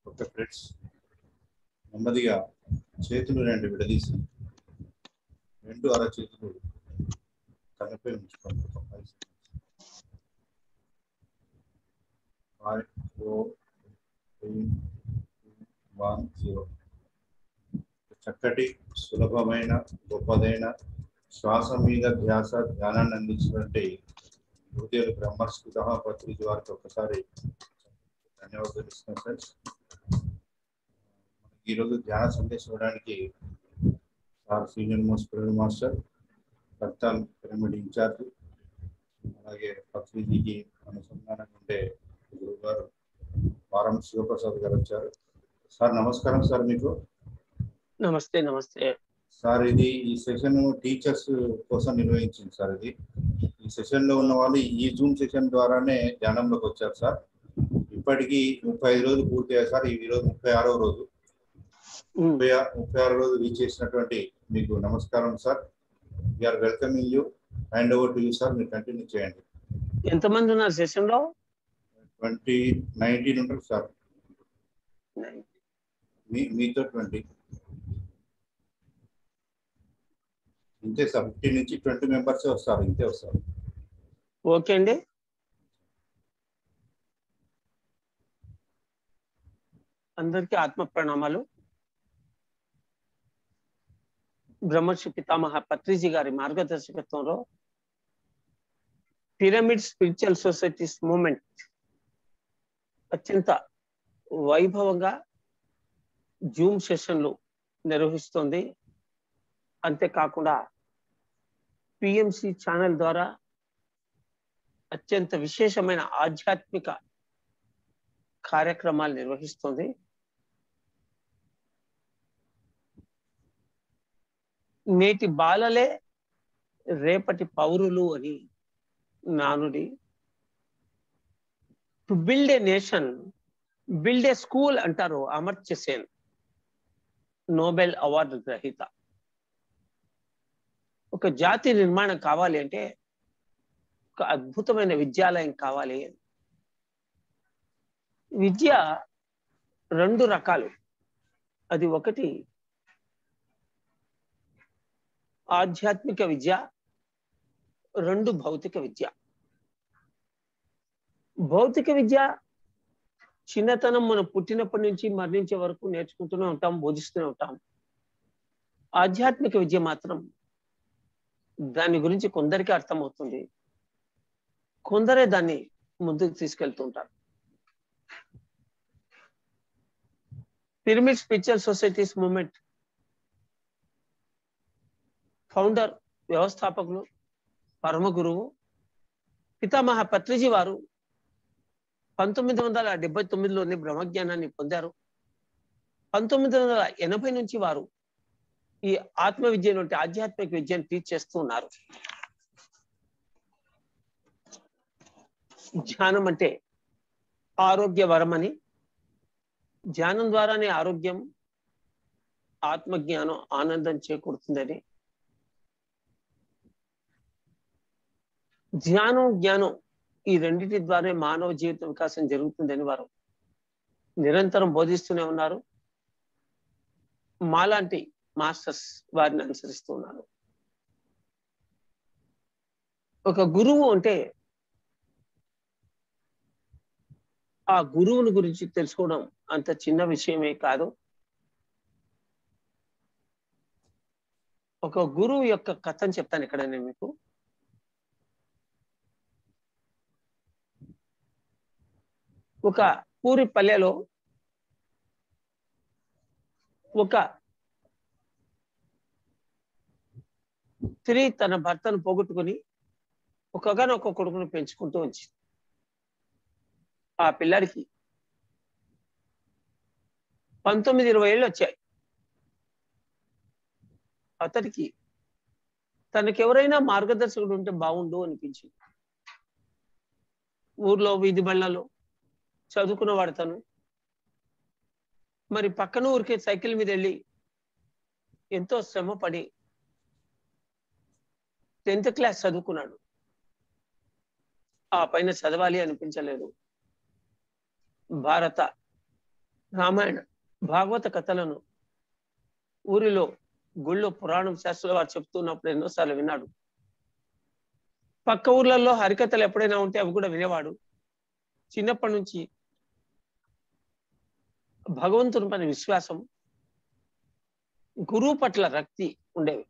Okay friends, నెమ్మదిగా చేతులు రెండు విడదీసి రెండు అరచేతులు కళ్ళపై ఉంచుకోండి. 5 4 3 2 1 0. చక్కటి సులభమైన గొప్పదైన శ్వాస మీద ధ్యానాన్ని అందించినటువంటి యువతీయులు బ్రహ్మర్షి పత్రిజీ వారికి ఒక్కసారి ధన్యవాదాలు ఇస్తున్నాం ఫ్రెండ్స్. ఈరోజు ధ్యాన సందేశం ఇవ్వడానికి sir senior most pyramid master, Kadthal pyramid in charge, అలాగే పత్రిజీకి అనుసంధానంగా ఉండే గురువు గారు వారం శివప్రసాద్ గారు వచ్చారు. సార్ నమస్కారం సార్. మీకు నమస్తే. నమస్తే సార్. ఈ సెషన్ టీచర్స్ కోసం నిర్వహించింది సార్. ఈ సెషన్ లో ఉన్న వాళ్ళు ఈ జూమ్ సెషన్ ద్వారానే ధ్యానంలోకి వచ్చారు సార్. ఇప్పటికీ 35 రోజులు పూర్తయ్యాయి సార్. ఈ రోజు 36వ రోజు. 36 రోజులు రీచ్ చేసినటువంటి మీకు నమస్కారం sir. We are welcoming you. Hand over to you sir. మీరు కంటిన్యూ చేయండి. ఎంతమంది ఉన్నారు సెషన్ లో? 19 ఉంటారు సార్. మీతో 20 ఇంతే సార్. 15 నుంచి 20 మెంబర్స్ వస్తారు. ఇంతే వస్తారు. ఓకే అండి. అందరికీ ఆత్మ ప్రణామాలు. బ్రహ్మర్షి పితామహ పత్రిజీ గారి మార్గదర్శకత్వంలో పిరమిడ్ స్పిరిచువల్ సొసైటీస్ మూవ్మెంట్ అత్యంత వైభవంగా జూమ్ సెషన్లు నిర్వహిస్తుంది. అంతేకాకుండా పిఎంసి ఛానల్ ద్వారా అత్యంత విశేషమైన ఆధ్యాత్మిక కార్యక్రమాలు నిర్వహిస్తుంది. నేటి బాలలే రేపటి పౌరులు అని నానుడి. To build a nation, build a school అంటారు అమర్త్య సేన్, నోబెల్ అవార్డు గ్రహీత. ఒక జాతి నిర్మాణం కావాలి అంటే ఒక అద్భుతమైన విద్యాలయం కావాలి. విద్య 2 రకాలు. అది ఒకటి ఆధ్యాత్మిక విద్య, 2 భౌతిక విద్య. భౌతిక విద్య చిన్నతనం మనం పుట్టినప్పటి నుంచి మరణించే వరకు నేర్చుకుంటూనే ఉంటాం, బోధిస్తూనే ఉంటాం. ఆధ్యాత్మిక విద్య మాత్రం దాని గురించి కొందరికి అర్థమవుతుంది, కొందరే దాన్ని ముందుకు తీసుకెళ్తుంటారు. Pyramid spiritual societies movement founder, వ్యవస్థాపకులు, పరమ గురువు పితామహ పత్రిజీ వారు 1979లోనే బ్రహ్మజ్ఞానాన్ని పొందారు. 1980 నుంచి వారు ఈ ఆత్మ విద్య నుండి ఆధ్యాత్మిక విద్యను టీచ్ చేస్తూ ఉన్నారు. ధ్యానం అంటే ఆరోగ్య వరమని, ధ్యానం ద్వారానే ఆరోగ్యం, ఆత్మజ్ఞానం, ఆనందం చేకూరుతుందని, ధ్యానం జ్ఞానం ఈ రెండింటి ద్వారా మానవ జీవిత వికాసం జరుగుతుందని వారు నిరంతరం బోధిస్తూనే ఉన్నారు. మాలాంటి మాస్టర్స్ వారిని అనుసరిస్తూ ఉన్నారు. ఒక గురువు అంటే ఆ గురువుని గురించి తెలుసుకోవడం అంత చిన్న విషయమే కాదు. ఒక గురువు యొక్క కథను చెప్తాను ఇక్కడ నేను మీకు. ఒక ఊరి పల్లెలో ఒక స్త్రీ తన భర్తను పోగొట్టుకుని ఒకగానొక కొడుకును పెంచుకుంటూ వచ్చింది. ఆ పిల్లాడికి 19-20 ఏళ్ళు వచ్చాయి. అతడికి తనకెవరైనా మార్గదర్శకుడు ఉంటే బాగుండు అనిపించింది. ఊర్లో వీధి బళ్ళలో చదువుకున్నవాడు తను. మరి పక్కన ఊరికే సైకిల్ మీద వెళ్ళి ఎంతో శ్రమపడి 10th క్లాస్ చదువుకున్నాడు. ఆ పైన చదవాలి అనిపించలేదు. భారత, రామాయణ, భాగవత కథలను ఊరిలో గుళ్ళో పురాణం శాస్త్రాల వారు చెప్తున్నప్పుడు ఎన్నోసార్లు విన్నాడు. పక్క ఊర్లలో హరికథలు ఎప్పుడైనా ఉంటే అవి కూడా వినేవాడు. చిన్నప్పటి నుంచి భగవంతుని పైన విశ్వాసం, గురువు పట్ల రక్తి ఉండేవి.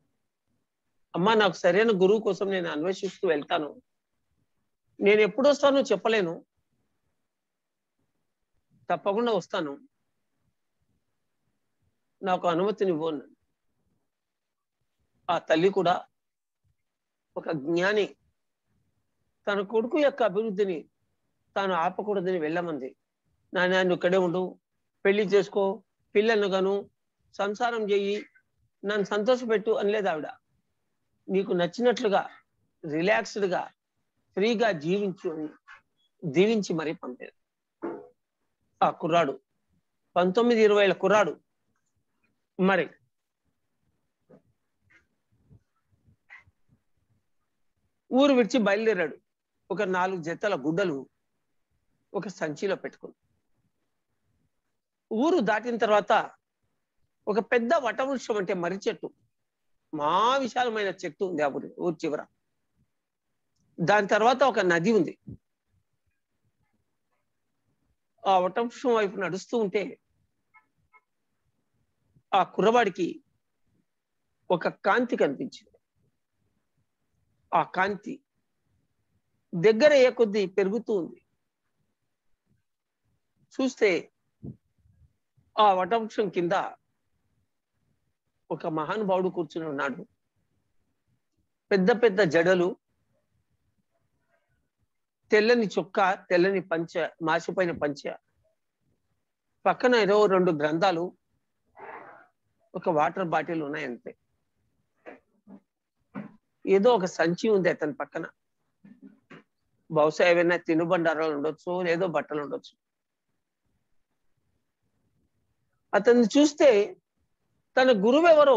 అమ్మా, నాకు సరైన గురువు కోసం నేను అన్వేషిస్తూ వెళ్తాను, నేను ఎప్పుడు వస్తానో చెప్పలేను, తప్పకుండా వస్తాను, నాకు అనుమతినివ్వు అన్నాడు. ఆ తల్లి కూడా ఒక జ్ఞాని తన కొడుకు యొక్క అభివృద్ధిని తాను ఆపకూడదని వెళ్ళమంది. నాన్న ఇక్కడే ఉండు, పెళ్లి చేసుకో, పిల్లలను గాను సంసారం చెయ్యి, నన్ను సంతోషపెట్టు అనలేదు ఆవిడ. నీకు నచ్చినట్లుగా రిలాక్స్డ్గా ఫ్రీగా జీవించు అని దీవించి మరీ పంపారు. ఆ కుర్రాడు 19-20 కుర్రాడు మరి ఊరు విడిచి బయలుదేరాడు. ఒక 4 జతల గుడ్డలు ఒక సంచిలో పెట్టుకుని ఊరు దాటిన తర్వాత ఒక పెద్ద వటవృక్షం అంటే మర్రి చెట్టు, మా విశాలమైన చెట్టు ఉంది ఆ ఊరు చివర. దాని తర్వాత ఒక నది ఉంది. ఆ వటవృక్షం వైపు నడుస్తూ ఉంటే ఆ కుర్రవాడికి ఒక కాంతి కనిపించింది. ఆ కాంతి దగ్గర ఏ కొద్దీ పెరుగుతూ ఉంది. చూస్తే ఆ వటవృక్షం కింద ఒక మహానుభావుడు కూర్చుని ఉన్నాడు. పెద్ద పెద్ద జడలు, తెల్లని చొక్కా, తెల్లని పంచ, మాసిపోయిన పంచ, పక్కన 2 గ్రంథాలు, ఒక వాటర్ బాటిల్ ఉన్నాయంతే. ఏదో ఒక సంచి ఉంది అతని పక్కన. బహుశా ఏవైనా తినుబండారాలు ఉండొచ్చు, లేదో బట్టలు ఉండొచ్చు. అతన్ని చూస్తే తన గురువు ఎవరో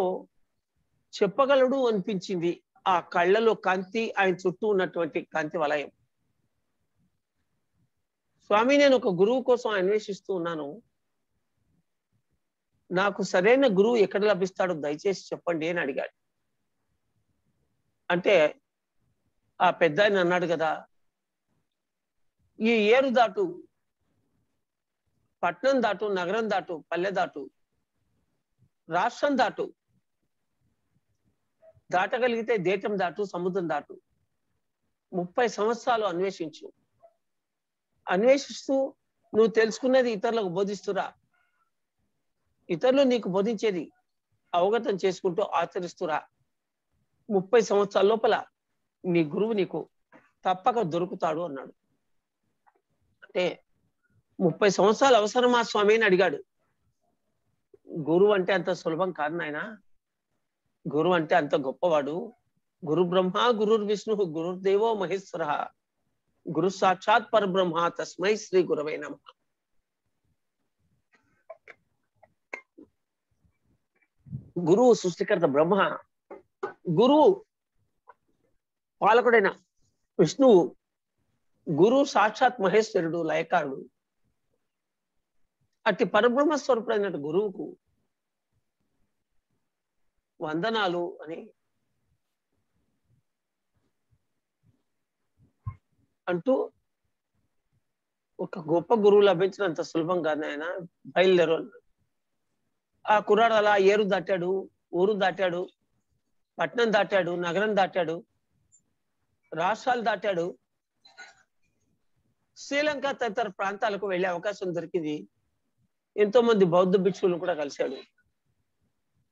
చెప్పగలడు అనిపించింది. ఆ కళ్ళలో కాంతి, ఆయన చుట్టూ ఉన్నటువంటి కాంతి వలయం. స్వామి, నేను ఒక గురువు కోసం అన్వేషిస్తూ ఉన్నాను, నాకు సరైన గురువు ఎక్కడ లభిస్తాడో దయచేసి చెప్పండి అని అడిగాడు. అంటే ఆ పెద్ద ఆయన అన్నాడు కదా, ఈ ఏరు దాటు, పట్నం దాటు, నగరం దాటు, పల్లె దాటు, రాష్ట్రం దాటు, దాటగలిగితే దేశం దాటు, సముద్రం దాటు, 30 సంవత్సరాలు అన్వేషించు. అన్వేషిస్తూ నువ్వు తెలుసుకున్నది ఇతరులకు బోధిస్తురా, ఇతరులు నీకు బోధించేది అవగతం చేసుకుంటూ ఆచరిస్తురా. 30 సంవత్సరాల లోపల నీ గురువు నీకు తప్పక దొరుకుతాడు అన్నాడు. అంటే 30 సంవత్సరాలు అవసరమా స్వామి అని అడిగాడు. గురువు అంటే అంత సులభం కాదు నాయన. గురువు అంటే అంత గొప్పవాడు. గురు బ్రహ్మ గురుర్ విష్ణు గురుర్దేవో మహేశ్వర గురు సాక్షాత్ పరబ్రహ్మ తస్మై శ్రీ గురవే నమః. గురువు సృష్టికర్త బ్రహ్మ, గురువు పాలకుడైన విష్ణువు, గురువు సాక్షాత్ మహేశ్వరుడు, లయకారుడు. అట్టి పరబ్రహ్మ స్వరూపుడైన గురువుకు వందనాలు అని అంటూ, ఒక గొప్ప గురువు లభించినంత సులభం కాదు ఆయన, బయలుదేరు. ఆ కుర్రాడు అలా ఏరు దాటాడు, ఊరు దాటాడు, పట్నం దాటాడు, నగరం దాటాడు, రాష్ట్రాలు దాటాడు, శ్రీలంక తదితర ప్రాంతాలకు వెళ్ళే అవకాశం దొరికింది. ఎంతో మంది బౌద్ధ భిక్షువులను కూడా కలిశాడు,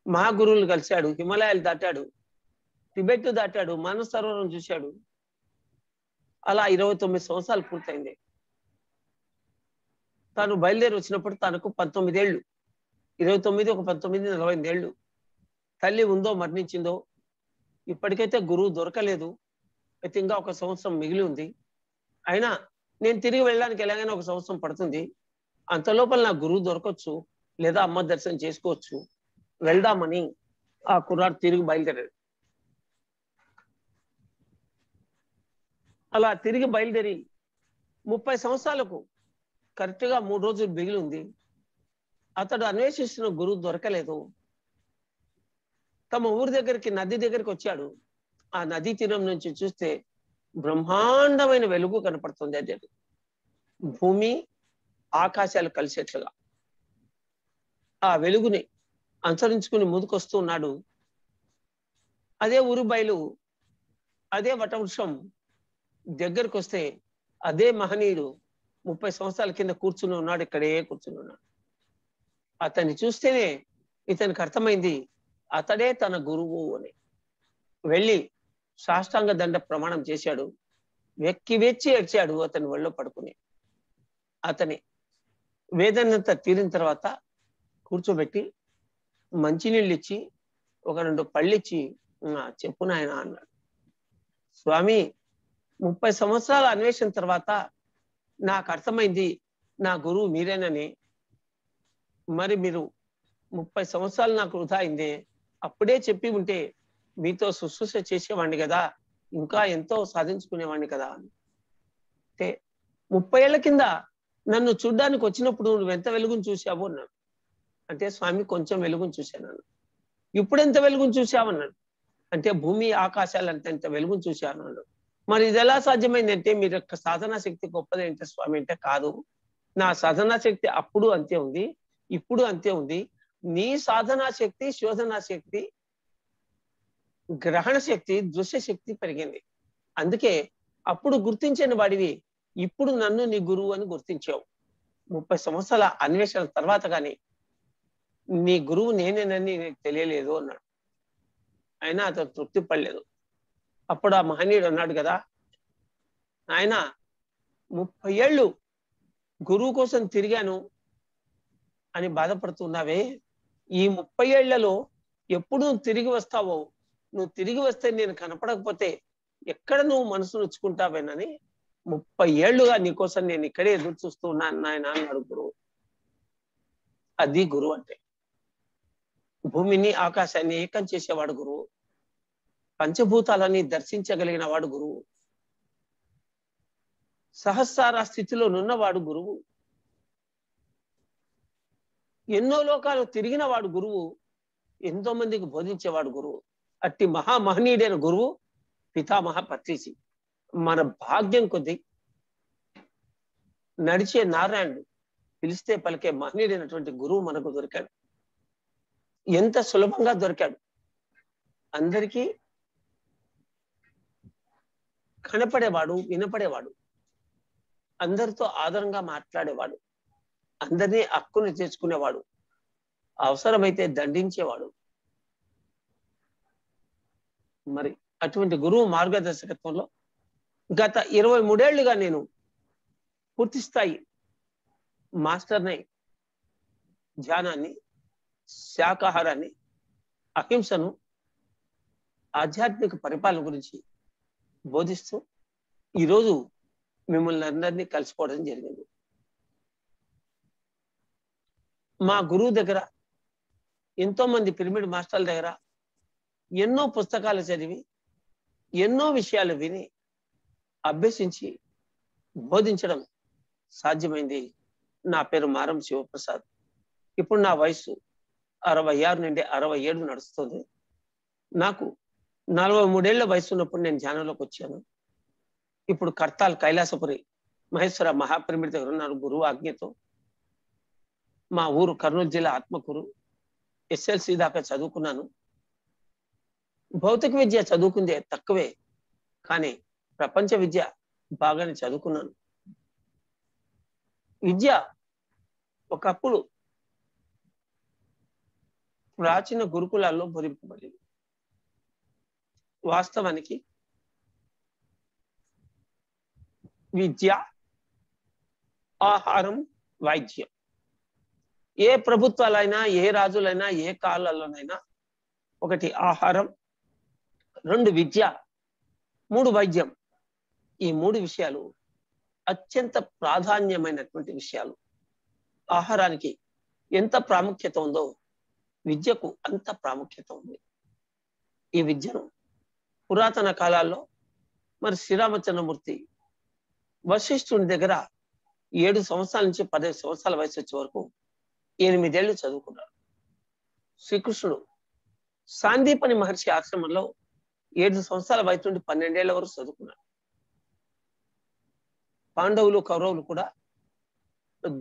మహాగురువులు కలిశాడు, హిమాలయాలు దాటాడు, టిబెట్ దాటాడు, మానస సరోవరం చూశాడు. అలా 29 సంవత్సరాలు పూర్తయింది. తాను బయలుదేరి వచ్చినప్పుడు తనకు 19 ఏళ్ళు, 29 ఒక 19 48 ఏళ్ళు. తల్లి ఉందో మరణించిందో, ఇప్పటికైతే గురువు దొరకలేదు. అయితే ఇంకా 1 సంవత్సరం మిగిలి ఉంది. అయినా నేను తిరిగి వెళ్ళడానికి ఎలాగైనా 1 సంవత్సరం పడుతుంది. అంత లోపల నా గురువు దొరకవచ్చు, లేదా అమ్మ దర్శనం చేసుకోవచ్చు, వెళ్దామని ఆ కుర్రాడు తిరిగి బయలుదేరాడు. అలా తిరిగి బయలుదేరి 30 సంవత్సరాలకు కరెక్ట్ గా 3 రోజులు మిగిలి ఉంది. అతడు అన్వేషిస్తున్న గురువు దొరకలేదు. తమ ఊరి దగ్గరికి, నది దగ్గరికి వచ్చాడు. ఆ నదీ తీరం నుంచి చూస్తే బ్రహ్మాండమైన వెలుగు కనపడుతుంది. అదే భూమి ఆకాశాలు కలిసేట్లుగా ఆ వెలుగుని అనుసరించుకుని ముందుకొస్తూ ఉన్నాడు. అదే ఊరు బయలు, అదే వటవృక్షం దగ్గరకు వస్తే అదే మహనీయుడు 30 సంవత్సరాల కింద కూర్చుని ఉన్నాడు. ఇక్కడే కూర్చుని ఉన్నాడు. అతన్ని చూస్తేనే ఇతనికి అర్థమైంది అతడే తన గురువు అని. వెళ్ళి సాష్టాంగ దండ ప్రమాణం చేశాడు. వెక్కి వెచ్చి ఏడ్చాడు అతని ఒళ్ళో పడుకుని. అతని వేదనంతా తీరిన తర్వాత కూర్చోబెట్టి మంచినీళ్ళు ఇచ్చి ఒక 2 పళ్ళు ఇచ్చి చెప్పు నాయన అన్నాడు. స్వామి, 30 సంవత్సరాల అన్వేషణ తర్వాత నాకు అర్థమైంది నా గురువు మీరేనని. మరి మీరు 30 సంవత్సరాలు నాకు వృధా అయిందే, అప్పుడే చెప్పి ఉంటే మీతో శుశ్రూష చేసేవాడిని కదా, ఇంకా ఎంతో సాధించుకునేవాడిని కదా. అంటే 30 ఏళ్ల కింద నన్ను చూడ్డానికి వచ్చినప్పుడు నువ్వు ఎంత వెలుగును చూసావు అన్నాడు. అంటే స్వామి కొంచెం వెలుగును చూశాను అన్నాడు. ఇప్పుడు ఎంత వెలుగును చూసావన్నాడు. అంటే భూమి ఆకాశాలు ఎంత వెలుగును చూశాను అన్నాడు. మరి ఇది ఎలా సాధ్యమైందంటే మీరు యొక్క సాధనా శక్తి గొప్పదేంటే స్వామి అంటే, కాదు, నా సాధనా శక్తి అప్పుడు అంతే ఉంది, ఇప్పుడు అంతే ఉంది. నీ సాధనా శక్తి, శోధనా శక్తి, గ్రహణ శక్తి, దృశ్య శక్తి పెరిగింది. అందుకే అప్పుడు గుర్తించని వాడివి ఇప్పుడు నన్ను నీ గురువు అని గుర్తించావు. 30 సంవత్సరాల అన్వేషణ తర్వాత కానీ నీ గురువు నేనేనని నీకు తెలియలేదు అన్నాడు. అయినా అతను తృప్తి పడలేదు. అప్పుడు ఆ మహనీయుడు అన్నాడు కదా, ఆయన 30 ఏళ్ళు గురువు కోసం తిరిగాను అని బాధపడుతున్నావే, ఈ 30 ఏళ్లలో ఎప్పుడు నువ్వు తిరిగి వస్తావో, నువ్వు తిరిగి వస్తే నేను కనపడకపోతే ఎక్కడ నువ్వు మనసు నొచ్చుకుంటావేనని 30 ఏళ్లుగా నీకోసం నేను ఇక్కడే ఎదురు చూస్తూ ఉన్నాను నాయన అన్నాడు గురువు. అది గురువు అంటే. భూమిని ఆకాశాన్ని ఏకం చేసేవాడు గురువు. పంచభూతాలని దర్శించగలిగిన వాడు గురువు. సహస్రార స్థితిలో నున్నవాడు గురువు. ఎన్నో లోకాలు తిరిగిన వాడు గురువు. ఎంతో మందికి బోధించేవాడు గురువు. అట్టి మహామహనీయుడైన గురువు పితామహ పత్రిసి. మన భాగ్యం కొద్ది నడిచే నారాయణుడు, పిలిస్తే పలికే మహనీయుడైనటువంటి గురువు మనకు దొరికాడు. ఎంత సులభంగా దొరికాడు. అందరికీ కనపడేవాడు, వినపడేవాడు, అందరితో ఆదరంగా మాట్లాడేవాడు, అందరినీ హక్కుని తెచ్చుకునేవాడు, అవసరమైతే దండించేవాడు. మరి అటువంటి గురువు మార్గదర్శకత్వంలో గత 23 ఏళ్లుగా నేను పూర్తి స్థాయి మాస్టర్నై ధ్యానాన్ని, శాకాహారాన్ని, అహింసను, ఆధ్యాత్మిక పరిపాలన గురించి బోధిస్తూ ఈరోజు మిమ్మల్ని అందరినీ కలుసుకోవడం జరిగింది. మా గురువు దగ్గర, ఎంతో మంది పిరమిడ్ మాస్టర్ల దగ్గర ఎన్నో పుస్తకాలు చదివి, ఎన్నో విషయాలు విని, అభ్యసించి బోధించడం సాధ్యమైంది. నా పేరు మారం శివప్రసాద్. ఇప్పుడు నా వయసు 66 నుండి 67 నడుస్తుంది. నాకు 43 ఏళ్ల వయసు ఉన్నప్పుడు నేను ధ్యానంలోకి వచ్చాను. ఇప్పుడు కర్తాల్ కైలాసపురి మహేశ్వర మహాపిరమిడ్ దగ్గర ఉన్నాను గురువు ఆజ్ఞతో. మా ఊరు కర్నూలు జిల్లా ఆత్మకూరు. SLC దాకా చదువుకున్నాను. భౌతిక విద్య చదువుకుందే తక్కువే, కానీ ప్రపంచ విద్య బాగానే చదువుకున్నాను. విద్య ఒకప్పుడు ప్రాచీన గురుకులాల్లో బోధింపబడింది. వాస్తవానికి విద్య, ఆహారం, వైద్యం ఏ ప్రభుత్వాలైనా, ఏ రాజులైనా, ఏ కాలాల్లోనైనా 1 ఆహారం, 2 విద్య, 3 వైద్యం. ఈ 3 విషయాలు అత్యంత ప్రాధాన్యమైనటువంటి విషయాలు. ఆహారానికి ఎంత ప్రాముఖ్యత ఉందో విద్యకు అంత ప్రాముఖ్యత ఉంది. ఈ విద్యను పురాతన కాలాల్లో మరి శ్రీరామచంద్రమూర్తి వశిష్ఠుని దగ్గర 7 సంవత్సరాల నుంచి 15 సంవత్సరాల వయసు వచ్చే వరకు 8 ఏళ్ళు చదువుకున్నాడు. శ్రీకృష్ణుడు సాందీపని మహర్షి ఆశ్రమంలో 7 సంవత్సరాల వయసు నుండి 12 ఏళ్ల వరకు చదువుకున్నాడు. పాండవులు కౌరవులు కూడా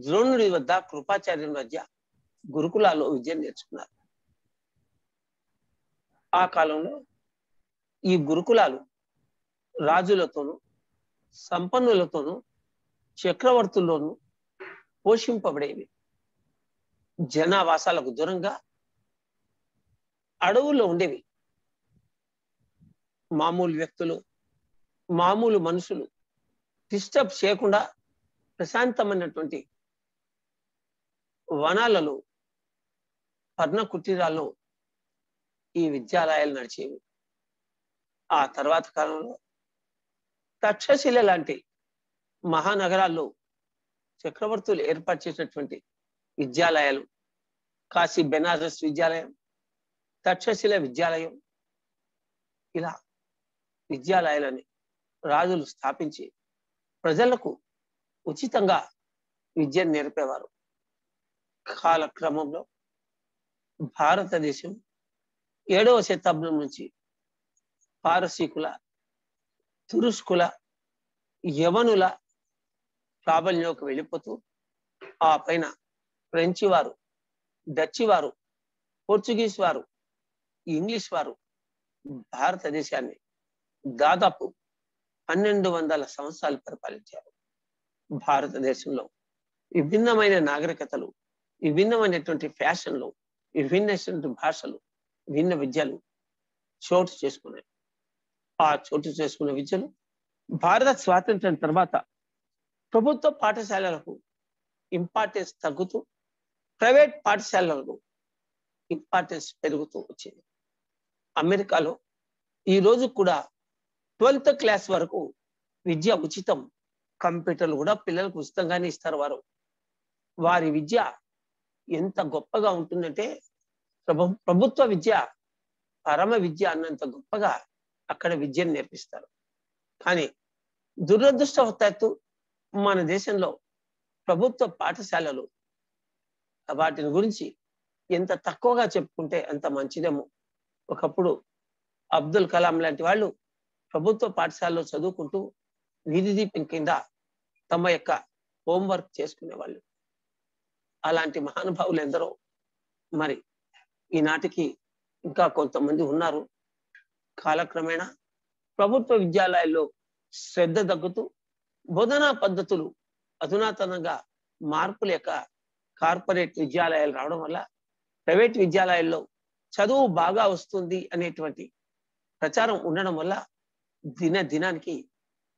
ద్రోణుడి వద్ద కృపాచార్యుని మధ్య గురుకులాల్లో విద్య నేర్చుకున్నారు. ఆ కాలంలో ఈ గురుకులాలు రాజులతోనూ సంపన్నులతోనూ చక్రవర్తుల్లోనూ పోషింపబడేవి. జనావాసాలకు దూరంగా అడవుల్లో ఉండేవి. మామూలు వ్యక్తులు, మామూలు మనుషులు డిస్టర్బ్ చేయకుండా ప్రశాంతమైనటువంటి వనాలలో, పర్ణ కుటీరాల్లో ఈ విద్యాలయాలు నడిచేవి. ఆ తర్వాత కాలంలో తక్షశిల లాంటి మహానగరాల్లో చక్రవర్తులు ఏర్పాటు చేసినటువంటి విద్యాలయాలు, కాశీ బెనారస్ విద్యాలయం, తక్షశిల విద్యాలయం, ఇలా విద్యాలయాలని రాజులు స్థాపించి ప్రజలకు ఉచితంగా విద్యను నేర్పేవారు. కాలక్రమంలో భారతదేశం 7వ శతాబ్దం నుంచి పారసీకుల, తురుష్కుల, యవనుల ప్రాబల్యంలోకి వెళ్ళిపోతూ ఆ పైన ఫ్రెంచి వారు, డచ్ వారు, పోర్చుగీస్ వారు, ఇంగ్లీష్ వారు భారతదేశాన్ని దాదాపు 1200 సంవత్సరాలు పరిపాలించారు. భారతదేశంలో విభిన్నమైన నాగరికతలు, విభిన్నమైనటువంటి ఫ్యాషన్లు, విభిన్నమైనటువంటి భాషలు, విభిన్న విద్యలు చోటు చేసుకున్నాయి. ఆ చోటు చేసుకున్న విద్యలు భారత స్వాతంత్ర్యం తర్వాత ప్రభుత్వ పాఠశాలలకు ఇంపార్టెన్స్ తగ్గుతూ ప్రైవేట్ పాఠశాలలకు ఇంపార్టెన్స్ పెరుగుతూ వచ్చింది. అమెరికాలో ఈ రోజు కూడా 12th క్లాస్ వరకు విద్య ఉచితం. కంప్యూటర్లు కూడా పిల్లలకు ఉచితంగానే ఇస్తారు. వారి విద్య ఎంత గొప్పగా ఉంటుందంటే ప్రభుత్వ విద్య పరమ విద్య అన్నంత గొప్పగా అక్కడ విద్యను నేర్పిస్తారు. కానీ దురదృష్టవశాత్తు మన దేశంలో ప్రభుత్వ పాఠశాలలు వాటిని గురించి ఎంత తక్కువగా చెప్పుకుంటే అంత మంచిదేమో. ఒకప్పుడు అబ్దుల్ కలాం లాంటి వాళ్ళు ప్రభుత్వ పాఠశాలలో చదువుకుంటూ వీధి దీపం కింద తమ యొక్క హోంవర్క్ చేసుకునేవాళ్ళు. అలాంటి మహానుభావులు ఎందరో మరి ఈనాటికి ఇంకా కొంతమంది ఉన్నారు. కాలక్రమేణా ప్రభుత్వ విద్యాలయాల్లో శ్రద్ధ తగ్గుతూ బోధనా పద్ధతులు అధునాతనంగా మార్పుల యొక్క కార్పొరేట్ విద్యాలయాలు రావడం వల్ల ప్రైవేట్ విద్యాలయాల్లో చదువు బాగా వస్తుంది అనేటువంటి ప్రచారం ఉండడం వల్ల దినానికి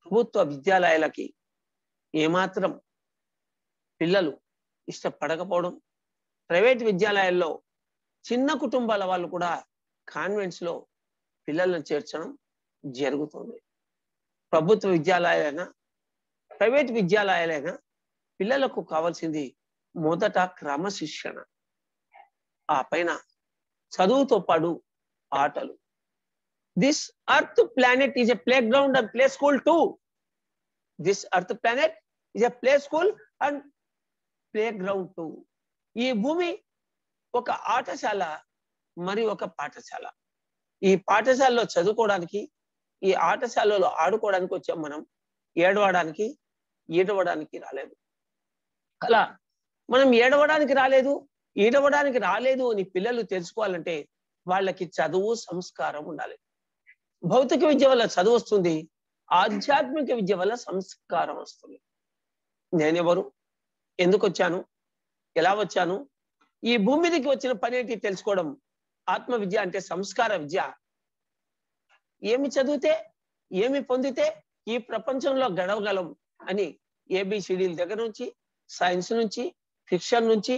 ప్రభుత్వ విద్యాలయాలకి ఏమాత్రం పిల్లలు ఇష్టపడకపోవడం, ప్రైవేట్ విద్యాలయాల్లో చిన్న కుటుంబాల వాళ్ళు కూడా కాన్వెంట్స్ లో పిల్లలను చేర్చడం జరుగుతుంది. ప్రభుత్వ విద్యాలయాలైనా ప్రైవేట్ విద్యాలయాలైనా పిల్లలకు కావాల్సింది మొదట క్రమశిక్షణ, ఆ పైన చదువుతో పాటు ఆటలు. This earth planet is a playground and play school too. This earth planet is a play school and playground too. ఈ భూమి ఒక ఆటశాల మరి ఒక పాఠశాల. ఈ పాఠశాలలో చదువుకోవడానికి, ఈ ఆటశాలలో ఆడుకోవడానికి వచ్చాం. మనం ఏడవడానికి ఈడవడానికి రాలేదు. అలా మనం ఏడవడానికి రాలేదు, ఈడవడానికి రాలేదు అని పిల్లలు తెలుసుకోవాలంటే వాళ్ళకి చదువు, సంస్కారం ఉండాలి. భౌతిక విద్య వల్ల చదువు వస్తుంది, ఆధ్యాత్మిక విద్య వల్ల సంస్కారం వస్తుంది. నేనెవరు, ఎందుకు వచ్చాను, ఎలా వచ్చాను, ఈ భూమి మీదకి వచ్చిన పని ఏంటి తెలుసుకోవడం ఆత్మ విద్య అంటే సంస్కార విద్య. ఏమి చదివితే, ఏమి పొందితే ఈ ప్రపంచంలో గడవగలం అని ఏబిసిడీల దగ్గర నుంచి, సైన్స్ నుంచి, ఫిక్షన్ నుంచి,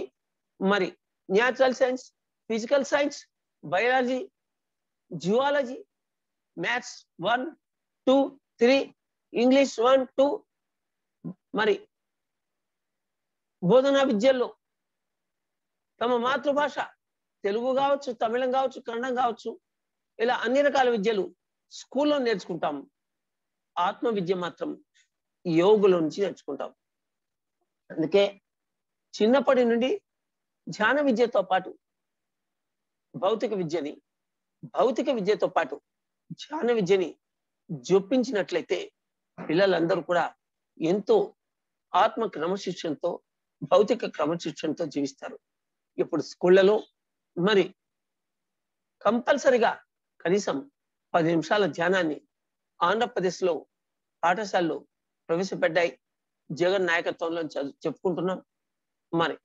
మరి natural science, physical science, biology, geology, maths 1, 2, 3, English 1, 2, మరి బోధనా విద్యల్లో తమ మాతృభాష తెలుగు కావచ్చు, తమిళం కావచ్చు, కన్నడం కావచ్చు, ఇలా అన్ని రకాల విద్యలు స్కూల్లో నేర్చుకుంటాం. ఆత్మ విద్య మాత్రం యోగుల నుంచి నేర్చుకుంటాం. అందుకే చిన్నప్పటి నుండి ధ్యాన విద్యతో పాటు భౌతిక విద్యతో పాటు ధ్యాన విద్యని జొప్పించినట్లయితే పిల్లలందరూ కూడా ఎంతో ఆత్మ క్రమశిక్షణతో భౌతిక క్రమశిక్షణతో జీవిస్తారు. ఇప్పుడు స్కూళ్ళలో మరి కంపల్సరిగా కనీసం 10 నిమిషాల ధ్యానాన్ని ఆంధ్రప్రదేశ్లో పాఠశాలలో ప్రవేశపెట్టాయి. జగన్ నాయకత్వంలో చెప్పుకుంటున్నాం. మరి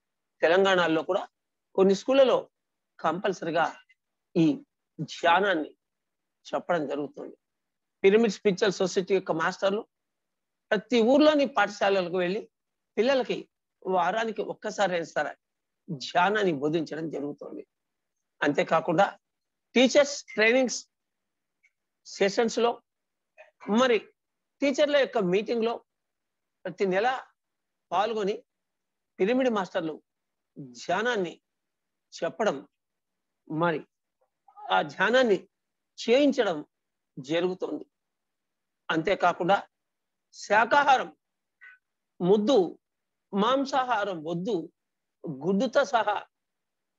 తెలంగాణలో కూడా కొన్ని స్కూళ్ళలో కంపల్సరిగా ఈ ధ్యానాన్ని చెప్పడం జరుగుతుంది. పిరమిడ్ స్పిరిచువల్ సొసైటీ యొక్క మాస్టర్లు ప్రతి ఊర్లోని పాఠశాలలకు వెళ్ళి పిల్లలకి వారానికి ఒక్కసారి సరే ధ్యానాన్ని బోధించడం జరుగుతుంది. అంతేకాకుండా టీచర్స్ ట్రైనింగ్స్ సెషన్స్ లో మరి టీచర్ల యొక్క మీటింగ్ లో ప్రతి నెల పాల్గొని పిరమిడ్ మాస్టర్లు ధ్యానాన్ని చెప్పడం మరి ఆ ధ్యానాన్ని చేయించడం జరుగుతుంది. అంతేకాకుండా శాకాహారం ముద్దు, మాంసాహారం వద్దు, గుడ్డుతో సహా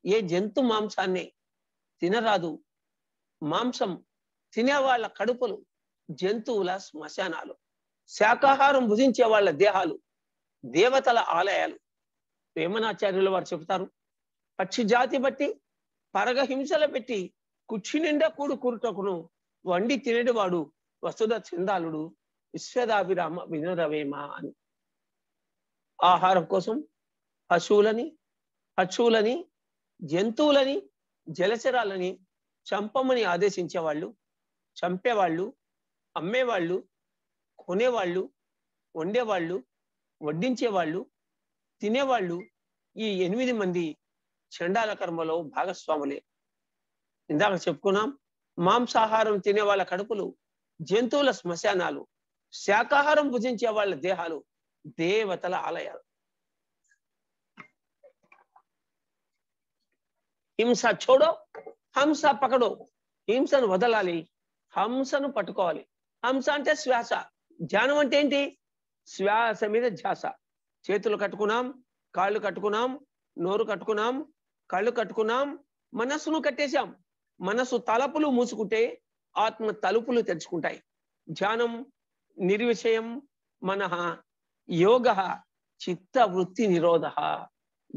ఏ జంతు మాంసాన్ని తినరాదు. మాంసం తినే వాళ్ళ కడుపులు జంతువుల శ్మశానాలు, శాకాహారం భుజించే వాళ్ళ దేహాలు దేవతల ఆలయాలు. వేమనాచార్యుల వారు చెబుతారు, పక్షి జాతి బట్టి పరగహింసల పెట్టి కుక్షి నిండా కూరుటకును వండి తినేటివాడు వసుధ చందాలుడు విశ్వదాభిరామ వినురవేమ అని. ఆహారం కోసం పశువులని జంతువులని జలచరాలని చంపమని ఆదేశించేవాళ్ళు, చంపేవాళ్ళు, అమ్మేవాళ్ళు, కొనేవాళ్ళు, వండేవాళ్ళు, వడ్డించేవాళ్ళు, తినేవాళ్ళు ఈ 8 మంది చండాల కర్మలో భాగస్వాములే. ఇందాక చెప్పుకున్నాం, మాంసాహారం తినే వాళ్ళ కడుపులు జంతువుల శ్మశానాలు, శాకాహారం భుజించే వాళ్ళ దేహాలు దేవతల ఆలయాలు. హింస చూడో హంస పకడో, హింసను వదలాలి, హంసను పట్టుకోవాలి. హంస అంటే శ్వాస, ధ్యానం అంటే ఏంటి? శ్వాస మీద ధ్యాస. చేతులు కట్టుకున్నాం, కాళ్ళు కట్టుకున్నాం, నోరు కట్టుకున్నాం, కళ్ళు కట్టుకున్నాం, మనస్సును కట్టేశాం. మనస్సు తలుపులు మూసుకుంటే ఆత్మ తలుపులు తెరుచుకుంటాయి. ధ్యానం నిర్విషయం మనః యోగ చిత్త వృత్తి నిరోధ.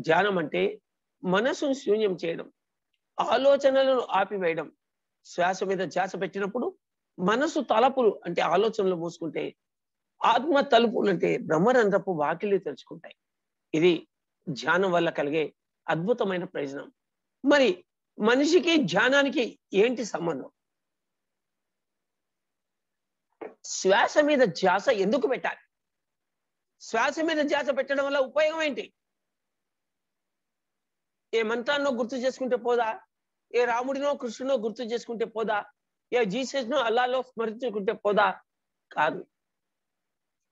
ధ్యానం అంటే మనసును శూన్యం చేయడం, ఆలోచనలను ఆపివేయడం. శ్వాస మీద ధ్యాస పెట్టినప్పుడు మనసు తలుపులు అంటే ఆలోచనలు మూసుకుంటే ఆత్మ తలుపులు అంటే బ్రహ్మరంధ్రపు వాకిలి తెరుచుకుంటాయి. ఇది ధ్యానం వల్ల కలిగే అద్భుతమైన ప్రయోజనం. మరి మనిషికి ధ్యానానికి ఏంటి సంబంధం? శ్వాస మీద ధ్యాస ఎందుకు పెట్టాలి? శ్వాస మీద ధ్యాస పెట్టడం వల్ల ఉపయోగం ఏంటి? ఏ మంత్రాన్నో గుర్తు చేసుకుంటే పోదా? ఏ రాముడినో కృష్ణునో గుర్తు చేసుకుంటే పోదా? ఏ జీసస్నో అల్లాలో స్మరించుకుంటే పోదా? కాదు.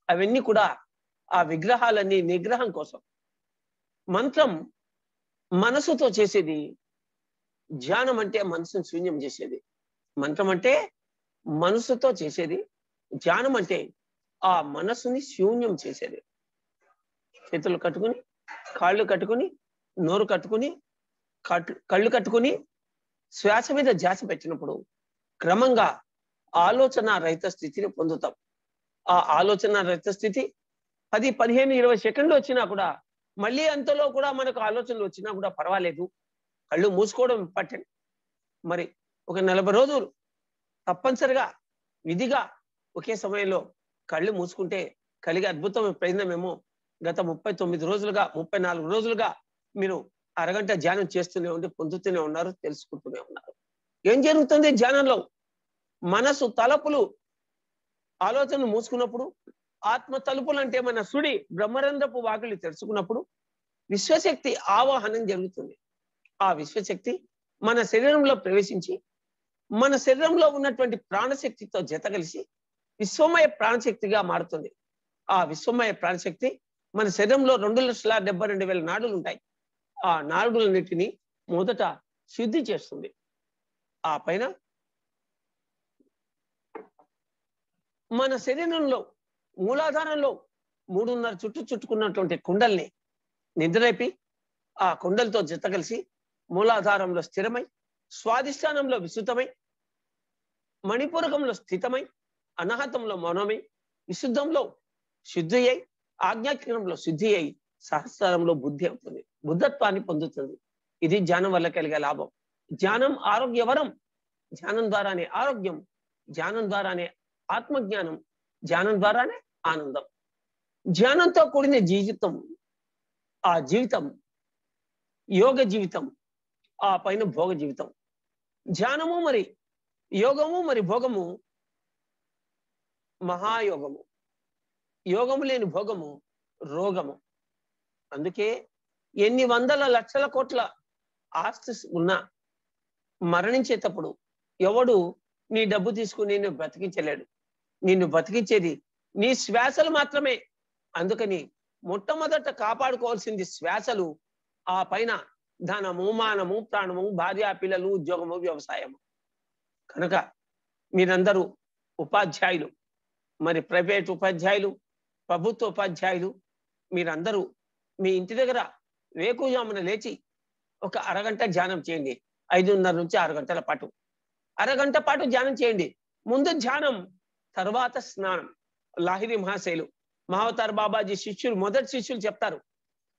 అవన్నీ కూడా ఆ విగ్రహాలన్నీ నిగ్రహం కోసం. మంత్రం మనసుతో చేసేది, ధ్యానం అంటే మనసును శూన్యం చేసేది. మంత్రం అంటే మనసుతో చేసేది, ధ్యానం అంటే ఆ మనసుని శూన్యం చేసేది. చేతులు కట్టుకుని, కాళ్ళు కట్టుకుని, నోరు కట్టుకుని, కళ్ళు కట్టుకుని శ్వాస మీద ధ్యాస పెట్టినప్పుడు క్రమంగా ఆలోచన రహిత స్థితిని పొందుతాం. ఆ ఆలోచన రహిత స్థితి 10, 15, 20 సెకండ్లు వచ్చినా కూడా, మళ్ళీ అంతలో కూడా మనకు ఆలోచనలు వచ్చినా కూడా పర్వాలేదు, కళ్ళు మూసుకోవడం ఇంపార్టెంట్. మరి ఒక 40 రోజులు తప్పనిసరిగా విధిగా ఒకే సమయంలో కళ్ళు మూసుకుంటే కలిగే అద్భుతమైన ప్రయత్నమేమో గత 39 రోజులుగా 34 రోజులుగా మీరు అరగంట ధ్యానం చేస్తూనే ఉండి పొందుతూనే ఉన్నారు, తెలుసుకుంటూనే ఉన్నారు. ఏం జరుగుతుంది ధ్యానంలో? మనసు తలుపులు ఆలోచనలు మూసుకున్నప్పుడు, ఆత్మ తలుపులు అంటే మన సుడి బ్రహ్మరంధ్రపు వాకిలి తెరుచుకున్నప్పుడు విశ్వశక్తి ఆవాహనం జరుగుతుంది. ఆ విశ్వశక్తి మన శరీరంలో ప్రవేశించి మన శరీరంలో ఉన్నటువంటి ప్రాణశక్తితో జత కలిసి విశ్వమయ ప్రాణశక్తిగా మారుతుంది. ఆ విశ్వమయ ప్రాణశక్తి మన శరీరంలో 2,72,000 నాడులు ఉంటాయి. ఆ నాడులన్నిటినీ మొదట శుద్ధి చేస్తుంది. ఆ పైన మన శరీరంలో మూలాధారంలో 3.5 చుట్టూ చుట్టుకున్నటువంటి కుండల్ని నిద్రలేపి ఆ కుండలతో జత కలిసి మూలాధారంలో స్థిరమై, స్వాధిష్టానంలో విస్తృతమై, మణిపూరకంలో స్థితమై, అనాహతంలో మౌనమై, విశుద్ధంలో శుద్ధి అయి, ఆజ్ఞాచక్రంలో శుద్ధి అయి, సహస్రంలో బుద్ధి అవుతుంది, బుద్ధత్వాన్ని పొందుతుంది. ఇది ధ్యానం వల్ల కలిగే లాభం. ధ్యానం ఆరోగ్యవరం. ధ్యానం ద్వారానే ఆరోగ్యం, ధ్యానం ద్వారానే ఆత్మజ్ఞానం, ధ్యానం ద్వారానే ఆనందం. ధ్యానంతో కూడిన జీవితం, ఆ జీవితం యోగ జీవితం, ఆ పైన భోగ జీవితం. ధ్యానము మరి యోగము మరి భోగము మహాయోగము. యోగము లేని భోగము రోగము. అందుకే ఎన్ని వందల లక్షల కోట్ల ఆస్తి ఉన్నా మరణించేటప్పుడు ఎవడు నీ డబ్బు తీసుకుని నిన్ను బ్రతికించలేడు. నిన్ను బ్రతికించేది నీ శ్వాసలు మాత్రమే. అందుకని మొట్టమొదట కాపాడుకోవాల్సింది శ్వాసలు, ఆ పైన ధనము, మానము, ప్రాణము, భార్య, పిల్లలు, ఉద్యోగము, వ్యవసాయము. కనుక మీరందరూ ఉపాధ్యాయులు, మరి ప్రైవేట్ ఉపాధ్యాయులు, ప్రభుత్వ ఉపాధ్యాయులు, మీరందరూ మీ ఇంటి దగ్గర వేకుజామున లేచి ఒక అరగంట ధ్యానం చేయండి. 5:30 నుంచి 6 గంటల పాటు, అరగంట పాటు ధ్యానం చేయండి. ముందు ధ్యానం, తర్వాత స్నానం. లాహిరి మహాశైలు మహావతార్ బాబాజీ శిష్యులు, మొదటి శిష్యులు చెప్తారు,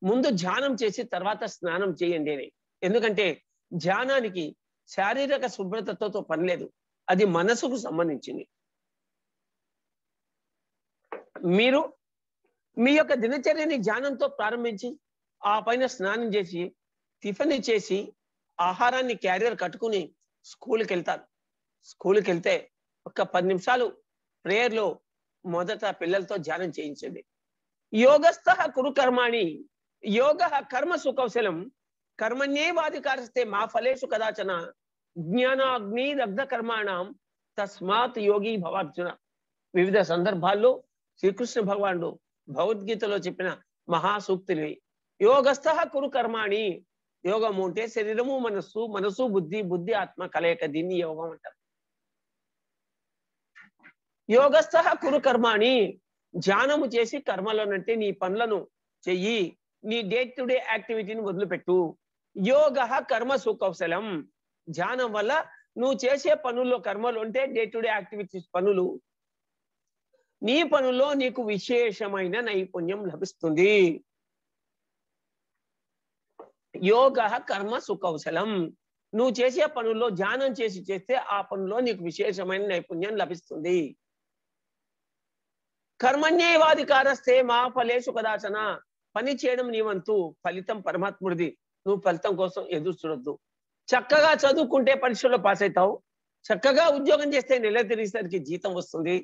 ముందు ధ్యానం చేసి తర్వాత స్నానం చేయండి అని. ఎందుకంటే ధ్యానానికి శారీరక శుభ్రతతో పని లేదు, అది మనసుకు సంబంధించింది. మీరు మీ యొక్క దినచర్యని ధ్యానంతో ప్రారంభించి, ఆ పైన స్నానం చేసి, టిఫిన్ చేసి, ఆహారాన్ని క్యారియర్ కట్టుకుని స్కూల్కి వెళ్తారు. స్కూల్కి వెళ్తే ఒక 10 నిమిషాలు ప్రేయర్లో మొదట పిల్లలతో ధ్యానం చేయించండి. యోగస్థ కురు కర్మాణి, యోగ కర్మసు కౌశలం, కర్మణ్యేవాధికారస్తే మా ఫలేషు కదాచన, జ్ఞానాగ్ని దగ్ధ కర్మాణం తస్మాత్ యోగి భవార్జున. వివిధ సందర్భాల్లో శ్రీకృష్ణ భగవానుడు భగవద్గీతలో చెప్పిన మహాసూక్తులు. యోగస్థ కురు కర్మాణి, యోగము అంటే శరీరము, మనస్సు, మనసు బుద్ధి, బుద్ధి ఆత్మ కలయిక, దీన్ని యోగం అంటారు. యోగస్థ కురు కర్మాణి, ధ్యానము చేసి కర్మలోనంటే నీ పనులను చెయ్యి, నీ డే టు డే యాక్టివిటీని వదిలిపెట్టు. యోగ కర్మసు కౌశలం, ధ్యానం వల్ల నువ్వు చేసే పనుల్లో, కర్మలు అంటే డే టు డే యాక్టివిటీస్ పనులు, నీ పనుల్లో నీకు విశేషమైన నైపుణ్యం లభిస్తుంది. యోగ కర్మ సుకౌశలం, నువ్వు చేసే పనుల్లో ధ్యానం చేస్తే ఆ పనుల్లో నీకు విశేషమైన నైపుణ్యం లభిస్తుంది. కర్మణ్యేవాధికారస్తే మా ఫలేషు కదాచన, పని చేయడం నీ వంతు, ఫలితం పరమాత్ముడిది. నువ్వు ఫలితం కోసం ఎదురు చూడొద్దు. చక్కగా చదువుకుంటే పరీక్షలో పాస్ అవుతావు, చక్కగా ఉద్యోగం చేస్తే నెల తిరిగేసరికి జీతం వస్తుంది,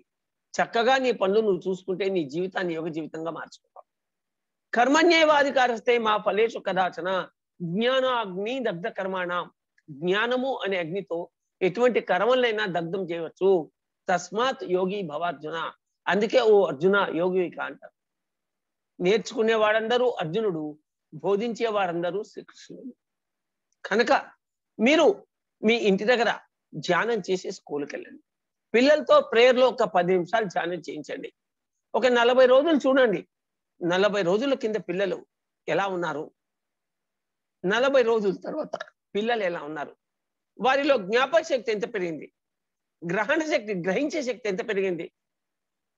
చక్కగా నీ పనులు నువ్వు చూసుకుంటే నీ జీవితాన్ని యోగ జీవితంగా మార్చుకుంటావు. కర్మణ్యేవాధికారస్తే మా ఫలేషు కదాచన, జ్ఞాన అగ్ని దగ్ధ కర్మాణ, జ్ఞానము అనే అగ్నితో ఎటువంటి కర్మలైనా దగ్ధం చేయవచ్చు. తస్మాత్ యోగి భవార్జున, అందుకే ఓ అర్జున యోగిక అంటారు. నేర్చుకునే వారందరూ అర్జునుడు, బోధించే వారందరూ శ్రీకృష్ణుడు. కనుక మీరు మీ ఇంటి దగ్గర ధ్యానం చేసి స్కూల్కి వెళ్ళండి. పిల్లలతో ప్రేయర్లో ఒక 10 నిమిషాలు ధ్యానం చేయించండి. ఒక 40 రోజులు చూడండి. 40 రోజుల కింద పిల్లలు ఎలా ఉన్నారు, 40 రోజుల తర్వాత పిల్లలు ఎలా ఉన్నారు, వారిలో జ్ఞాపక శక్తి ఎంత పెరిగింది, గ్రహణ శక్తి, గ్రహించే శక్తి ఎంత పెరిగింది,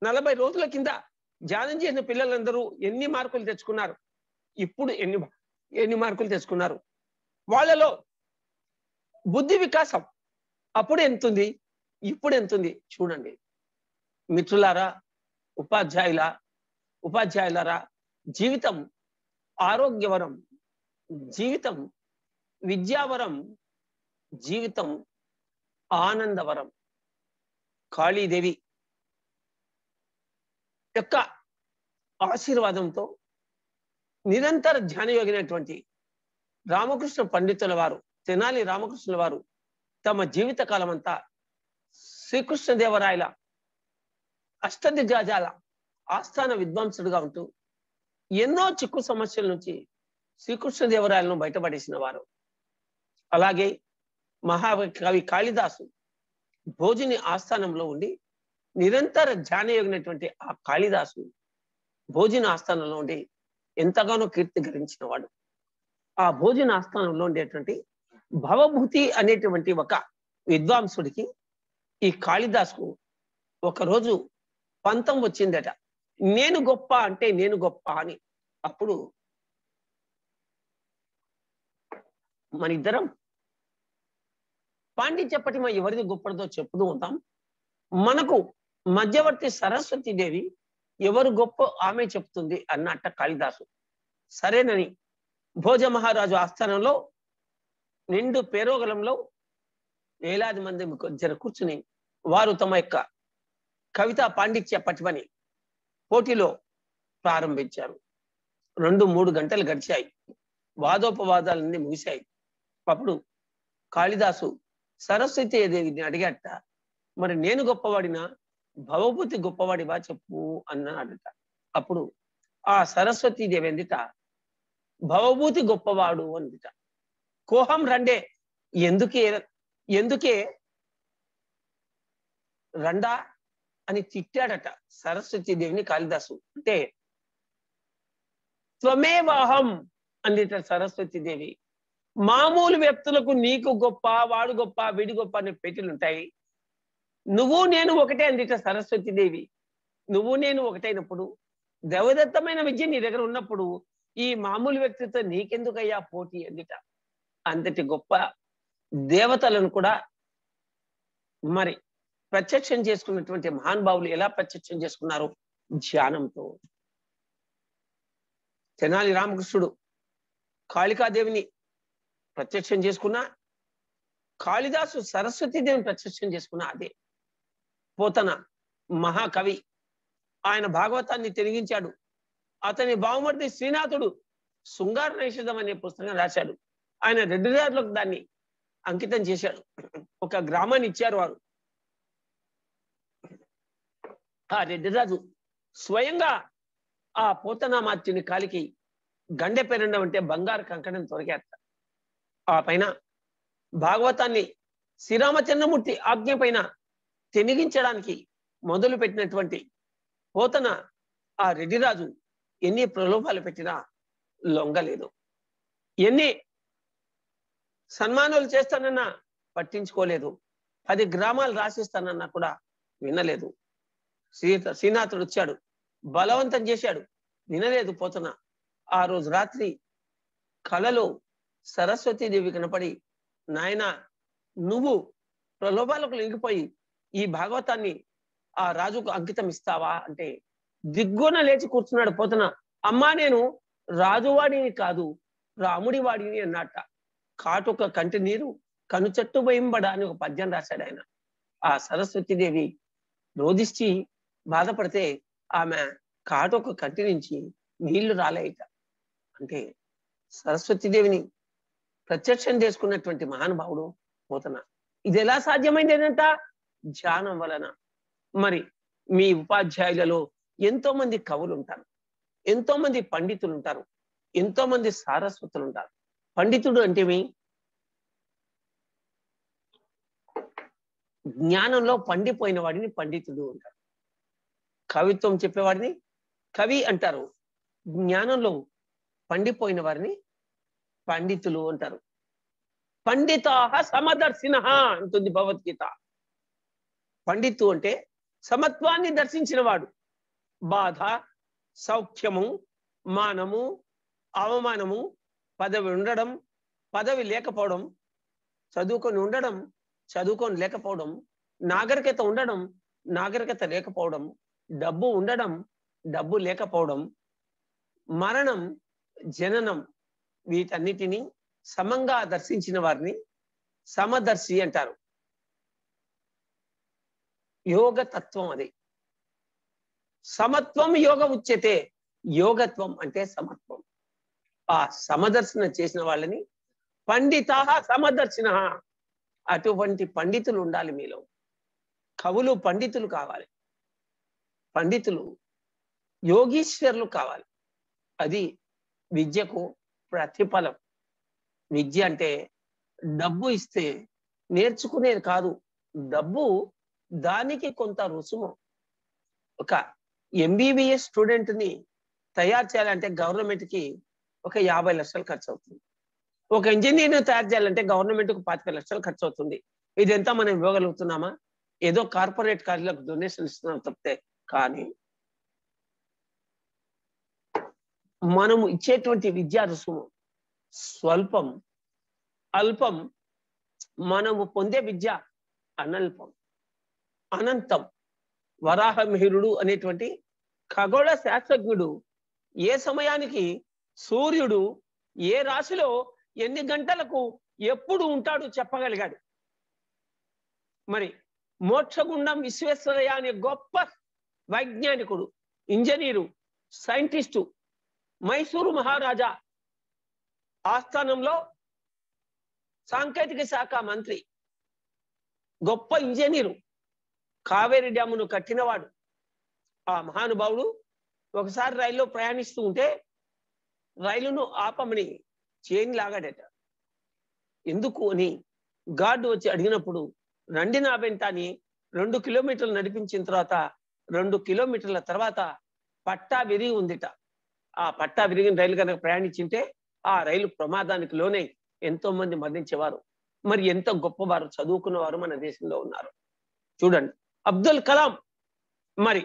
40 రోజుల కింద ధ్యానం చేసిన పిల్లలందరూ ఎన్ని మార్కులు తెచ్చుకున్నారు, ఇప్పుడు ఎన్ని మార్కులు తెచ్చుకున్నారు, వాళ్ళలో బుద్ధి వికాసం అప్పుడు ఎంతుంది, ఇప్పుడు ఎంతుంది చూడండి. మిత్రులారా, ఉపాధ్యాయులారా, జీవితం ఆరోగ్యవరం, జీవితం విద్యావరం, జీవితం ఆనందవరం. కాళీదేవి యొక్క ఆశీర్వాదంతో నిరంతర ధ్యానయోగినటువంటి రామకృష్ణ పండితుల వారు, తెనాలి రామకృష్ణుల వారు తమ జీవిత కాలం అంతా శ్రీకృష్ణదేవరాయల అష్టదిగ్గజాల ఆస్థాన విద్వాంసుడుగా ఉంటూ ఎన్నో చిక్కు సమస్యల నుంచి శ్రీకృష్ణదేవరాయలను బయటపడేసిన వారు. అలాగే మహాకవి కాళిదాసు భోజని ఆస్థానంలో ఉండి నిరంతర ధ్యానయోగినటువంటి ఆ కాళిదాసు భోజన ఆస్థానంలో ఉండి ఎంతగానో కీర్తి గరించిన వాడు. ఆ భోజన ఆస్థానంలో ఉండేటువంటి భవభూతి అనేటువంటి ఒక విద్వాంసుడికి ఈ కాళిదాసుకు ఒకరోజు పంతం వచ్చిందట. నేను గొప్ప అంటే నేను గొప్ప అని. అప్పుడు మన ఇద్దరం పాండిత్య పటిమ ఎవరిది గొప్పదో చెప్పుతూ ఉంటాం. మనకు మధ్యవర్తి సరస్వతి దేవి ఎవరు గొప్ప ఆమె చెప్తుంది అన్నట్ట కాళిదాసు. సరేనని భోజ మహారాజు ఆస్థానంలో నిండు పేరోగలంలో వేలాది మంది జర కూర్చుని వారు తమ యొక్క కవితా పాండిత్య పటిమని పోటీలో ప్రారంభించారు. 2-3 గంటలు గడిచాయి. వాదోపవాదాలన్నీ ముగిశాయి. అప్పుడు కాళిదాసు సరస్వతి దేవిని అడిగాట, మరి నేను గొప్పవాడినా భవభూతి గొప్పవాడివా చెప్పు అన్నాడట. అప్పుడు ఆ సరస్వతి దేవి ఎందుట భవభూతి గొప్పవాడు అందుట. కోహం రండే, ఎందుకే రండా అని తిట్టాడట సరస్వతి దేవిని కాళిదాసు. అంటే త్వమేవాహం అందిట సరస్వతి దేవి. మామూలు వ్యక్తులకు నీకు గొప్ప, వాడు గొప్ప, వీడి గొప్ప అనే పేటీలు ఉంటాయి. నువ్వు నేను ఒకటే అందిట సరస్వతి దేవి. నువ్వు నేను ఒకటైనప్పుడు, దేవదత్తమైన విద్య నీ దగ్గర ఉన్నప్పుడు ఈ మామూలు వ్యక్తితో నీకెందుకయ్యా పోటీ అందిట. అంతటి గొప్ప దేవతలను కూడా మరి ప్రత్యక్షం చేసుకున్నటువంటి మహానుభావులు ఎలా ప్రత్యక్షం చేసుకున్నారు? ధ్యానంతో. తెనాలి రామకృష్ణుడు కాళికాదేవిని ప్రత్యక్షం చేసుకున్నా, కాళిదాసు సరస్వతి దేవిని ప్రత్యక్షం చేసుకున్నా అదే. పోతన మహాకవి, ఆయన భాగవతాన్ని తిరిగించాడు. అతని బావమర్ది శ్రీనాథుడు శృంగార నైషధం అనే పుస్తకం రాశాడు. ఆయన రెడ్డిదారులకు దాన్ని అంకితం చేశాడు. ఒక గ్రామాన్ని ఇచ్చారు వారు. ఆ రెడ్డిరాజు స్వయంగా ఆ పోతనామాత్యుని కాలికి గండె పెరండం అంటే బంగారు కంకణం తొలగేట. ఆ పైన భాగవతాన్ని శ్రీరామచంద్రమూర్తి ఆజ్ఞ పైన తెనిగించడానికి మొదలు పెట్టినటువంటి పోతన ఆ రెడ్డిరాజు ఎన్ని ప్రలోభాలు పెట్టినా లొంగలేదు. ఎన్ని సన్మానాలు చేస్తానన్నా పట్టించుకోలేదు. 10 గ్రామాలు రాసిస్తానన్నా కూడా వినలేదు. శ్రీనాథుడు వచ్చాడు, బలవంతం చేశాడు, వినలేదు పోతన. ఆ రోజు రాత్రి కలలో సరస్వతీదేవి కనపడి, నాయన నువ్వు ప్రలోభాలకు లొంగిపోయి ఈ భాగవతాన్ని ఆ రాజుకు అంకితం ఇస్తావా అంటే దిగ్గున లేచి కూర్చున్నాడు పోతన. అమ్మా నేను రాజువాడిని కాదు, రాముడి వాడిని అన్నట్ట. కాటుక కంటి నీరు కనుచట్టు భయంబడ అని ఒక పద్యం రాశాడు ఆయన. ఆ సరస్వతీదేవి రోధించి బాధపడితే ఆమె కాటుక కంటి నుంచి నీళ్లు రాలేట. అంటే సరస్వతీదేవిని ప్రత్యక్షం చేసుకున్నటువంటి మహానుభావుడు పోతన. ఇది ఎలా సాధ్యమైంది ఏంటంట? ధ్యానం వలన. మరి మీ ఉపాధ్యాయులలో ఎంతో మంది కవులు ఉంటారు, ఎంతో మంది పండితులు ఉంటారు, ఎంతో మంది సారస్వతులు ఉంటారు. పండితుడు అంటే జ్ఞానంలో పండిపోయిన వాడిని పండితుడు అంటారు. కవిత్వం చెప్పేవాడిని కవి అంటారు. జ్ఞానంలో పండిపోయిన వారిని పండితులు అంటారు. పండితాః సమదర్శినః అంటుంది భగవద్గీత. పండితు అంటే సమత్వాన్ని దర్శించిన వాడు. బాధ, సౌఖ్యము, మానము, అవమానము, పదవి ఉండడం, పదవి లేకపోవడం, చదువుకొని ఉండడం, చదువుకొని లేకపోవడం, నాగరికత ఉండడం, నాగరికత లేకపోవడం, డబ్బు ఉండడం, డబ్బు లేకపోవడం, మరణం, జననం, వీటన్నిటినీ సమంగా దర్శించిన వారిని సమదర్శి అంటారు. యోగ తత్వం అది. సమత్వం యోగ ఉచ్యతే. యోగత్వం అంటే సమత్వం. ఆ సమదర్శన చేసిన వాళ్ళని పండితాః సమదర్శినః. అటువంటి పండితులు ఉండాలి మీలో. కవులు పండితులు కావాలి, పండితులు యోగీశ్వరులు కావాలి. అది విద్యకు ప్రతిఫలం. విద్య అంటే డబ్బు ఇస్తే నేర్చుకునేది కాదు. డబ్బు దానికి కొంత రుసుము ఒక ఎంబీబీఎస్ స్టూడెంట్ ని తయారు చేయాలంటే గవర్నమెంట్ కి ఒక 50 లక్షలు ఖర్చు అవుతుంది. ఒక ఇంజనీర్ని తయారు చేయాలంటే గవర్నమెంట్ కు 25 లక్షలు ఖర్చు అవుతుంది. ఇదంతా మనం ఇవ్వగలుగుతున్నామా? ఏదో కార్పొరేట్ కాలేజీలకు డొనేషన్ ఇస్తున్నాం తప్పితే. కానీ మనము ఇచ్చేటువంటి విద్యా రుసుము స్వల్పం, అల్పం. మనము పొందే విద్య అనల్పం, అనంతం. వరాహమిహిరుడు అనేటువంటి ఖగోళ శాస్త్రజ్ఞుడు ఏ సమయానికి సూర్యుడు ఏ రాశిలో ఎన్ని గంటలకు ఎప్పుడు ఉంటాడు చెప్పగలిగాడు. మరి మోక్షగుండం విశ్వేశ్వరయ్య అనే గొప్ప వైజ్ఞానికుడు, ఇంజనీరు, సైంటిస్టు, మైసూరు మహారాజా ఆస్థానంలో సాంకేతిక శాఖ మంత్రి, గొప్ప ఇంజనీరు, కావేరి డ్యామును కట్టినవాడు. ఆ మహానుభావుడు ఒకసారి రైల్లో ప్రయాణిస్తూ ఉంటే రైలును ఆపమని చైన్ లాగాడట. ఎందుకు అని గార్డు వచ్చి అడిగినప్పుడు, రండి నా వెంట అని 2 కిలోమీటర్లు నడిపించిన తర్వాత 2 కిలోమీటర్ల తర్వాత పట్టా విరిగి ఉందిట. ఆ పట్టా విరిగిన రైలు కనుక ప్రయాణించింటే ఆ రైలు ప్రమాదానికి లోనై ఎంతో మంది మరణించేవారు. మరి ఎంత గొప్పవారు, చదువుకున్నవారు మన దేశంలో ఉన్నారు. చూడండి, అబ్దుల్ కలాం మరి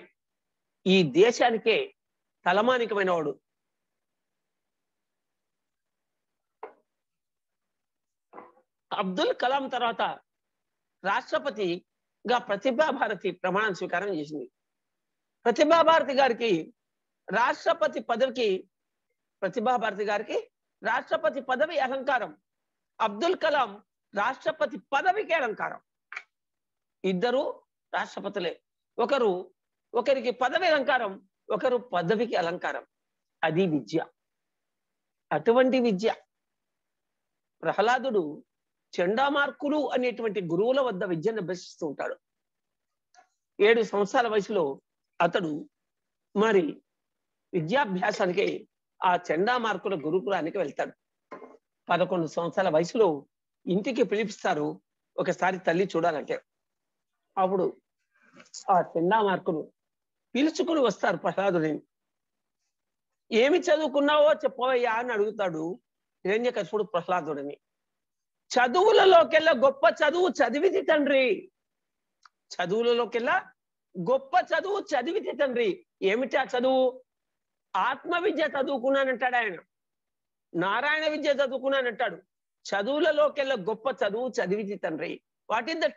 ఈ దేశానికే తలమానికమైన వాడు. అబ్దుల్ కలాం తర్వాత రాష్ట్రపతిగా ప్రతిభా భారతి ప్రమాణ స్వీకారం చేసింది. ప్రతిభా భారతి గారికి రాష్ట్రపతి పదవికి, ప్రతిభా భారతి గారికి రాష్ట్రపతి పదవి అలంకారం, అబ్దుల్ కలాం రాష్ట్రపతి పదవికి అలంకారం. ఇద్దరు రాష్ట్రపతులే. ఒకరికి పదవి అలంకారం, ఒకరు పదవికి అలంకారం. అది విద్య. అటువంటి విద్య ప్రహ్లాదుడు చండామార్కులు అనేటువంటి గురువుల వద్ద విద్యను అభ్యసిస్తూ ఉంటాడు. 7 సంవత్సరాల వయసులో అతడు మరి విద్యాభ్యాసానికి ఆ చండామార్కుల గురుకులానికి వెళ్తాడు. 11 సంవత్సరాల వయసులో ఇంటికి పిలిపిస్తారు ఒకసారి తల్లి చూడాలంటే. అప్పుడు ఆ చండామార్కులు పిలుచుకుని వస్తారు ప్రహ్లాదుని. ఏమి చదువుకున్నావో చెప్పవయ్యా అని అడుగుతాడు హిరణ్యకశిపుడు ప్రహ్లాదుడిని. చదువులలోకెల్లా గొప్ప చదువు చదివితి తండ్రి, చదువులలోకెల్లా గొప్ప చదువు చదివితి తండ్రి. ఏమిటా చదువు? ఆత్మ విద్య చదువుకున్నానంటాడు ఆయన, నారాయణ విద్య చదువుకున్నానంటాడు. చదువులలోకెల్లా గొప్ప చదువు చదివితి తండ్రి. What is the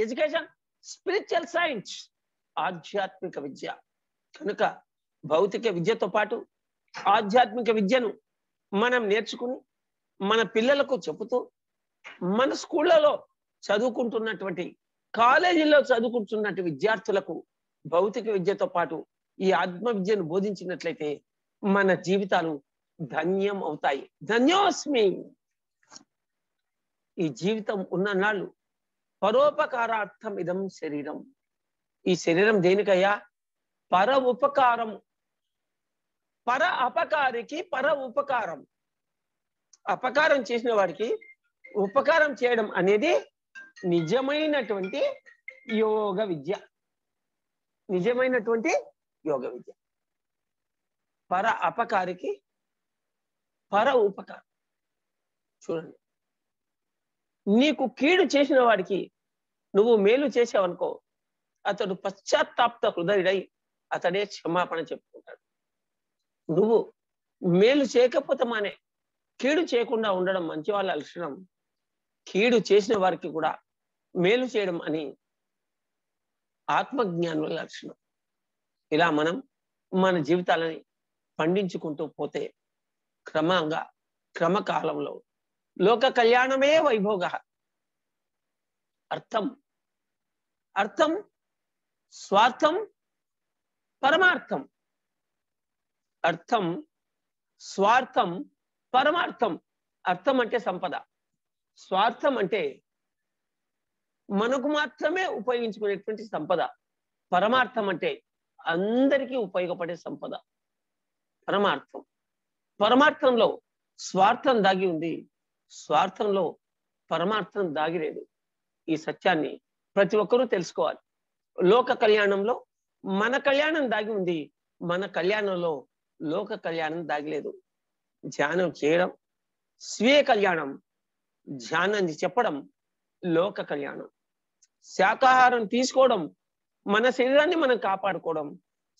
education? Spiritual science, ఆధ్యాత్మిక విద్య. కనుక భౌతిక విద్యతో పాటు ఆధ్యాత్మిక విద్యను మనం నేర్చుకుని మన పిల్లలకు చెబుతూ, మన స్కూళ్ళలో చదువుకుంటున్నటువంటి, కాలేజీల్లో చదువుకుంటున్నటువంటి విద్యార్థులకు భౌతిక విద్యతో పాటు ఈ ఆత్మ విద్యను బోధించినట్లయితే మన జీవితాలు ధన్యం అవుతాయి. ధన్యోస్మి. ఈ జీవితం ఉన్న నాళ్ళు పరోపకారార్థం ఇదం శరీరం. ఈ శరీరం దేనికయ్యా? పర ఉపకారం. పర అపకారికి పర ఉపకారం. అపకారం చేసిన వాడికి ఉపకారం చేయడం అనేది నిజమైనటువంటి యోగ విద్య. నిజమైనటువంటి యోగ విద్య. పర అపకారికి పర ఉపకారం. చూడండి, నీకు కీడు చేసిన వాడికి నువ్వు మేలు చేసావనుకో, అతడు పశ్చాత్తాప్త హృదయుడై అతడే క్షమాపణ చెప్పుకుంటాడు. నువ్వు మేలు చేయకపోతే మానే, కీడు చేయకుండా ఉండడం మంచి వాళ్ళ లక్షణం. కీడు చేసిన వారికి కూడా మేలు చేయడం అని ఆత్మజ్ఞానుల లక్షణం. ఇలా మనం మన జీవితాలని పండించుకుంటూ పోతే క్రమంగా క్రమకాలంలో లోక కళ్యాణమే వైభోగ. అర్థం స్వార్థం పరమార్థం. అర్థం స్వార్థం పరమార్థం. అర్థం అంటే సంపద, స్వార్థం అంటే మనకు మాత్రమే ఉపయోగించుకునేటువంటి సంపద, పరమార్థం అంటే అందరికీ ఉపయోగపడే సంపద. పరమార్థం, పరమార్థంలో స్వార్థం దాగి ఉంది, స్వార్థంలో పరమార్థం దాగి లేదు. ఈ సత్యాన్ని ప్రతి ఒక్కరూ తెలుసుకోవాలి. లోక కళ్యాణంలో మన కళ్యాణం దాగి ఉంది. మన కళ్యాణంలో లోక కళ్యాణం దాగిలేదు. ధ్యానం చేయడం స్వీయ కళ్యాణం, ధ్యానాన్ని చెప్పడం లోక కళ్యాణం. శాకాహారం తీసుకోవడం మన శరీరాన్ని మనం కాపాడుకోవడం,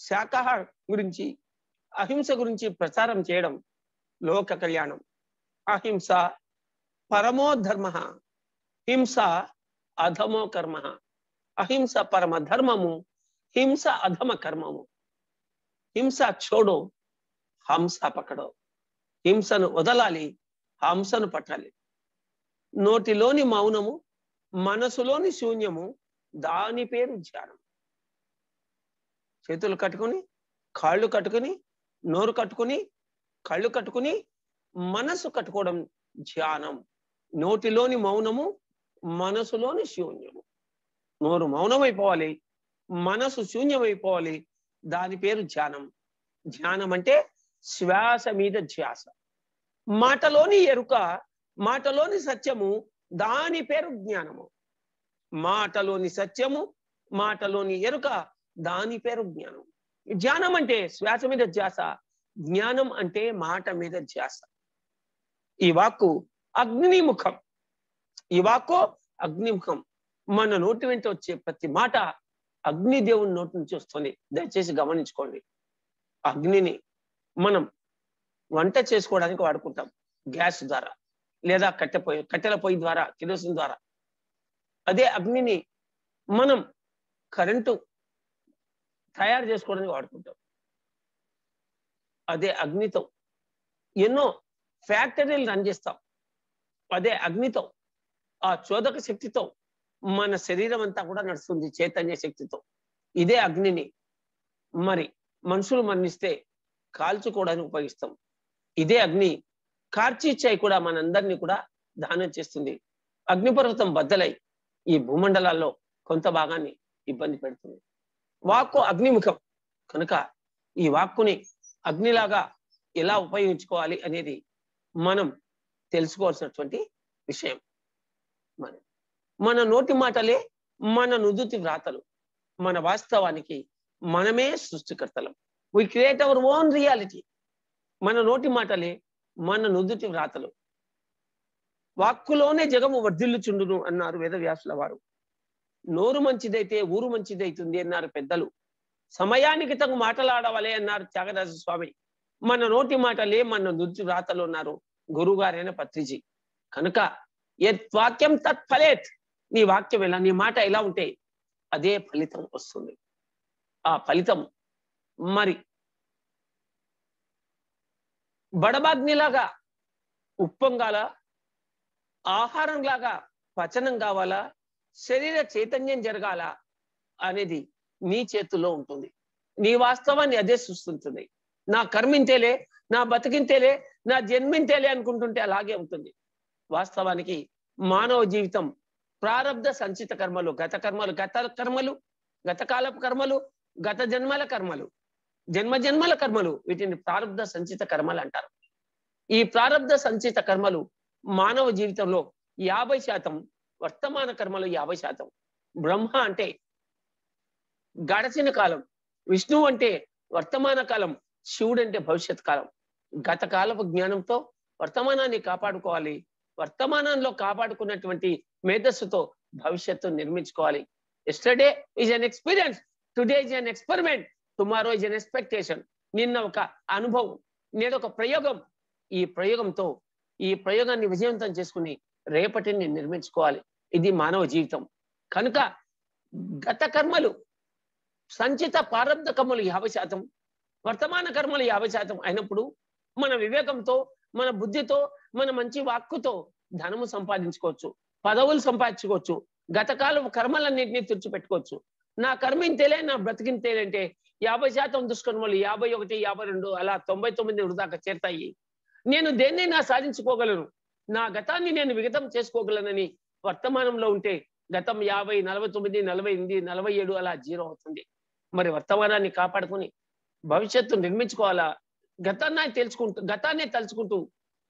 శాకాహారం గురించి అహింస గురించి ప్రచారం చేయడం లోక కళ్యాణం. అహింస పరమో ధర్మ, హింస అధమో కర్మ. అహింస పరమ ధర్మము, హింస అధమ కర్మము. హింస छोड़ो, హంస పకడో. హింసను వదలాలి, హంసను పట్టాలి. నోటిలోని మౌనము, మనసులోని శూన్యము, దాని పేరు ధ్యానం. చేతులు కట్టుకుని, కాళ్ళు కట్టుకుని, నోరు కట్టుకుని, కళ్ళు కట్టుకుని, మనసు కట్టుకోవడం ధ్యానం. నోటిలోని మౌనము, మనసులోని శూన్యము. నోరు మౌనమైపోవాలి, మనసు శూన్యమైపోవాలి, దాని పేరు ధ్యానం. ధ్యానం అంటే శ్వాస మీద ధ్యాస. మాటలోని ఎరుక, మాటలోని సత్యము, దాని పేరు జ్ఞానము. మాటలోని సత్యము, మాటలోని ఎరుక, దాని పేరు జ్ఞానం. ధ్యానం అంటే శ్వాస మీద ధ్యాస, జ్ఞానం అంటే మాట మీద ధ్యాస. ఈ వాక్కు అగ్నిముఖం. ఈ వాక్కు అగ్నిముఖం. మన నోటి వెంట వచ్చే ప్రతి మాట అగ్నిదేవుని నోటి నుంచి వస్తుంది. దయచేసి గమనించుకోండి. అగ్నిని మనం వంట చేసుకోవడానికి వాడుకుంటాం, గ్యాస్ ద్వారా లేదా కట్టెల పొయ్యి ద్వారా, కిరోసిన్ ద్వారా. అదే అగ్నిని మనం కరెంటు తయారు చేసుకోవడానికి వాడుకుంటాం. అదే అగ్నితో ఎన్నో ఫ్యాక్టరీలు రన్ చేస్తాం. అదే అగ్నితో, ఆ చోదక శక్తితో మన శరీరం అంతా కూడా నడుస్తుంది, చైతన్య శక్తితో. ఇదే అగ్నిని మరి మనుషులు మరణిస్తే కాల్చుకోవడానికి ఉపయోగిస్తాం. ఇదే అగ్ని కార్చిచ్చాయి కూడా మనందరినీ కూడా దహనం చేస్తుంది. అగ్నిపర్వతం బద్దలై ఈ భూమండలాల్లో కొంత భాగాన్ని ఇబ్బంది పెడుతుంది. వాక్కు అగ్నిముఖం కనుక ఈ వాక్కుని అగ్నిలాగా ఎలా ఉపయోగించుకోవాలి అనేది మనం తెలుసుకోవాల్సినటువంటి విషయం. మన నోటి మాటలే మన నుదుటి వ్రాతలు. మన వాస్తవానికి మనమే సృష్టికర్తలం. We create our own reality. మన నోటి మాటలే మన నుదుటి వ్రాతలు. వాక్కులోనే జగము వర్ధిల్లుచుండును అన్నారు వేదవ్యాసుల వారు. నోరు మంచిదైతే ఊరు మంచిదైతుంది అన్నారు పెద్దలు. సమయానికి తగు మాటలాడవలే అన్నారు త్యాగరాజ స్వామి. మన నోటి మాటలే మన నుదుటి వ్రాతలు అన్నారు గురువుగారైన పత్రిజీ. కనుక వాక్యం తత్ఫలేత్. నీ వాక్యం ఎలా, నీ మాట ఎలా ఉంటే అదే ఫలితం వస్తుంది. ఆ ఫలితం మరి బడబాగ్నిలాగా ఉప్పొంగాల, ఆహారం లాగా పచనం కావాలా, శరీర చైతన్యం జరగాల అనేది నీ చేతుల్లో ఉంటుంది. నీ వాస్తవాన్ని అదే సృష్టిస్తుంది. నా కర్మింతేలే, నా బతికింతేలే, నా జన్మింతేలే అనుకుంటుంటే అలాగే ఉంటుంది. వాస్తవానికి మానవ జీవితం ప్రారబ్ధ సంచిత కర్మలు, గత కర్మలు, గతకాలపు కర్మలు, గత జన్మల కర్మలు, జన్మల కర్మలు, వీటిని ప్రారబ్ధ సంచిత కర్మలు అంటారు. ఈ ప్రారబ్ధ సంచిత కర్మలు మానవ జీవితంలో 50%, వర్తమాన కర్మలు 50%. బ్రహ్మ అంటే గడచిన కాలం, విష్ణువు అంటే వర్తమాన కాలం, శివుడు అంటే భవిష్యత్ కాలం. గత కాలపు జ్ఞానంతో వర్తమానాన్ని కాపాడుకోవాలి. వర్తమానంలో కాపాడుకున్నటువంటి మేధస్సుతో భవిష్యత్తు నిర్మించుకోవాలి. Yesterday is an experience, today is an experiment, tomorrow is an expectation. నిన్న ఒక అనుభవం, నేడు ఒక ప్రయోగం. ఈ ప్రయోగంతో ఈ ప్రయోగాన్ని విజయవంతం చేసుకుని రేపటిని నిర్మించుకోవాలి. ఇది మానవ జీవితం. కనుక గత కర్మలు, సంచిత ప్రారబ్ధ కర్మలు 50%, వర్తమాన కర్మలు 50% అయినప్పుడు మన వివేకంతో, మన బుద్ధితో, మన మంచి వాక్కుతో ధనము సంపాదించుకోవచ్చు, పదవులు సంపాదించుకోవచ్చు, గతకాలం కర్మలన్నింటినీ తుడిచిపెట్టుకోవచ్చు. నా కర్మింతేలే, నా బ్రతికింతేలే అంటే 50% దుష్కర్మలు, 51, 52 అలా 99 దాకా చేరుతాయి. నేను దేన్నైనా సాధించుకోగలను, నా గతాన్ని నేను విగతం చేసుకోగలనని వర్తమానంలో ఉంటే గతం 50, 49, 48, 47 అలా 0 అవుతుంది. మరి వర్తమానాన్ని కాపాడుకుని భవిష్యత్తు నిర్మించుకోవాలా? గతాన్నే తలుచుకుంటూ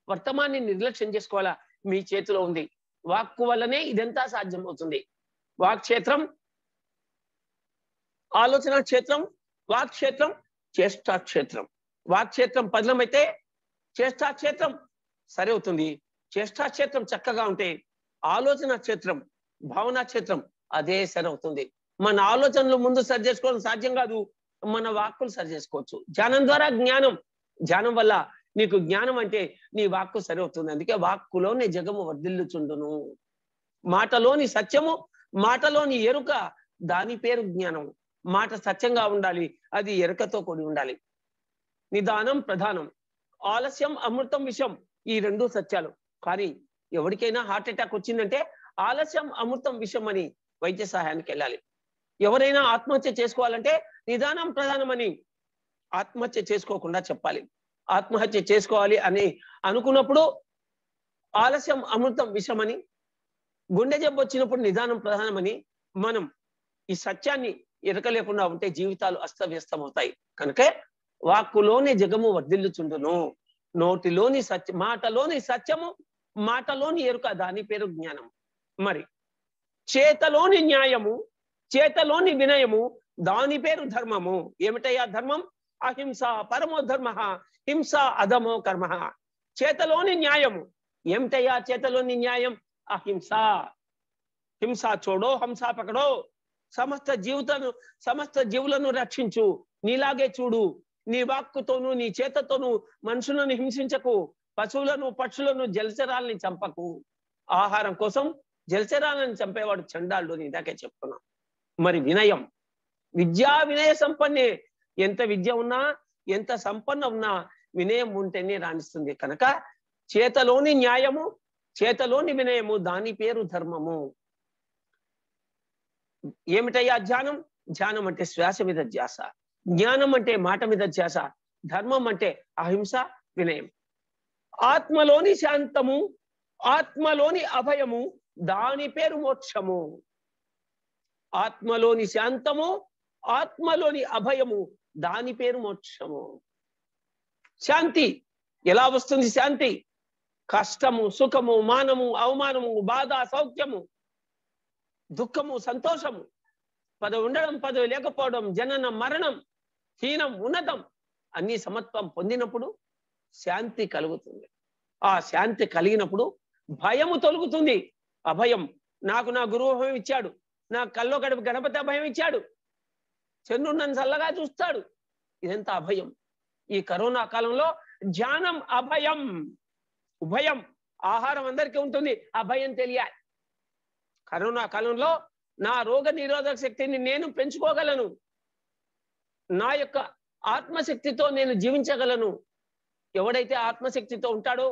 వర్తమానాన్ని నిర్లక్ష్యం చేసుకోవాలా? మీ చేతిలో ఉంది. వాక్కు వల్లనే ఇదంతా సాధ్యం అవుతుంది. వాక్క్షేత్రం ఆలోచన క్షేత్రం, వాక్ క్షేత్రం, చేష్టా క్షేత్రం. వాక్ క్షేత్రం పదిలమైతే చేష్టా క్షేత్రం సరి అవుతుంది. చేష్టా క్షేత్రం చక్కగా ఉంటే ఆలోచన క్షేత్రం, భావనా క్షేత్రం అదే సరి అవుతుంది. మన ఆలోచనలు ముందు సరి చేసుకోవడం సాధ్యం కాదు, మన వాక్కులు సరి చేసుకోవచ్చు. ధ్యానం ద్వారా జ్ఞానం, ధ్యానం వల్ల నీకు జ్ఞానం అంటే నీ వాక్కు సరి అవుతుంది. అందుకే వాక్కులోని జగము వర్ధిల్లుచుండును. మాటలోని సత్యము, మాటలోని ఎరుక, దాని పేరు జ్ఞానం. మాట సత్యంగా ఉండాలి, అది ఎరుకతో కూడి ఉండాలి. నిదానం ప్రధానం, ఆలస్యం అమృతం విషం, ఈ రెండు సత్యాలు. కానీ ఎవరికైనా హార్ట్ అటాక్ వచ్చిందంటే ఆలస్యం అమృతం విషం అని వైద్య సహాయానికి వెళ్ళాలి. ఎవరైనా ఆత్మహత్య చేసుకోవాలంటే నిదానం ప్రధానం అని ఆత్మహత్య చేసుకోకుండా చెప్పాలి. ఆత్మహత్య చేసుకోవాలి అని అనుకున్నప్పుడు ఆలస్యం అమృతం విషమని, గుండె జబ్బు వచ్చినప్పుడు నిదానం ప్రధానమని మనం ఈ సత్యాన్ని ఎరకలేకుండా ఉంటే జీవితాలు అస్తవ్యస్తం అవుతాయి. కనుకే వాక్కులోని జగము వర్ధిల్లుచుండును. నోటిలోని సత్యం, మాటలోని సత్యము, మాటలోని ఎరుక, దాని పేరు జ్ఞానం. మరి చేతలోని న్యాయము, చేతలోని వినయము, దాని పేరు ధర్మము. ఏమిటయ్యా ధర్మం? అహింస పరమో ధర్మ, హింస అధమో కర్మ. చేతలోని న్యాయము ఏమిటయ్యా? చేతలోని న్యాయం అహింస. హింస చూడో, హంస పకడో. సమస్త జీవులను రక్షించు, నీలాగే చూడు. నీ వాక్కుతోను నీ చేతతోను మనుషులను హింసించకు. పశువులను పక్షులను జలచరాలని చంపకు. ఆహారం కోసం జలచరాలను చంపేవాడు చండాలుడు, ఇందాకే చెప్తున్నా. మరి వినయం, విద్యా వినయ సంపన్నే. ఎంత విద్య ఉన్నా, ఎంత సంపన్న ఉన్నా వినయం ఉంటేనే రాణిస్తుంది. కనుక చేతలోని న్యాయము, చేతలోని వినయము, దాని పేరు ధర్మము. ఏమిటయ్యా ధ్యానం? ధ్యానం అంటే శ్వాస మీద ధ్యాస, జ్ఞానం అంటే మాట మీద ధ్యాస, ధర్మం అంటే అహింస వినయం. ఆత్మలోని శాంతము, ఆత్మలోని అభయము, దాని పేరు మోక్షము. ఆత్మలోని శాంతము, ఆత్మలోని అభయము, దాని పేరు మోక్షము. శాంతి ఎలా వస్తుంది? శాంతి కష్టము, సుఖము, మానము, అవమానము, బాధ, సౌఖ్యము, దుఃఖము, సంతోషము, పదవి ఉండడం, పదవి లేకపోవడం, జననం, మరణం, హీనం, ఉన్నతం అన్ని సమత్వం పొందినప్పుడు శాంతి కలుగుతుంది. ఆ శాంతి కలిగినప్పుడు భయము తొలుగుతుంది. అభయం, నాకు నా గురువు అభయం ఇచ్చాడు, నా కల్లో గడప గణపతి అభయం ఇచ్చాడు, చంద్రుడు నన్ను చల్లగా చూస్తాడు, ఇదంతా అభయం. ఈ కరోనా కాలంలో ధ్యానం అభయం. ఉభయం, ఆహారం అందరికీ ఉంటుంది, అభయం తెలియాలి. కరోనా కాలంలో నా రోగ నిరోధక శక్తిని నేను పెంచుకోగలను, నా యొక్క ఆత్మశక్తితో నేను జీవించగలను. ఎవడైతే ఆత్మశక్తితో ఉంటాడో,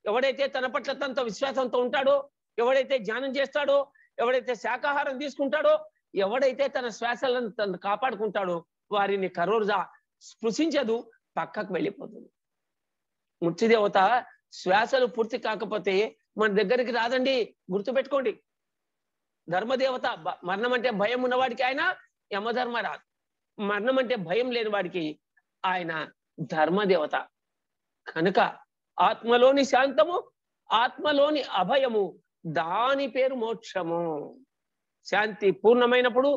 ఎవడైతే తన పట్ల తనతో విశ్వాసంతో ఉంటాడో, ఎవడైతే ధ్యానం చేస్తాడో, ఎవడైతే శాకాహారం తీసుకుంటాడో, ఎవడైతే తన శ్వాసలను తను కాపాడుకుంటాడో వారిని కరోనా స్పృశించదు, పక్కకు వెళ్ళిపోతుంది. మృత్యుదేవత శ్వాసలు పూర్తి కాకపోతే మన దగ్గరికి రాదండి, గుర్తుపెట్టుకోండి. ధర్మదేవత, మరణం అంటే భయం ఉన్నవాడికి ఆయన యమధర్మ రాదు, మరణం అంటే భయం లేని వాడికి ఆయన ధర్మదేవత. కనుక ఆత్మలోని శాంతము, ఆత్మలోని అభయము, దాని పేరు మోక్షము. శాంతి పూర్ణమైనప్పుడు,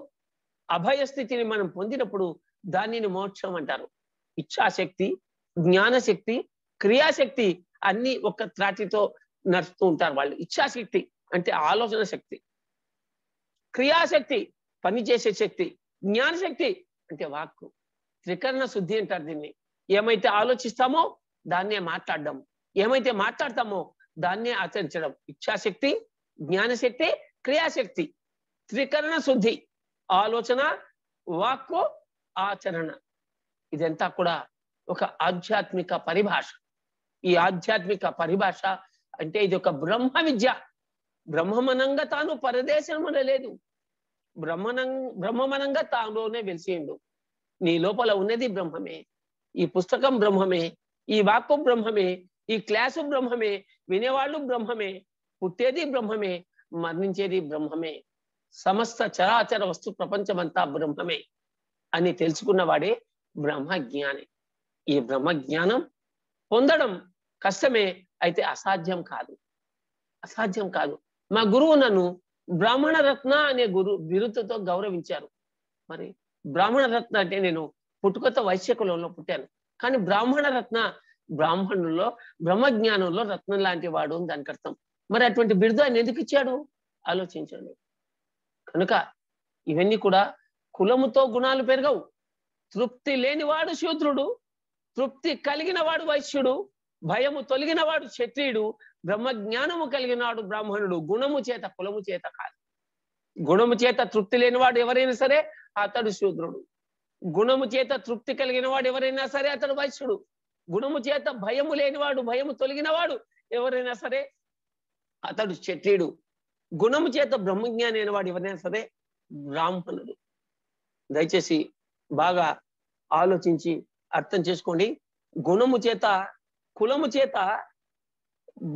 అభయ స్థితిని మనం పొందినప్పుడు దానిని మోక్షం అంటారు. ఇచ్ఛాశక్తి, జ్ఞానశక్తి, క్రియాశక్తి అన్ని ఒక్క త్రాటితో నడుస్తూ ఉంటారు వాళ్ళు. ఇచ్ఛాశక్తి అంటే ఆలోచన శక్తి, క్రియాశక్తి పనిచేసే శక్తి, జ్ఞానశక్తి అంటే వాక్కు. త్రికరణ శుద్ధి అంటారు దీన్ని. ఏమైతే ఆలోచిస్తామో దాన్నే మాట్లాడడం, ఏమైతే మాట్లాడతామో దాన్నే ఆచరించడం. ఇచ్ఛాశక్తి, జ్ఞానశక్తి, క్రియాశక్తి, త్రికరణ శుద్ధి, ఆలోచన, వాక్కు, ఆచరణ. ఇదంతా కూడా ఒక ఆధ్యాత్మిక పరిభాష. ఈ ఆధ్యాత్మిక పరిభాష అంటే ఇది ఒక బ్రహ్మ విద్య. బ్రహ్మమనంగా తాను పరదేశమున లేదు, బ్రహ్మమనంగా తానులోనే వెలిసిండు. నీ లోపల ఉన్నది బ్రహ్మమే, ఈ పుస్తకం బ్రహ్మమే, ఈ వాక్కు బ్రహ్మమే, ఈ క్లాసు బ్రహ్మమే, వినేవాళ్ళు బ్రహ్మమే, పుట్టేది బ్రహ్మమే, మరణించేది బ్రహ్మమే, సమస్త చరాచర వస్తు ప్రపంచమంతా బ్రహ్మమే అని తెలుసుకున్నవాడే బ్రహ్మ జ్ఞాని. ఈ బ్రహ్మ జ్ఞానం పొందడం కష్టమే, అయితే అసాధ్యం కాదు, అసాధ్యం కాదు. మా గురువు నన్ను బ్రాహ్మణ రత్న అనే బిరుదుతో గౌరవించారు. మరి బ్రాహ్మణ రత్న అంటే నేను పుట్టుకతో వైశ్య కులంలో పుట్టాను, కానీ బ్రాహ్మణ రత్న బ్రాహ్మణుల్లో బ్రహ్మజ్ఞానంలో రత్నం లాంటి వాడు అని దానికి అర్థం. మరి అటువంటి బిరుదు ఆయన ఎందుకు ఇచ్చాడు ఆలోచించండి. కనుక ఇవన్నీ కూడా కులముతో గుణాలు పెరగవు. తృప్తి లేనివాడు శూద్రుడు, తృప్తి కలిగిన వాడు వైశ్యుడు, భయము తొలగిన వాడు క్షత్రియుడు, బ్రహ్మజ్ఞానము కలిగిన వాడు బ్రాహ్మణుడు. గుణము చేత కులము చేత కాదు. గుణము చేత తృప్తి లేనివాడు ఎవరైనా సరే అతడు శూద్రుడు, గుణము చేత తృప్తి కలిగిన వాడు ఎవరైనా సరే అతడు వైశ్యుడు, గుణము చేత భయము లేనివాడు భయము తొలగిన వాడు ఎవరైనా సరే అతడు క్షత్రియుడు, గుణము చేత బ్రహ్మజ్ఞాని అయిన వాడు ఎవరైనా సరే బ్రాహ్మణుడు. దయచేసి బాగా ఆలోచించి అర్థం చేసుకోండి. గుణము చేత కులము చేత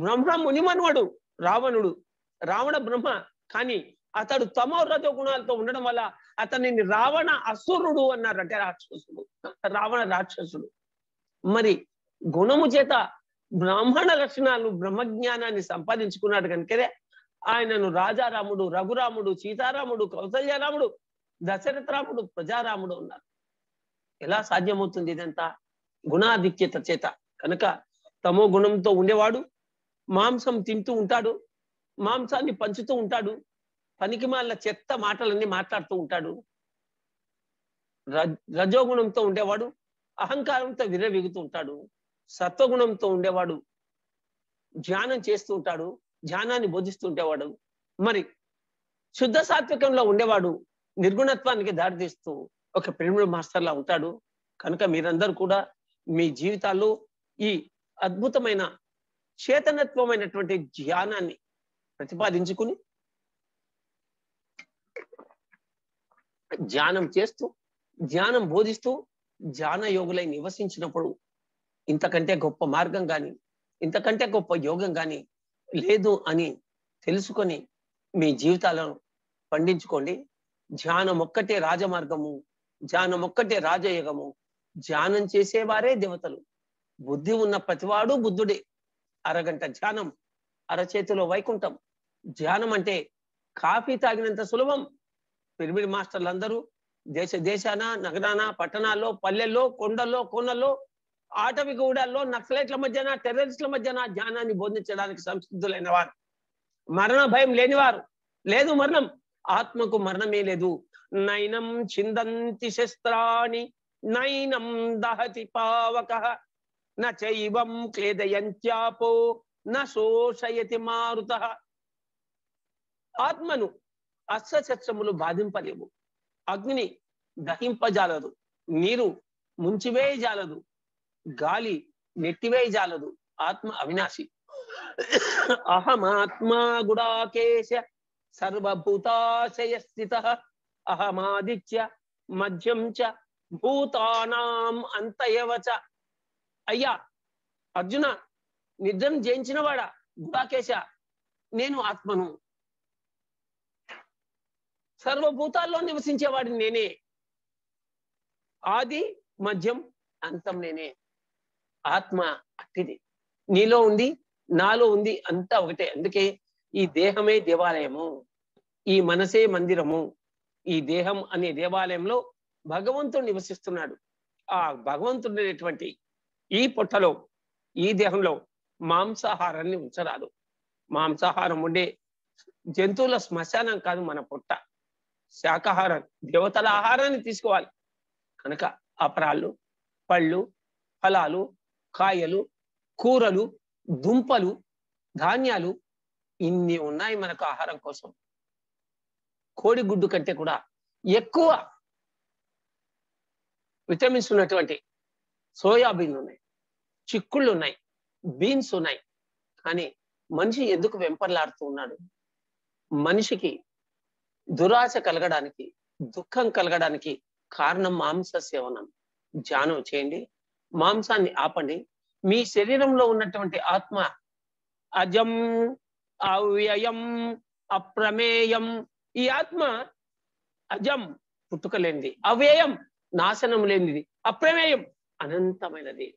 బ్రహ్మ మునిమన్వడు రావణుడు, రావణ బ్రహ్మ, కానీ అతడు తమో రజో గుణాలతో ఉండడం వల్ల అతనిని రావణ అసురుడు అన్నారు, అంటే రాక్షసుడు, రావణ రాక్షసుడు. మరి గుణము చేత బ్రాహ్మణ లక్షణాలు బ్రహ్మజ్ఞానాన్ని సంపాదించుకున్నాడు కనుకనే ఆయనను రాజారాముడు, రఘురాముడు, సీతారాముడు, కౌసల్యరాముడు, దశరథరాముడు, ప్రజారాముడు ఉన్నారు. ఎలా సాధ్యమవుతుంది? ఇదంతా గుణాధిక్యత చేత. కనుక తమో గుణంతో ఉండేవాడు మాంసం తింటూ ఉంటాడు, మాంసాన్ని పంచుతూ ఉంటాడు, పనికిమాల చెత్త మాటలన్నీ మాట్లాడుతూ ఉంటాడు. రజోగుణంతో ఉండేవాడు అహంకారంతో విర్రవీగుతూ ఉంటాడు. సత్వగుణంతో ఉండేవాడు ధ్యానం చేస్తూ ఉంటాడు, ధ్యానాన్ని బోధిస్తూ ఉండేవాడు. మరి శుద్ధ సాత్వికంలో ఉండేవాడు నిర్గుణత్వానికి దారితీస్తూ ఒక పిరమిడ్ మాస్టర్లా ఉంటాడు. కనుక మీరందరూ కూడా మీ జీవితాల్లో ఈ అద్భుతమైన చేతనత్వమైనటువంటి ధ్యానాన్ని ప్రతిపాదించుకుని ధ్యానం చేస్తూ ధ్యానం బోధిస్తూ ధ్యాన యోగులై నివసించినప్పుడు ఇంతకంటే గొప్ప మార్గం కానీ ఇంతకంటే గొప్ప యోగం కానీ లేదు అని తెలుసుకొని మీ జీవితాలను పండించుకోండి. ధ్యానం ఒక్కటే రాజమార్గము, ధ్యానం ఒక్కటే రాజయోగము. ధ్యానం చేసేవారే దేవతలు. బుద్ధి ఉన్న ప్రతివాడు బుద్ధుడే. అరగంట ధ్యానం, అరచేతిలో వైకుంఠం. ధ్యానం అంటే కాఫీ తాగినంత సులభం. పిరమిడ్ మాస్టర్లందరూ దేశ దేశాన, నగరాన, పట్టణాల్లో, పల్లెల్లో, కొండల్లో, కోనల్లో, ఆటవి గూడాల్లో, నక్సలైట్ల మధ్యన, టెర్రరిస్టుల మధ్యన ధ్యానాన్ని బోధించడానికి సంసిద్ధులైన వారు, మరణ భయం లేనివారు. లేదు మరణం, ఆత్మకు మరణమే లేదు. నైనం చిందంతి శస్త్రాణి నైనం దహతి పావకః నైవం క్లేదయంత్యాపో నోషయతి మారుతః. ఆత్మను అస్త్రశస్త్రములు బాధింపలేవు, అగ్ని దహింపజాలదు, నీరు ముంచివేయజాలదు, గాలి నెట్టివేయజాలదు. ఆత్మ అవినాశి. అహమాత్మా గుడాకేశ సర్వభూతాశయ స్థితః అహమాదిత్య మధ్యం చ భూతానాం అంతయవచ. అయ్యా అర్జున, నిద్రను జయించిన వాడా గుడాకేశ, నేను ఆత్మను, సర్వభూతాల్లో నివసించేవాడిని నేనే, ఆది మధ్యం అంతం నేనే. ఆత్మ అట్టిది, నీలో ఉంది, నాలో ఉంది, అంతా ఒకటే. అందుకే ఈ దేహమే దేవాలయము, ఈ మనసే మందిరము. ఈ దేహం అనే దేవాలయంలో భగవంతుడు నివసిస్తున్నాడు. ఆ భగవంతుడు అనేటువంటి ఈ పొట్టలో, ఈ దేహంలో మాంసాహారాన్ని ఉంచరాదు. మాంసాహారం ఉండే జంతువుల శ్మశానం కాదు మన పొట్ట. శాకాహారం, దేవతల ఆహారాన్ని తీసుకోవాలి. కనుక అపరాళ్ళు, పళ్ళు, ఫలాలు, కాయలు, కూరలు, దుంపలు, ధాన్యాలు ఇన్ని ఉన్నాయి మనకు ఆహారం కోసం. కోడిగుడ్డు కంటే కూడా ఎక్కువ విటమిన్స్ ఉన్నటువంటి సోయాబీన్ ఉన్నాయి, చిక్కుళ్ళు ఉన్నాయి, బీన్స్ ఉన్నాయి. కానీ మనిషి ఎందుకు వెంపర్లాడుతూ ఉన్నాడు? మనిషికి దురాశ కలగడానికి, దుఃఖం కలగడానికి కారణం మాంస సేవనం. ధ్యానం చేయండి, మాంసాన్ని ఆపండి. మీ శరీరంలో ఉన్నటువంటి ఆత్మ అజం, అవ్యయం, అప్రమేయం. ఈ ఆత్మ అజం, పుట్టుకలేనిది, అవ్యయం, నాశనం లేనిది, అప్రమేయం, అనంతమైనది.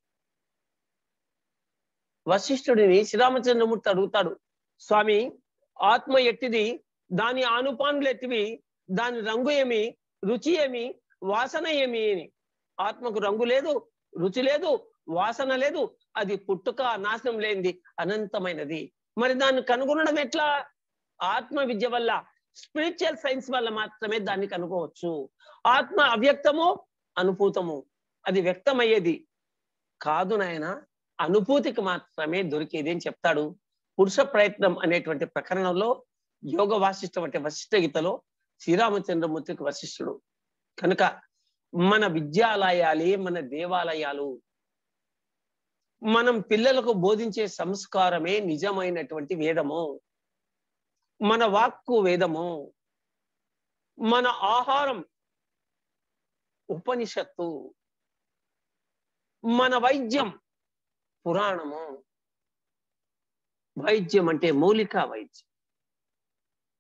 వశిష్ఠుడిని శ్రీరామచంద్రమూర్తి అడుగుతాడు, స్వామి ఆత్మ ఎట్టిది, దాని ఆనుపానులు ఎట్టివి, దాని రంగు ఏమి, రుచి ఏమి, వాసన ఏమి? ఆత్మకు రంగు లేదు, రుచి లేదు, వాసన లేదు. అది పుట్టుక నాశనం లేనిది, అనంతమైనది. మరి దాన్ని కనుగొనడం ఎట్లా? ఆత్మ విద్య వల్ల, స్పిరిచువల్ సైన్స్ వల్ల మాత్రమే దాన్ని కనుగొవచ్చు. ఆత్మ అవ్యక్తము, అనుభూతము. అది వ్యక్తమయ్యేది కాదు నాయన, అనుభూతికి మాత్రమే దొరికేది అని చెప్తాడు. పురుష ప్రయత్నం అనేటువంటి ప్రకరణంలో యోగ వాసిష్టం అంటే వశిష్ఠ గీతలో శ్రీరామచంద్రమూర్తికి వశిష్ఠుడు. కనుక మన విద్యాలయాలే మన దేవాలయాలు. మనం పిల్లలకు బోధించే సంస్కారమే నిజమైనటువంటి వేదము. మన వాక్కు వేదము, మన ఆహారం ఉపనిషత్తు, మన వైద్యం పురాణము. వైద్యం అంటే మౌలిక వైద్యం,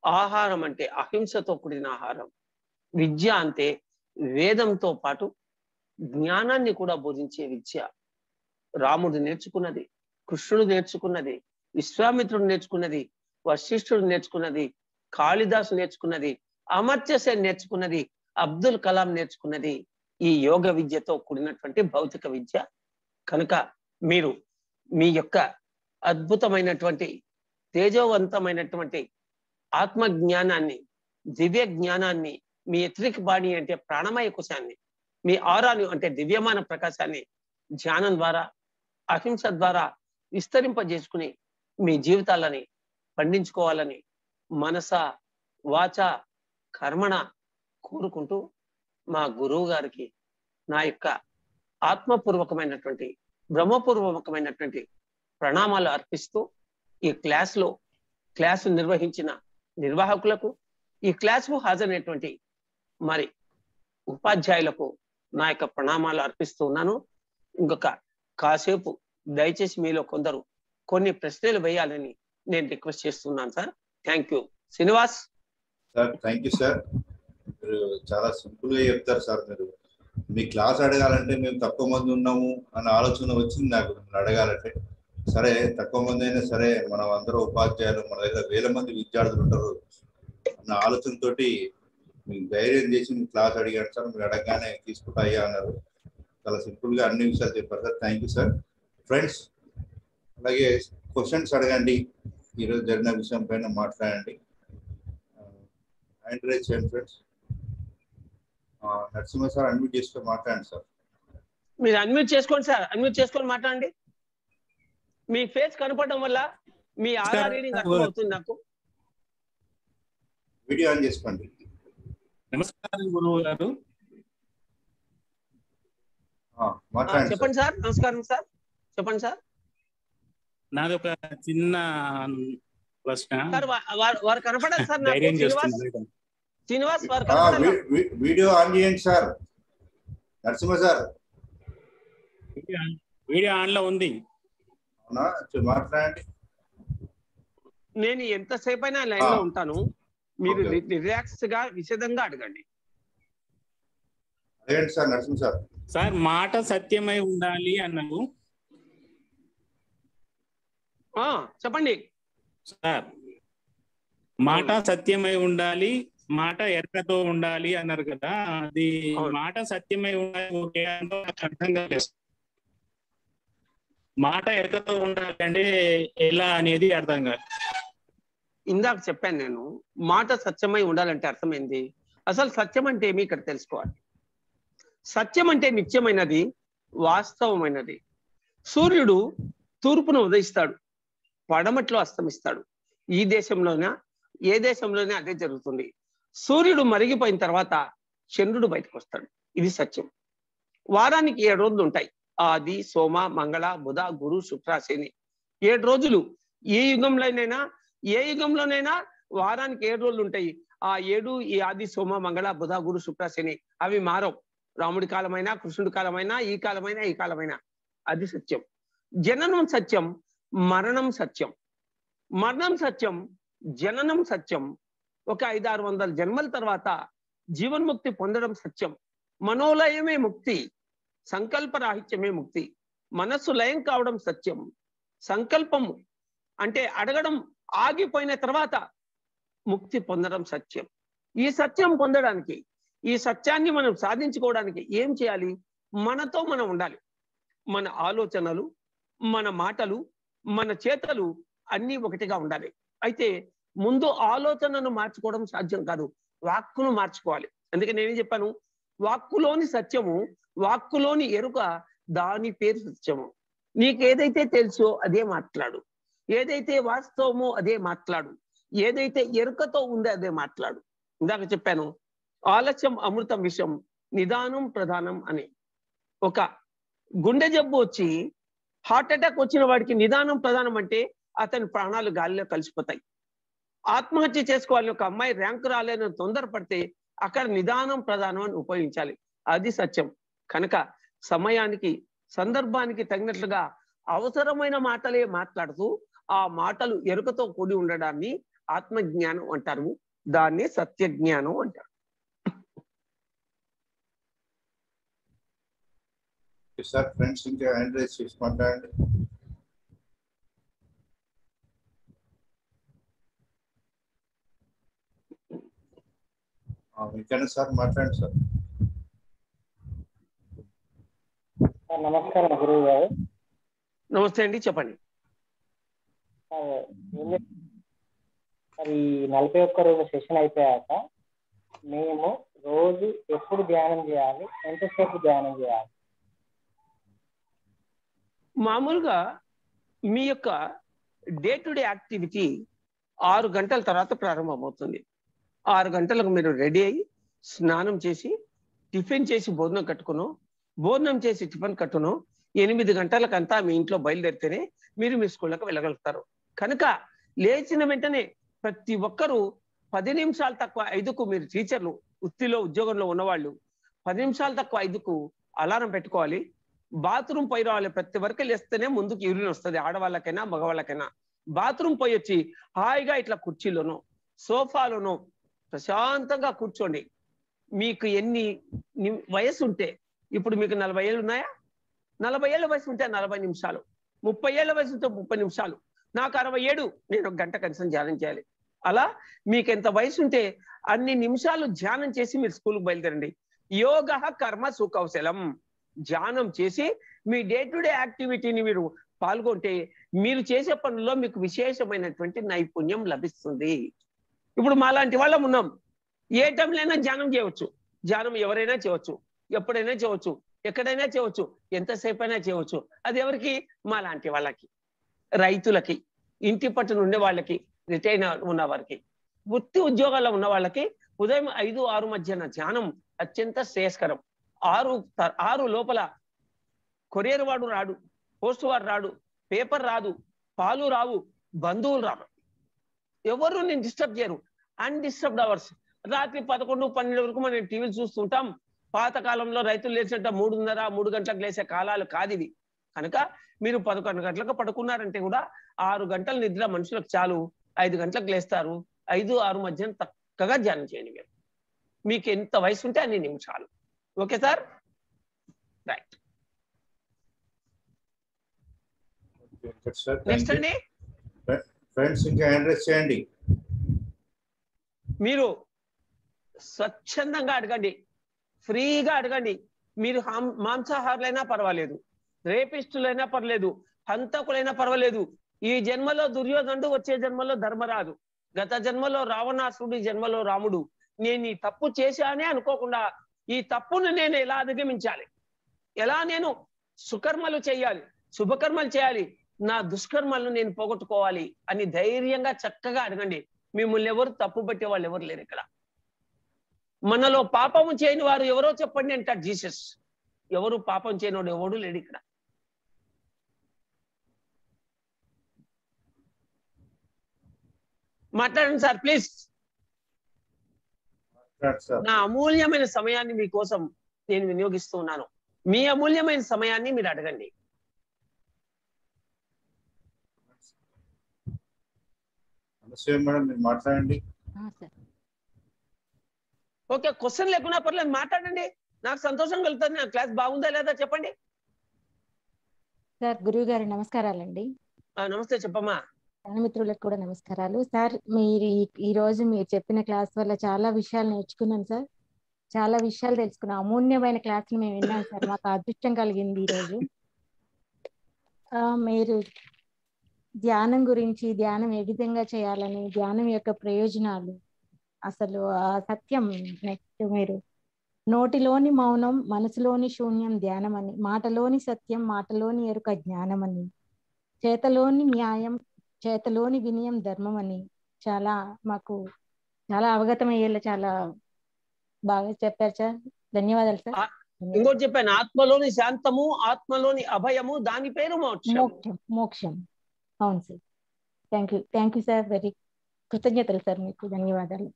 ఆహారం అంటే అహింసతో కూడిన ఆహారం, విద్య అంటే వేదంతో పాటు జ్ఞానాన్ని కూడా బోధించే విద్య. రాముడు నేర్చుకున్నది, కృష్ణుడు నేర్చుకున్నది, విశ్వామిత్రుడు నేర్చుకున్నది, వశిష్ఠుడు నేర్చుకున్నది, కాళిదాసు నేర్చుకున్నది, అమర్త్య సేన్ నేర్చుకున్నది, అబ్దుల్ కలాం నేర్చుకున్నది ఈ యోగ విద్యతో కూడినటువంటి భౌతిక విద్య. కనుక మీరు మీ యొక్క అద్భుతమైనటువంటి తేజోవంతమైనటువంటి ఆత్మ జ్ఞానాన్ని, దివ్య జ్ఞానాన్ని, మీ ఎథరిక్ బాడీ అంటే ప్రాణమయ కుశాన్ని, మీ ఆరాని అంటే దివ్యమాన ప్రకాశాన్ని ధ్యానం ద్వారా, అహింస ద్వారా విస్తరింపజేసుకుని మీ జీవితాలని పండించుకోవాలని మనస వాచ కర్మణ కోరుకుంటూ మా గురువు గారికి నా యొక్క ఆత్మపూర్వకమైనటువంటి బ్రహ్మపూర్వకమైనటువంటి ప్రణామాలు అర్పిస్తూ ఈ క్లాసు నిర్వహించిన నిర్వాహకులకు, ఈ క్లాసుకు హాజరైనటువంటి మరి ఉపాధ్యాయులకు నా యొక్క ప్రణామాలు అర్పిస్తూ ఉన్నాను. ఇంకొక కాసేపు దయచేసి మీలో కొందరు కొన్ని ప్రశ్నలు వేయాలని నేను రిక్వెస్ట్ చేస్తున్నాను sir. Thank you. Srinivas sir, thank you sir. మీరు చాలా సింపుల్ గా చెప్తారు సార్. మీరు మీ క్లాస్ అడగాలంటే మేము తక్కువ మంది ఉన్నాము అన్న ఆలోచన వచ్చింది నాకు మిమ్మల్ని అడగాలంటే. సరే, తక్కువ మంది అయినా సరే మనం అందరూ ఉపాధ్యాయులు, మన దగ్గర వేల మంది విద్యార్థులు ఉంటారు అన్న ఆలోచనతోటి మీకు ధైర్యం చేసి మీ క్లాస్ అడిగాను సార్. మీరు అడగగానే తీసుకుంటా అయ్యా అన్నారు. చాలా సింపుల్ గా అన్ని విషయాలు చెప్పారు sir. Thank you sir. Friends, అలాగే క్వశ్చన్స్ అడగండి, ఈరోజు జరిగిన విషయం పైన మాట్లాడండి. హ్యాండ్ రైజ్ చేయండి ఫ్రెండ్స్. నరసింహ సార్ అన్మ్యూట్ చేసుకొని మాట్లాడండి సార్. మీరు అన్మ్యూట్ చేసుకోండి సార్, అన్మ్యూట్ చేసుకొని మాట్లాడండి. మీ ఫేస్ కనపడడం వల్ల మీ ఆధార్ రీడింగ్ అర్థం అవుతుంది నాకు. వీడియో ఆన్ చేసుకోండి. నమస్కారం గురువు గారు. మాట్లాడండి. చెప్పండి సార్. నమస్కారం సార్, చెప్పండి సార్. నాది ఒక చిన్న ప్రశ్న. సార్ వారు కనపడాలి సార్. ధైర్యం చేస్తుంది. శ్రీనివాస్ వారు కనపడాలి. వీడియో ఆన్ చేయండి sir. Narasimha sir video on లో ఉంది. అవునా? మాట్లాడండి. నేను ఎంతసేపు అయినా లైన్ లో ఉంటాను. మీరు రిలాక్స్ గా విశదంగా అడగండి. అడగండి సార్. నరసింహ సార్. సార్, మాట సత్యమై ఉండాలి అన్నాను. చెప్పండి సార్. మాట సత్యమై ఉండాలి, మాట ఎరకతో ఉండాలి అన్నారు కదా. అది మాట సత్యమై ఉండాలి అర్థం కాలేదు. మాట ఎరకతో ఉండాలి అంటే ఎలా అనేది అర్థం కాదు. ఇందాక చెప్పాను నేను, మాట సత్యమై ఉండాలంటే అర్థమైంది. అసలు సత్యం అంటే ఏమి ఇక్కడ తెలుసుకోవాలి. సత్యం అంటే నిత్యమైనది, వాస్తవమైనది. సూర్యుడు తూర్పును ఉదయిస్తాడు, పడమట్లో అస్తమిస్తాడు. ఈ దేశంలోనే ఏ దేశంలోనే అదే జరుగుతుంది. సూర్యుడు మరిగిపోయిన తర్వాత చంద్రుడు బయటకు వస్తాడు. ఇది సత్యం. వారానికి 7 రోజులు ఉంటాయి. ఆది, సోమ, మంగళ, బుధ, గురు, శుక్ర, శని. 7 రోజులు. ఏ యుగంలోనైనా వారానికి 7 రోజులు ఉంటాయి. ఆ 7 ఈ ఆది, సోమ, మంగళ, బుధ, గురు, శుక్ర, శని అవి మారవు. రాముడి కాలమైనా, కృష్ణుడి కాలమైనా, ఈ కాలమైనా అది సత్యం. జననం సత్యం, మరణం సత్యం. మరణం సత్యం, జననం సత్యం. ఒక 500-600 జన్మల తర్వాత జీవన్ముక్తి పొందడం సత్యం. మనోలయమే ముక్తి, సంకల్పరాహిత్యమే ముక్తి. మనస్సు లయం కావడం సత్యం. సంకల్పము అంటే అడగడం ఆగిపోయిన తర్వాత ముక్తి పొందడం సత్యం. ఈ సత్యం పొందడానికి ఈ సత్యాన్ని మనం సాధించుకోవడానికి ఏం చేయాలి? మనతో మనం ఉండాలి. మన ఆలోచనలు, మన మాటలు, మన చేతలు అన్నీ ఒకటిగా ఉండాలి. అయితే ముందు ఆలోచనను మార్చుకోవడం సాధ్యం కాదు, వాక్కును మార్చుకోవాలి. అందుకే నేనేం చెప్పాను, వాక్కులోని సత్యము, వాక్కులోని ఎరుక, దాని పేరు సత్యము. నీకు ఏదైతే తెలుసో అదే మాట్లాడు, ఏదైతే వాస్తవమో అదే మాట్లాడు, ఏదైతే ఎరుకతో ఉందో అదే మాట్లాడు. ఇందాక చెప్పాను, ఆలస్యం అమృతం విషయం, నిదానం ప్రధానం అని. ఒక గుండె జబ్బు వచ్చి హార్ట్ అటాక్ వచ్చిన వాడికి నిదానం ప్రధానం అంటే అతని ప్రాణాలు గాలిలో కలిసిపోతాయి. ఆత్మహత్య చేసుకోవాలని ఒక అమ్మాయి ర్యాంకు రాలేదని తొందరపడితే అక్కడ నిదానం ప్రధానం అని ఉపయోగించాలి. అది సత్యం. కనుక సమయానికి, సందర్భానికి తగినట్లుగా అవసరమైన మాటలే మాట్లాడుతూ ఆ మాటలు ఎరుకతో కూడి ఉండడాన్ని ఆత్మజ్ఞానం అంటారు, దాన్ని సత్య జ్ఞానం అంటారు. సార్ ఫ్రెండ్స్ ఇంకా హ్యాండ్ రైజ్ చేసి మాట్లాడండి. వెంకన్న సార్ మాట్లాడండి సార్. నమస్కారం గురువు గారు. నమస్తే అండి, చెప్పండి. మరి 41 రోజుల సెషన్ అయిపోయాక మేము రోజు ఎప్పుడు ధ్యానం చేయాలి, ఎంతసేపు ధ్యానం చేయాలి? మామూలుగా మీ యొక్క డే టు డే యాక్టివిటీ 6 గంటల తర్వాత ప్రారంభమవుతుంది. 6 గంటలకు మీరు రెడీ అయ్యి స్నానం చేసి టిఫిన్ చేసి భోజనం కట్టుకును, భోజనం చేసి టిఫిన్ కట్టును, 8 గంటలకంతా మీ ఇంట్లో బయలుదేరితేనే మీరు మీ స్కూళ్ళకు వెళ్ళగలుగుతారు. కనుక లేచిన వెంటనే ప్రతి ఒక్కరూ 10 నిమిషాలు తక్కువ 5కు, మీరు టీచర్లు, వృత్తిలో ఉద్యోగంలో ఉన్నవాళ్ళు 10 నిమిషాలు తక్కువ 5కు అలారం పెట్టుకోవాలి. బాత్రూమ్ పోయి రావాలి. ప్రతి వరకు లేస్తేనే ముందుకు యూరిన్ వస్తుంది, ఆడవాళ్ళకైనా మగవాళ్ళకైనా. బాత్రూమ్ పోయి వచ్చి హాయిగా ఇట్లా కుర్చీలోనో సోఫాలోనో ప్రశాంతంగా కూర్చోండి. మీకు ఎన్ని వయసు ఉంటే, ఇప్పుడు మీకు 40 ఏళ్ళు ఉన్నాయా? 40 ఏళ్ళ వయసు ఉంటే 40 నిమిషాలు, 30 ఏళ్ళ వయసు ఉంటే 30 నిమిషాలు, నాకు 67, నేను 1 గంట కనీసం ధ్యానం చేయాలి. అలా మీకు ఎంత వయసు ఉంటే అన్ని నిమిషాలు ధ్యానం చేసి మీరు స్కూల్కి బయలుదేరండి. యోగ కర్మ సుకౌశలం. ధ్యానం చేసి మీ డే టు డే యాక్టివిటీని మీరు పాల్గొంటే మీరు చేసే పనుల్లో మీకు విశేషమైనటువంటి నైపుణ్యం లభిస్తుంది. ఇప్పుడు మాలాంటి వాళ్ళం ఉన్నాం, ఏ టైంలో ధ్యానం చేయవచ్చు. ధ్యానం ఎవరైనా చేయవచ్చు, ఎప్పుడైనా చేయవచ్చు, ఎక్కడైనా చేయవచ్చు, ఎంతసేపు అయినా చేయవచ్చు. అది ఎవరికి? మాలాంటి వాళ్ళకి, రైతులకి, ఇంటి పట్టున ఉండే వాళ్ళకి, రిటైర్ ఉన్న వారికి, వృత్తి ఉద్యోగాల్లో ఉన్న వాళ్ళకి ఉదయం 5-6 మధ్యన ధ్యానం అత్యంత శ్రేయస్కరం. 6 లోపల కొరియర్ వాడు రాడు, పోస్ట్ వాడు రాడు, పేపర్ రాదు, పాలు రావు, బంధువులు రారు, ఎవరు నేను డిస్టర్బ్ చేయరు. Undisturbed hours. రాత్రి 11-12 వరకు మనం టీవీలు చూస్తుంటాం. పాతకాలంలో రైతులు లేచినట్ట 3:30-3 గంటలకు లేచే కాలాలు కాదు ఇవి. కనుక మీరు 11 గంటలకు పడుకున్నారంటే కూడా 6 గంటల నిద్ర మనుషులకు చాలు. 5 గంటలకు లేస్తారు. 5-6 మధ్యన చక్కగా ధ్యానం చేయండి. మీరు మీకు ఎంత వయసు ఉంటే అన్ని నిమిషాలు. Okay sir, right. నెక్స్ట్ అండి, ఫ్రెండ్స్ ఇంకా హ్యాండ్ రైజ్ చేయండి. మీరు స్వచ్ఛందంగా అడగండి, ఫ్రీగా అడగండి. మీరు మాంసాహారులైనా పర్వాలేదు, రేపిస్టులైనా పర్లేదు, హంతకులైనా పర్వాలేదు. ఈ జన్మలో దుర్యోధనుడు, వచ్చే జన్మలో ధర్మరాజు, గత జన్మలో రావణాసుడు, ఈ జన్మలో రాముడు. నేను ఈ తప్పు చేశానే అనుకోకుండా ఈ తప్పును నేను ఎలా అధిగమించాలి, ఎలా నేను సుకర్మలు చేయాలి, శుభకర్మలు చేయాలి, నా దుష్కర్మలను నేను పోగొట్టుకోవాలి అని ధైర్యంగా చక్కగా అడగండి. మిమ్మల్ని ఎవరు తప్పు పట్టే వాళ్ళు ఎవరు లేరు ఇక్కడ. మనలో పాపము చేయని వారు ఎవరో చెప్పండి అంటారు జీసస్. ఎవరు పాపం చేయనోడు ఎవడు లేడు ఇక్కడ. మాట్లాడండి సార్ ప్లీజ్. నా అమూల్యమైన సమయాన్ని మీకోసం నేను వినియోగిస్తూ ఉన్నాను. మీ అమూల్యమైన సమయాన్ని మీరు అడగండి. మేడం మీరు మాట్లాడండి. ఓకే, క్వశ్చన్ లేకున్నా పర్లేదు, మాట్లాడండి. నాకు సంతోషం కలుగుతుంది. నా క్లాస్ బాగుందా లేదా చెప్పండి. సార్ గురువు గారు నమస్కారాలండి. నమస్తే, చెప్పమ్మా. మిత్రులకు కూడా నమస్కారాలు సార్. మీరు ఈ రోజు మీరు చెప్పిన క్లాస్ వల్ల చాలా విషయాలు నేర్చుకున్నాను సార్. చాలా విషయాలు తెలుసుకున్నాం. అమూల్యమైన క్లాసులు మేము విన్నాం సార్. మాకు అదృష్టం కలిగింది ఈరోజు. మీరు ధ్యానం గురించి, ధ్యానం ఏ విధంగా చేయాలని, ధ్యానం యొక్క ప్రయోజనాలు, అసలు ఆ సత్యం, నెక్స్ట్ మీరు నోటిలోని మౌనం, మనసులోని శూన్యం ధ్యానం అని, మాటలోని సత్యం, మాటలోని ఎరుక జ్ఞానం అని, చేతలోని న్యాయం, చేతలోని వినయం ధర్మం అని చాలా మాకు చాలా అవగతం అయ్యేలా చాలా బాగా చెప్పారు సార్. ధన్యవాదాలు సార్. ఇంకోటి చెప్పాను, ఆత్మలోని శాంతము, ఆత్మలోని అభయము, దాని పేరు మోక్షం. మోక్షం, మోక్షం. అవును sir. Thank you sir. Very కృతజ్ఞతలు సార్ మీకు. ధన్యవాదాలు.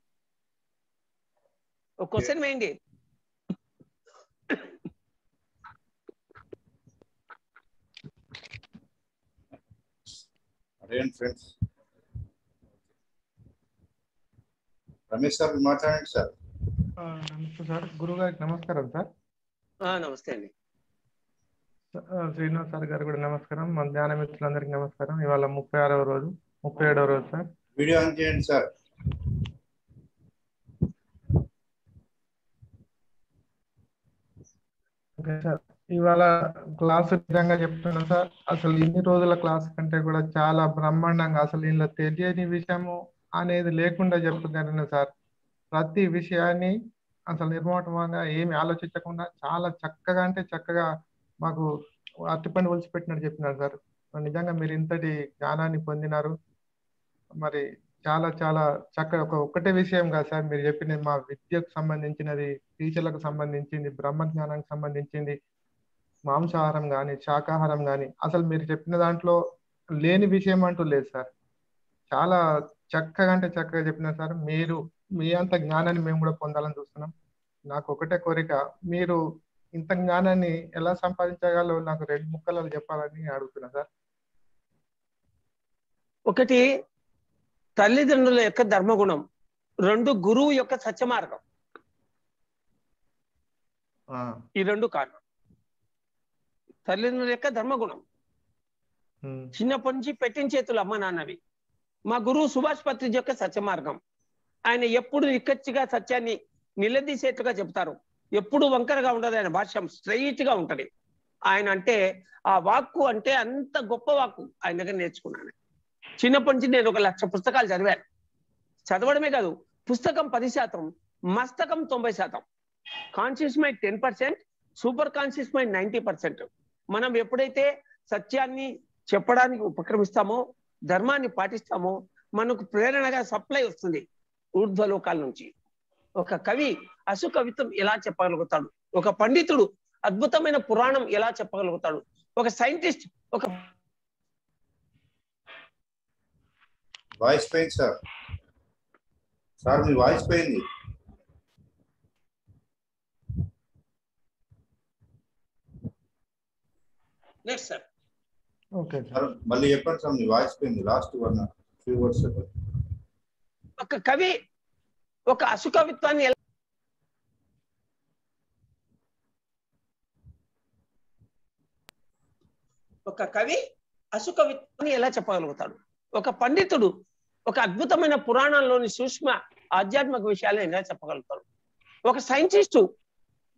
ఒక క్వశ్చన్ వేయండి. అదేంటి ఫ్రెండ్స్, రమేష్ సార్ మాట్లాడండి సార్. నమస్తే సార్. గురువు గారికి నమస్కారం సార్. నమస్తే అండి. శ్రీనివాస్ సార్ గారు కూడా నమస్కారం. మన ధ్యాన మిత్రులందరికీ నమస్కారం. ఇవాళ 36వ రోజు, 37వ రోజు సార్. వీడియో ఆన్ చేయండి సార్. Okay sir. ఇవాళ క్లాసు విధంగా చెప్తున్నాను సార్. అసలు ఇన్ని రోజుల క్లాస్ కంటే కూడా చాలా బ్రహ్మాండంగా, అసలు ఇందులో తెలియని విషయము అనేది లేకుండా చెప్తున్నాను సార్. ప్రతి విషయాన్ని అసలు నిర్మోహమాటంగా ఏమి ఆలోచించకుండా చాలా చక్కగా, అంటే చక్కగా మాకు అత్తిపని ఒలిచిపెట్టినట్టు చెప్పినారు సార్. నిజంగా మీరు ఇంతటి జ్ఞానాన్ని పొందినారు. మరి చాలా చాలా చక్కగా ఒక్కటే విషయం కాదు సార్ మీరు చెప్పింది. మా విద్యకు సంబంధించినది, టీచర్లకు సంబంధించింది, బ్రహ్మ జ్ఞానానికి సంబంధించింది, మాంసాహారం కానీ శాకాహారం కానీ, అసలు మీరు చెప్పిన దాంట్లో లేని విషయం అంటూ లేదు సార్. చాలా చక్కగా, అంటే చక్కగా చెప్పినారు సార్. మీరు మీ అంత జ్ఞానాన్ని మేము కూడా పొందాలని చూస్తున్నాం. నాకు ఒకటే కోరిక, మీరు ఇంత జ్ఞానాన్ని ఎలా సంపాదించగలరో నాకు 2 ముక్కలలో చెప్పాలని అడుగుతున్నా సార్. ఒకటి తల్లిదండ్రుల యొక్క ధర్మగుణం, 2 గురువు యొక్క సత్య మార్గం. ఈ 2 కారణం. తల్లిదండ్రుల యొక్క ధర్మగుణం, చిన్నప్పటి నుంచి పెట్టిన చేతులు అమ్మ నాన్నవి. మా గురువు సుభాష్ పత్రిజీ యొక్క సత్య మార్గం. ఆయన ఎప్పుడు నిక్కచ్చిగా సత్యాన్ని నిలదీసేట్టుగా చెప్తారు. ఎప్పుడు వంకరగా ఉండదు. ఆయన భాష్యం స్ట్రైట్ గా ఉంటది. ఆయన అంటే ఆ వాక్కు అంటే అంత గొప్ప వాక్కు ఆయన దగ్గర నేర్చుకున్నాను. చిన్నప్పటి నుంచి నేను 1,00,000 పుస్తకాలు చదివాను. చదవడమే కాదు, పుస్తకం 10%, మస్తకం 90%, conscious mind 10%, super conscious mind 90%. మనం ఎప్పుడైతే సత్యాన్ని చెప్పడానికి ఉపక్రమిస్తామో, ధర్మాన్ని పాటిస్తామో, మనకు ప్రేరణగా సప్లై వస్తుంది ఊర్ధ్వలోకాల నుంచి. ఒక కవి అసుకవిత్వం ఎలా చెప్పగలుగుతాడు, ఒక పండితుడు అద్భుతమైన పురాణం ఎలా చెప్పగలుగుతాడు, ఒక సైంటిస్ట్ ఒక వాయిస్ పోయింది సార్. సార్ మీ వాయిస్ పోయింది. Next sir. ఓకే సార్ మళ్ళీ చెప్పండి సార్, మీ వాయిస్ పోయింది. లాస్ట్ 1 few words చెప్పండి. ఒక కవి ఒక అసుకవిత్వాన్ని ఎలా చెప్పగలుగుతాడు, ఒక పండితుడు ఒక అద్భుతమైన పురాణంలోని సూక్ష్మ ఆధ్యాత్మిక విషయాలను ఎలా చెప్పగలుగుతాడు, ఒక సైంటిస్టు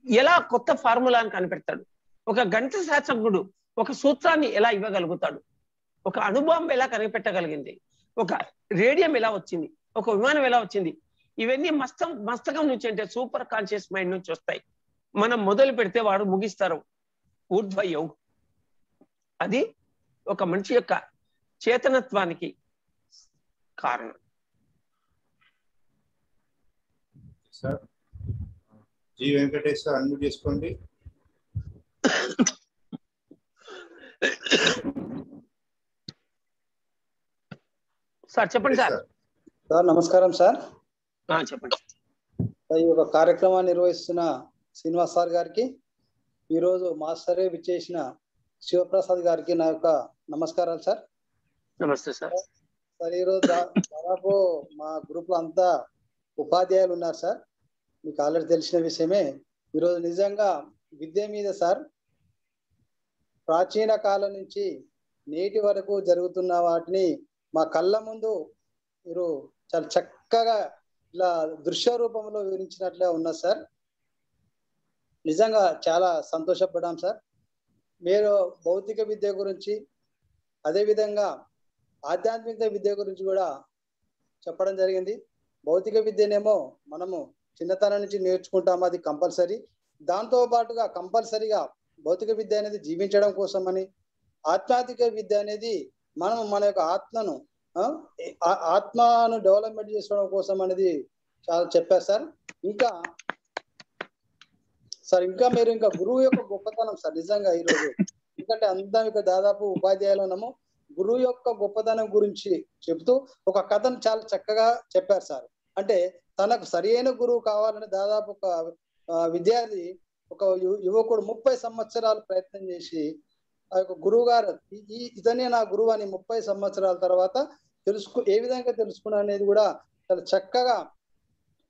ఎలా కొత్త ఫార్ములాను కనిపెడతాడు, ఒక గణిత శాస్త్రజ్ఞుడు ఒక సూత్రాన్ని ఎలా ఇవ్వగలుగుతాడు, ఒక అణుబాంబు ఎలా కనిపెట్టగలిగింది, ఒక రేడియం ఎలా వచ్చింది, ఒక విమానం ఎలా వచ్చింది. ఇవన్నీ మస్తకం నుంచి, అంటే సూపర్ కాన్షియస్ మైండ్ నుంచి వస్తాయి. మనం మొదలు పెడితే వాడు ముగిస్తారు ఊర్ధ్వ యోగం. అది ఒక మనిషి యొక్క చేతనత్వానికి కారణం. Sir G Venkatesh sir unmute చేసుకోండి. సార్ చెప్పండి సార్. సార్ నమస్కారం సార్. చెప్పండి. ఈ యొక్క కార్యక్రమాన్ని నిర్వహిస్తున్న శ్రీనివాస్ సార్ గారికి, ఈరోజు మాస్టరే విచ్చేసిన శివప్రసాద్ గారికి నా యొక్క నమస్కారాలు సార్. నమస్తే సార్. సార్ ఈరోజు దాదాపు మా గ్రూప్ లో అంతా ఉపాధ్యాయులు ఉన్నారు సార్. మీకు ఆల్రెడీ తెలిసిన విషయమే. ఈరోజు నిజంగా విద్య మీద సార్ ప్రాచీన కాలం నుంచి నేటి వరకు జరుగుతున్న వాటిని మా కళ్ళ ముందు మీరు చాలా చక్కగా ఇలా దృశ్య రూపంలో వివరించినట్లే ఉన్నా సార్. నిజంగా చాలా సంతోషపడ్డాం సార్. మీరు భౌతిక విద్య గురించి అదేవిధంగా ఆధ్యాత్మిక విద్య గురించి కూడా చెప్పడం జరిగింది. భౌతిక విద్యనేమో మనము చిన్నతనం నుంచి నేర్చుకుంటాము, అది కంపల్సరీ. దాంతో పాటుగా కంపల్సరీగా భౌతిక విద్య అనేది జీవించడం కోసమని, ఆధ్యాత్మిక విద్య అనేది మనం మన యొక్క ఆత్మను డెవలప్మెంట్ చేసుకోవడం కోసం అనేది చాలా చెప్పారు సార్. ఇంకా మీరు ఇంకా గురువు యొక్క గొప్పతనం సార్ నిజంగా ఈరోజు, ఎందుకంటే అందరం ఇక దాదాపు ఉపాధ్యాయులు ఉన్నాము. గురువు యొక్క గొప్పతనం గురించి చెబుతూ ఒక కథను చాలా చక్కగా చెప్పారు సార్. అంటే తనకు సరైన గురువు కావాలని దాదాపు ఒక విద్యార్థి, ఒక యువకుడు 30 సంవత్సరాలు ప్రయత్నం చేసి ఆ యొక్క గురువు గారు ఇతనే నా గురువు అని 30 సంవత్సరాల తర్వాత ఏ విధంగా తెలుసుకున్నా అనేది కూడా చాలా చక్కగా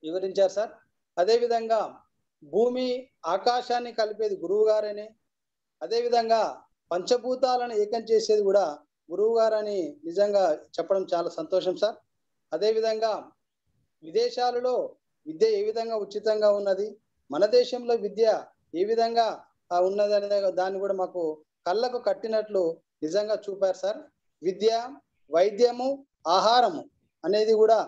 వివరించారు సార్. అదేవిధంగా భూమి ఆకాశాన్ని కలిపేది గురువు గారని, అదేవిధంగా పంచభూతాలను ఏకం చేసేది కూడా గురువు గారని నిజంగా చెప్పడం చాలా సంతోషం సార్. అదేవిధంగా విదేశాలలో విద్య ఏ విధంగా ఉచితంగా ఉన్నది, మన దేశంలో విద్య ఏ విధంగా ఉన్నది అనే దాన్ని కూడా మాకు కళ్ళకు కట్టినట్లు నిజంగా చూపారు సార్. విద్య, వైద్యము, ఆహారము అనేది కూడా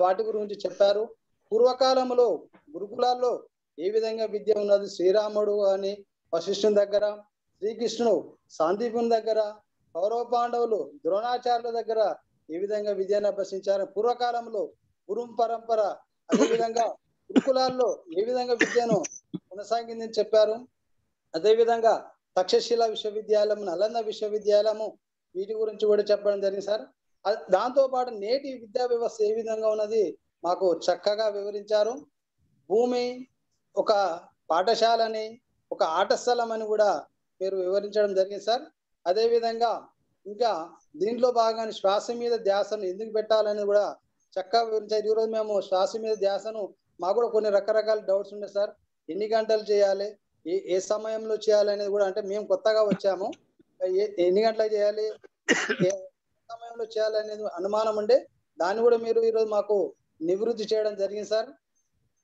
వాటి గురించి చెప్పారు. పూర్వకాలంలో గురుకులాల్లో ఏ విధంగా విద్య ఉన్నది, శ్రీరాముడు అని వశిష్ఠుని దగ్గర, శ్రీకృష్ణుడు సాందీపుని దగ్గర, కౌరవ పాండవులు ద్రోణాచార్యుల దగ్గర ఏ విధంగా విద్యను అభ్యసించారు, పూర్వకాలంలో గురు పరంపర, అదేవిధంగా గురుకులాల్లో ఏ విధంగా విద్యను కొనసాగిందని చెప్పారు. అదేవిధంగా తక్షశిల విశ్వవిద్యాలయం, నలంద విశ్వవిద్యాలయము, వీటి గురించి కూడా చెప్పడం జరిగింది సార్. దాంతో పాటు నేటి విద్యా వ్యవస్థ ఏ విధంగా ఉన్నది మాకు చక్కగా వివరించారు. భూమి ఒక పాఠశాలని, ఒక ఆట స్థలం అని కూడా మీరు వివరించడం జరిగింది సార్. అదేవిధంగా ఇంకా దీంట్లో భాగంగా శ్వాస మీద ధ్యాసను ఎందుకు పెట్టాలని కూడా చక్కగా వివరించారు. ఈరోజు మేము శ్వాస మీద ధ్యాసను, మాకు కూడా కొన్ని రకరకాల డౌట్స్ ఉన్నాయి సార్. ఎన్ని గంటలు చేయాలి, ఏ సమయంలో చేయాలి అనేది కూడా, అంటే మేము కొత్తగా వచ్చాము, ఎన్ని గంటలకు చేయాలి, ఏ సమయంలో చేయాలి అనేది అనుమానం ఉండే, దాన్ని కూడా మీరు ఈరోజు మాకు నివృత్తి చేయడం జరిగింది సార్.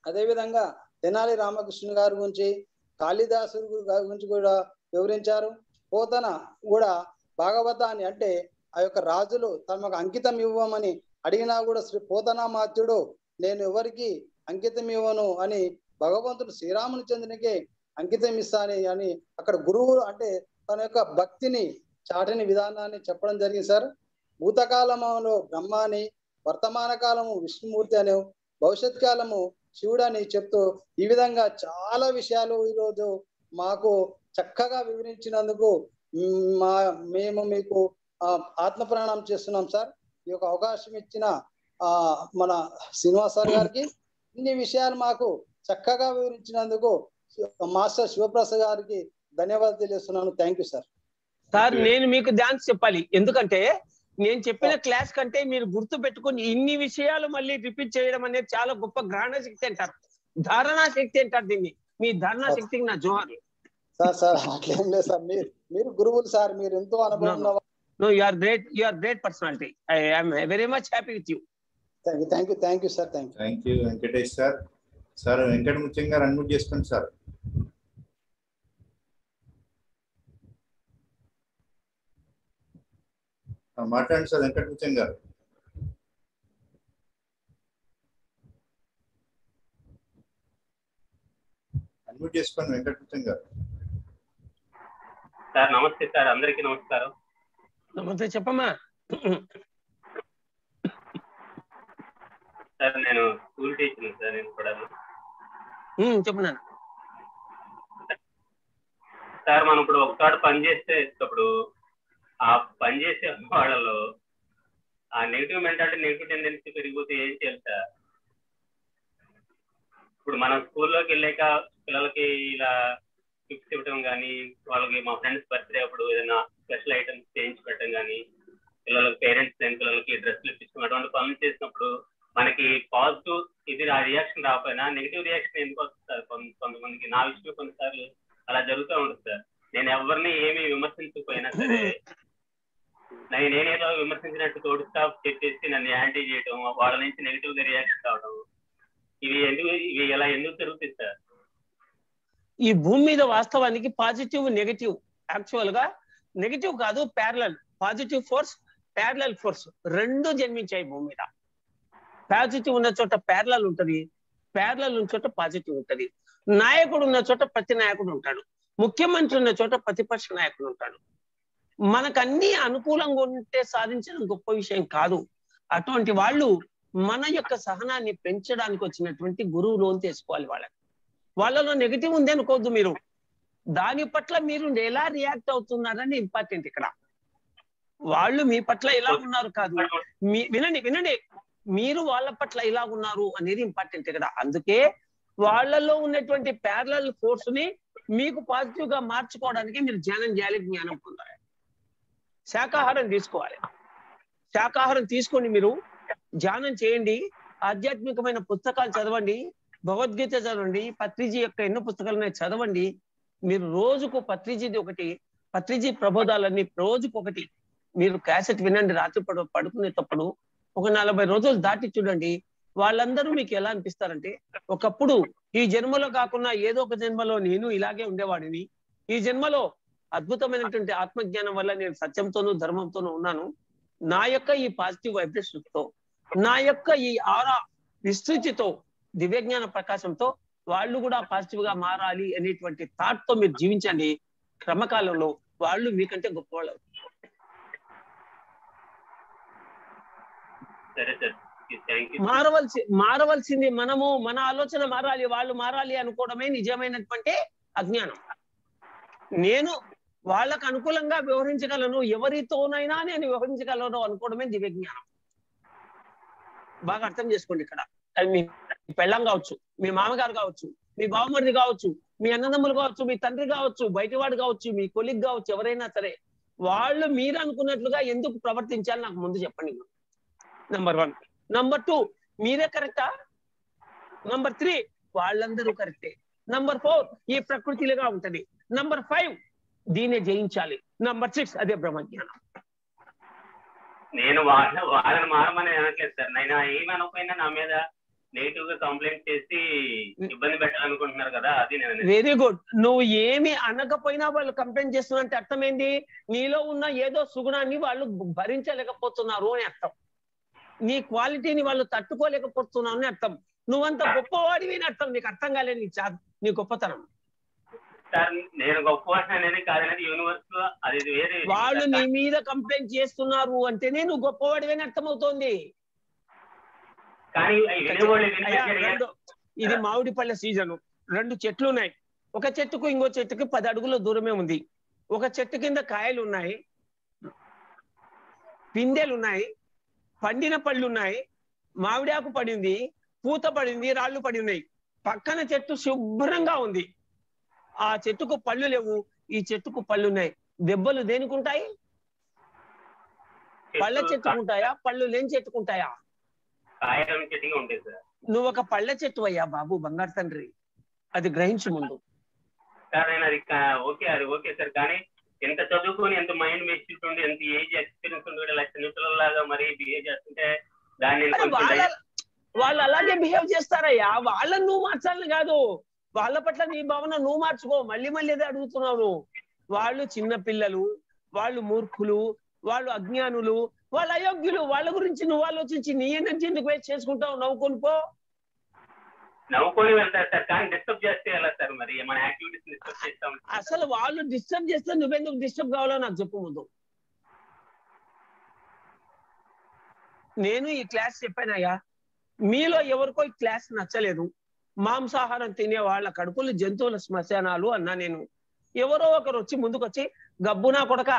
అదేవిధంగా తెనాలి రామకృష్ణ గారి గురించి, కాళిదాసు గారి గురించి కూడా వివరించారు. పోతన కూడా భాగవతాన్ని, అంటే ఆ యొక్క రాజులు తమకు అంకితం ఇవ్వమని అడిగినా కూడా శ్రీ పోతనామాత్యుడు నేను ఎవరికి అంకితం ఇవ్వను అని భగవంతుడు శ్రీరామచంద్రునికి అంకితం ఇస్తాను అని అక్కడ గురువు అంటే తన యొక్క భక్తిని చాటిని విధానాన్ని చెప్పడం జరిగింది సార్. భూతకాలంలో బ్రహ్మ అని, వర్తమాన కాలము విష్ణుమూర్తి అని, భవిష్యత్ కాలము శివుడు అని చెప్తూ ఈ విధంగా చాలా విషయాలు ఈరోజు మాకు చక్కగా వివరించినందుకు మేము మీకు ఆత్మ ప్రణామం చేస్తున్నాం సార్. ఈ యొక్క అవకాశం ఇచ్చిన మన శ్రీనివాస్ సార్ గారికి, ఇన్ని విషయాలు మాకు చక్కగా వివరించినందుకు మాస్టర్ శివప్రసాద్ గారికి ధన్యవాదాలు తెలియజేస్తున్నాను. Thank you sir. సార్ నేను మీకు డాన్స్ చెప్పాలి, ఎందుకంటే నేను చెప్పిన క్లాస్ కంటే మీరు గుర్తు పెట్టుకుని ఇన్ని విషయాలు మళ్ళీ రిపీట్ చేయడం అనేది చాలా గొప్ప గ్రహణ శక్తి అంటారు, ధారణా శక్తి అంటారు దీన్ని. మీ ధారణా శక్తికి నా జోహార్లు సార్. అట్లేం లేదు సార్, మీరు గురువులు సార్, మీరు ఎంతో అనుభవం. No, you are great personality. I am very much happy with you. Thank you sir. Thank you Venkatesh sir. Sir Venkata ముత్యం గారు అన్మ్యూట్ చేసుకోండి సార్. మాట్లాడండి సార్ వెంకట ముత్యం గారు. అన్మ్యూట్ చేసుకోండి వెంకట ముత్యం గారు. సార్ నమస్తే సార్, అందరికీ నమస్కారం. నమస్తే, చెప్పమ్మా. సార్ నేను స్కూల్ టీచర్ సార్, నేను కూడా. చెప్పనా సార్, మనం ఇప్పుడు ఒకసారి పని చేసేటప్పుడు ఆ పని చేసే వాళ్ళలో ఆ నెగిటివ్ మెంటాలిటీ, నెగిటివ్ టెండెన్సీ పెరిగిపోతే ఏం చేయాలి సార్? ఇప్పుడు మనం స్కూల్లోకి వెళ్ళాక పిల్లలకి ఇలా గిఫ్ట్స్ ఇవ్వడం కానీ, వాళ్ళకి మా ఫ్రెండ్స్ బర్త్డే అప్పుడు ఏదైనా స్పెషల్ ఐటమ్స్ చేయించి పెట్టడం కానీ, పిల్లలకి పేరెంట్స్ లేని పిల్లలకి డ్రెస్లు ఇప్పించడం, అటువంటి పనులు చేసినప్పుడు మనకి పాజిటివ్ ఇది ఆ రియాక్షన్ రాకపోయినా నెగిటివ్ రియాక్షన్ ఎందుకు వస్తుంది సార్? కొంతమందికి, నా విషయంలో కొన్నిసార్లు అలా జరుగుతూ ఉంటుంది సార్. నేను ఎవరిని ఏమి విమర్శించకపోయినా సరే, నేనేదో విమర్శించినట్టు తోడు స్టాఫ్ చెప్పేసి నన్ను యాంటీ చేయడం, వాళ్ళ నుంచి నెగిటివ్ గా రియాక్షన్ రావడం, ఇవి ఎలా ఎందుకు జరుగుతుంది సార్? ఈ భూమి మీద వాస్తవానికి పాజిటివ్ నెగటివ్, యాక్చువల్ గా నెగటివ్ కాదు, parallel, positive force parallel force రెండు జన్మించాయి భూమి మీద. పాజిటివ్ ఉన్న చోట ప్యారలల్ ఉంటది, ప్యారలల్ ఉన్న చోట పాజిటివ్ ఉంటది. నాయకుడు ఉన్న చోట ప్రతి నాయకుడు ఉంటాడు, ముఖ్యమంత్రి ఉన్న చోట ప్రతిపక్ష నాయకుడు ఉంటాడు. మనకన్నీ అనుకూలంగా ఉంటే సాధించడం గొప్ప విషయం కాదు. అటువంటి వాళ్ళు మన యొక్క సహనాన్ని పెంచడానికి వచ్చినటువంటి గురువులు అని తెలుసుకోవాలి. వాళ్ళలో నెగిటివ్ ఉంది అనుకోవద్దు మీరు, దాని పట్ల మీరు ఎలా రియాక్ట్ అవుతున్నారని ఇంపార్టెంట్ ఇక్కడ. వాళ్ళు మీ పట్ల ఎలా ఉన్నారు కాదు, వినండి మీరు వాళ్ళ పట్ల ఎలా ఉన్నారు అనేది ఇంపార్టెంట్ ఇక్కడ. అందుకే వాళ్ళలో ఉన్నటువంటి ప్యారలల్ ఫోర్స్ ని మీకు పాజిటివ్ గా మార్చుకోవడానికి మీరు ధ్యానం చేయాలి, జ్ఞానం పొందాలి. శాకాహారం తీసుకోవాలి, శాకాహారం తీసుకొని మీరు ధ్యానం చేయండి, ఆధ్యాత్మికమైన పుస్తకాలు చదవండి, భగవద్గీత చదవండి, పత్రిజీ యొక్క ఎన్నో పుస్తకాలు చదవండి. మీరు రోజుకు పత్రిజీది ఒకటి, పత్రిజీ ప్రబోధాలన్నీ రోజుకొకటి మీరు క్యాసెట్ వినండి. రాత్రి పడుకునేటప్పుడు ఒక 40 రోజులు దాటి చూడండి. వాళ్ళందరూ మీకు ఎలా అనిపిస్తారంటే, ఒకప్పుడు ఈ జన్మలో కాకుండా ఏదో ఒక జన్మలో నేను ఇలాగే ఉండేవాడిని, ఈ జన్మలో అద్భుతమైనటువంటి ఆత్మజ్ఞానం వల్ల నేను సత్యంతోనూ ధర్మంతోనూ ఉన్నాను, నా యొక్క ఈ పాజిటివ్ వైబ్రేషన్స్ తో, నా యొక్క ఈ ఆరా విస్తృతితో, దివ్యజ్ఞాన ప్రకాశంతో వాళ్ళు కూడా పాజిటివ్ గా మారాలి అనేటువంటి థాట్ తో మీరు జీవించండి. క్రమకాలంలో వాళ్ళు మీకంటే గొప్పవాళ్ళు. మారవలసింది మనము, మన ఆలోచన మారాలి, వాళ్ళు మారాలి అనుకోవడమే నిజమైనటువంటి అజ్ఞానం. నేను వాళ్ళకు అనుకూలంగా వ్యవహరించగలను, ఎవరితోనైనా నేను వ్యవహరించగలను అనుకోవడమే దివ్యజ్ఞానం. బాగా అర్థం చేసుకోండి ఇక్కడ. అది మీ పెళ్ళం కావచ్చు, మీ మామగారు కావచ్చు, మీ బావమరిది కావచ్చు, మీ అన్నదమ్ములు కావచ్చు, మీ తండ్రి కావచ్చు, బయటివాడు కావచ్చు, మీ కొలిగ్ కావచ్చు, ఎవరైనా సరే వాళ్ళు మీరు అనుకున్నట్లుగా ఎందుకు ప్రవర్తించాలి నాకు ముందు చెప్పండి. నంబర్ 1. నంబర్ 2, మీరే కరెక్టా? నంబర్ 3, వాళ్ళందరూ కరెక్టే. నంబర్ 4, ఈ ప్రకృతిలుగా ఉంటది. నంబర్ 5, దీన్ని జయించాలి. నంబర్ 6, అదే బ్రహ్మజ్ఞానం. నేను వాళ్ళని మారమని అనట్లేదు సార్. నేను ఏమి అనుకోయినా నా మీద నెగిటివ్ గా కంప్లైంట్ చేసి ఇబ్బంది పెట్టాలనుకుంటున్నారు కదా, అది నేను. Very good. నువ్వు ఏమి అనకపోయినా వాళ్ళు కంప్లైంట్ చేస్తున్నారంటే అర్థం ఏంటి? నీలో ఉన్న ఏదో సుగుణాన్ని వాళ్ళు భరించలేకపోతున్నారు అని అర్థం. నీ క్వాలిటీని వాళ్ళు తట్టుకోలేకపోతున్నావు అని అర్థం. నువ్వంత గొప్పవాడివి అని అర్థం. నీకు అర్థం కాలేదు నీ గొప్పతనం. సార్ నేను గొప్పవాడిని అనేది కాదనేది యూనివర్స్, అది వేరే. వాళ్ళు నీ మీద కంప్లైంట్ చేస్తున్నారు అంటేనే నువ్వు గొప్పవాడివి అని అర్థమవుతోంది. ఇది మామిడి పళ్ళ సీజను. 2 చెట్లు ఉన్నాయి. ఒక చెట్టుకు ఇంకో చెట్టుకి 10 అడుగుల దూరమే ఉంది. ఒక చెట్టు కింద కాయలు ఉన్నాయి, పిందెలు ఉన్నాయి, పండిన పళ్ళు ఉన్నాయి, మామిడాకు పడింది, పూత పడింది, రాళ్ళు పడి ఉన్నాయి. పక్కన చెట్టు శుభ్రంగా ఉంది. ఆ చెట్టుకు పళ్ళు లేవు, ఈ చెట్టుకు పళ్ళు ఉన్నాయి. దెబ్బలు దేనికుంటాయి? పళ్ళ చెట్టుకుంటాయా, పళ్ళు లేని చెట్టుకుంటాయా? నువ్వు ఒక పళ్ళ చెట్టు అయ్యా బాబు, బంగారు తండ్రి. అది గ్రహించు ముందు. ఓకే సార్, కానీ ఎంత చదువుకొని, ఎంత మైండ్ మెచ్యూరిటీ ఉండి, ఎంత ఏజ్ ఎక్స్పీరియన్స్ ఉండి ఇలా చిన్నపిల్లలాగా మరి బిహేవ్ చేస్తుంటే దాన్ని వాళ్ళు అలాగే బిహేవ్ చేస్తారయ్యా. వాళ్ళని నువ్వు మార్చాలని కాదు, వాళ్ళ పట్ల నీ భావన నువ్వు మార్చుకో. మళ్ళీ అదే అడుగుతున్నావు. వాళ్ళు చిన్న పిల్లలు, వాళ్ళు మూర్ఖులు, వాళ్ళు అజ్ఞానులు, వాళ్ళు అయోగ్యులు. వాళ్ళ గురించి నువ్వు ఆలోచించి నీ ఎనర్జీ ఎందుకు వేస్ట్ చేసుకుంటావు? నవ్వుకొని పో. నవ్వుకొని వెళ్తారు సార్, కానీ డిస్టర్బ్ చేస్తే ఎలా సార్? మరి మన యాక్టివిటీస్ డిస్టర్బ్ చేస్తాం. అసలు వాళ్ళు డిస్టర్బ్ చేస్తే నువ్వెందుకు డిస్టర్బ్ కావాలో నాకు చెప్పు ముందు. నేను ఈ క్లాస్ చెప్పానయ్యా, మీలో ఎవరికో ఈ క్లాస్ నచ్చలేదు. మాంసాహారం తినే వాళ్ళ కడుపులు జంతువుల శ్మశానాలు అన్నా నేను. ఎవరో ఒకరు వచ్చి ముందుకు వచ్చి, గబ్బునా కొడక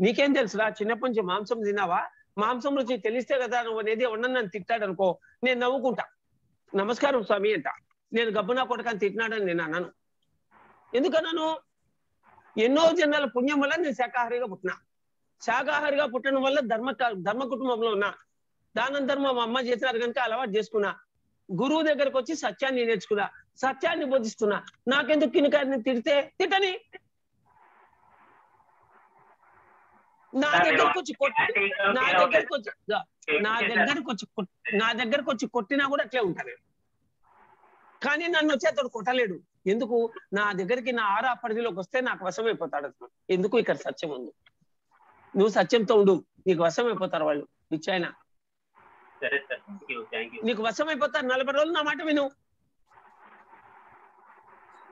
నీకేం తెలుసురా, చిన్నప్పటి నుంచి మాంసం తిన్నావా, మాంసం రుచి తెలిస్తే కదా నువ్వు అనేది ఎవరన్నా నన్ను తిట్టాడు అనుకో, నేను నవ్వుకుంటా, నమస్కారం స్వామి అంట. నేను గబ్బునా కొడకని తిట్టినాడని నేను అన్నాను. ఎందుకన్నాను? ఎన్నో జన్మల పుణ్యం వల్ల నేను శాకాహారిగా పుట్టినా. శాకాహారిగా పుట్టడం వల్ల ధర్మ కుటుంబంలో ఉన్నా. దానం ధర్మం మా అమ్మ చేసినారు కనుక అలవాటు చేసుకున్నా. గురువు దగ్గరకు వచ్చి సత్యాన్ని నేర్చుకున్నా, సత్యాన్ని బోధిస్తున్నా. నాకెందుకు కినికారిని తిడితే తిట్టని, నా దగ్గరకు వచ్చి కొట్టినా కూడా అట్లే ఉంటాను. కానీ నన్ను వచ్చి అతడు కొట్టలేడు. ఎందుకు? నా దగ్గరికి నా ఆరా పరిధిలోకి వస్తే నాకు వశమైపోతాడు అతను. ఎందుకు? ఇక్కడ సత్యం ఉంది. నువ్వు సత్యంతో ఉండు, నీకు వశమైపోతారు వాళ్ళు. ఇచ్చాయన సరే సార్, థ్యాంక్ యూ. నీకు వశమైపోతారు. 40 రోజులు నా మాట విను.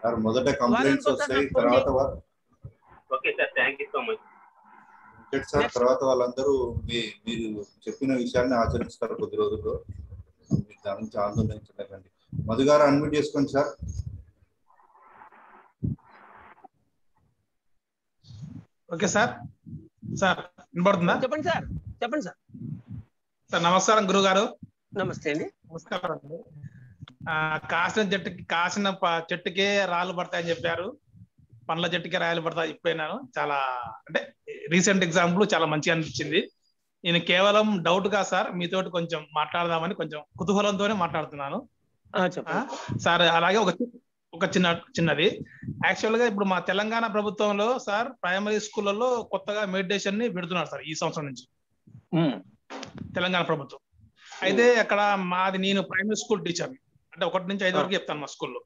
సార్ మొదట కంప్లైంట్స్ వస్తాయి, తర్వాత okay sir, thank you so much sir. తర్వాత వాళ్ళందరూ మీరు చెప్పిన విషయాన్ని ఆచరిస్తారు కొద్ది రోజుల్లో. మీరు దాని నుంచి ఆందోళించలేకండి. మధు గారు అన్మ్యూట్ చేసుకోండి సార్. Okay sir. సార్ వినపడుతుందా? చెప్పండి సార్. చెప్పండి సార్. సార్ నమస్కారం గురువు గారు. నమస్తే అండి. నమస్కారం అండి. కాసిన చెట్టుకే రాళ్ళు పడతాయని చెప్పారు, పండ్ల చెట్టుకే రాయలు పడతాయి. ఇప్పుడైనాను చాలా అంటే రీసెంట్ ఎగ్జాంపుల్ చాలా మంచిగా అనిపించింది. నేను కేవలం డౌట్ గా సార్ మీతోటి కొంచెం మాట్లాడదామని కొంచెం కుతూహలంతోనే మాట్లాడుతున్నాను సార్. అలాగే ఒక చిన్నది యాక్చువల్ గా ఇప్పుడు మా తెలంగాణ ప్రభుత్వంలో సార్ ప్రైమరీ స్కూళ్ళలో కొత్తగా మెడిటేషన్ ని పెడుతున్నారు సార్ ఈ సంవత్సరం నుంచి తెలంగాణ ప్రభుత్వం. అయితే అక్కడ నేను ప్రైమరీ స్కూల్ టీచర్, అంటే 1 నుంచి 5 వరకు చెప్తాను మా స్కూల్లో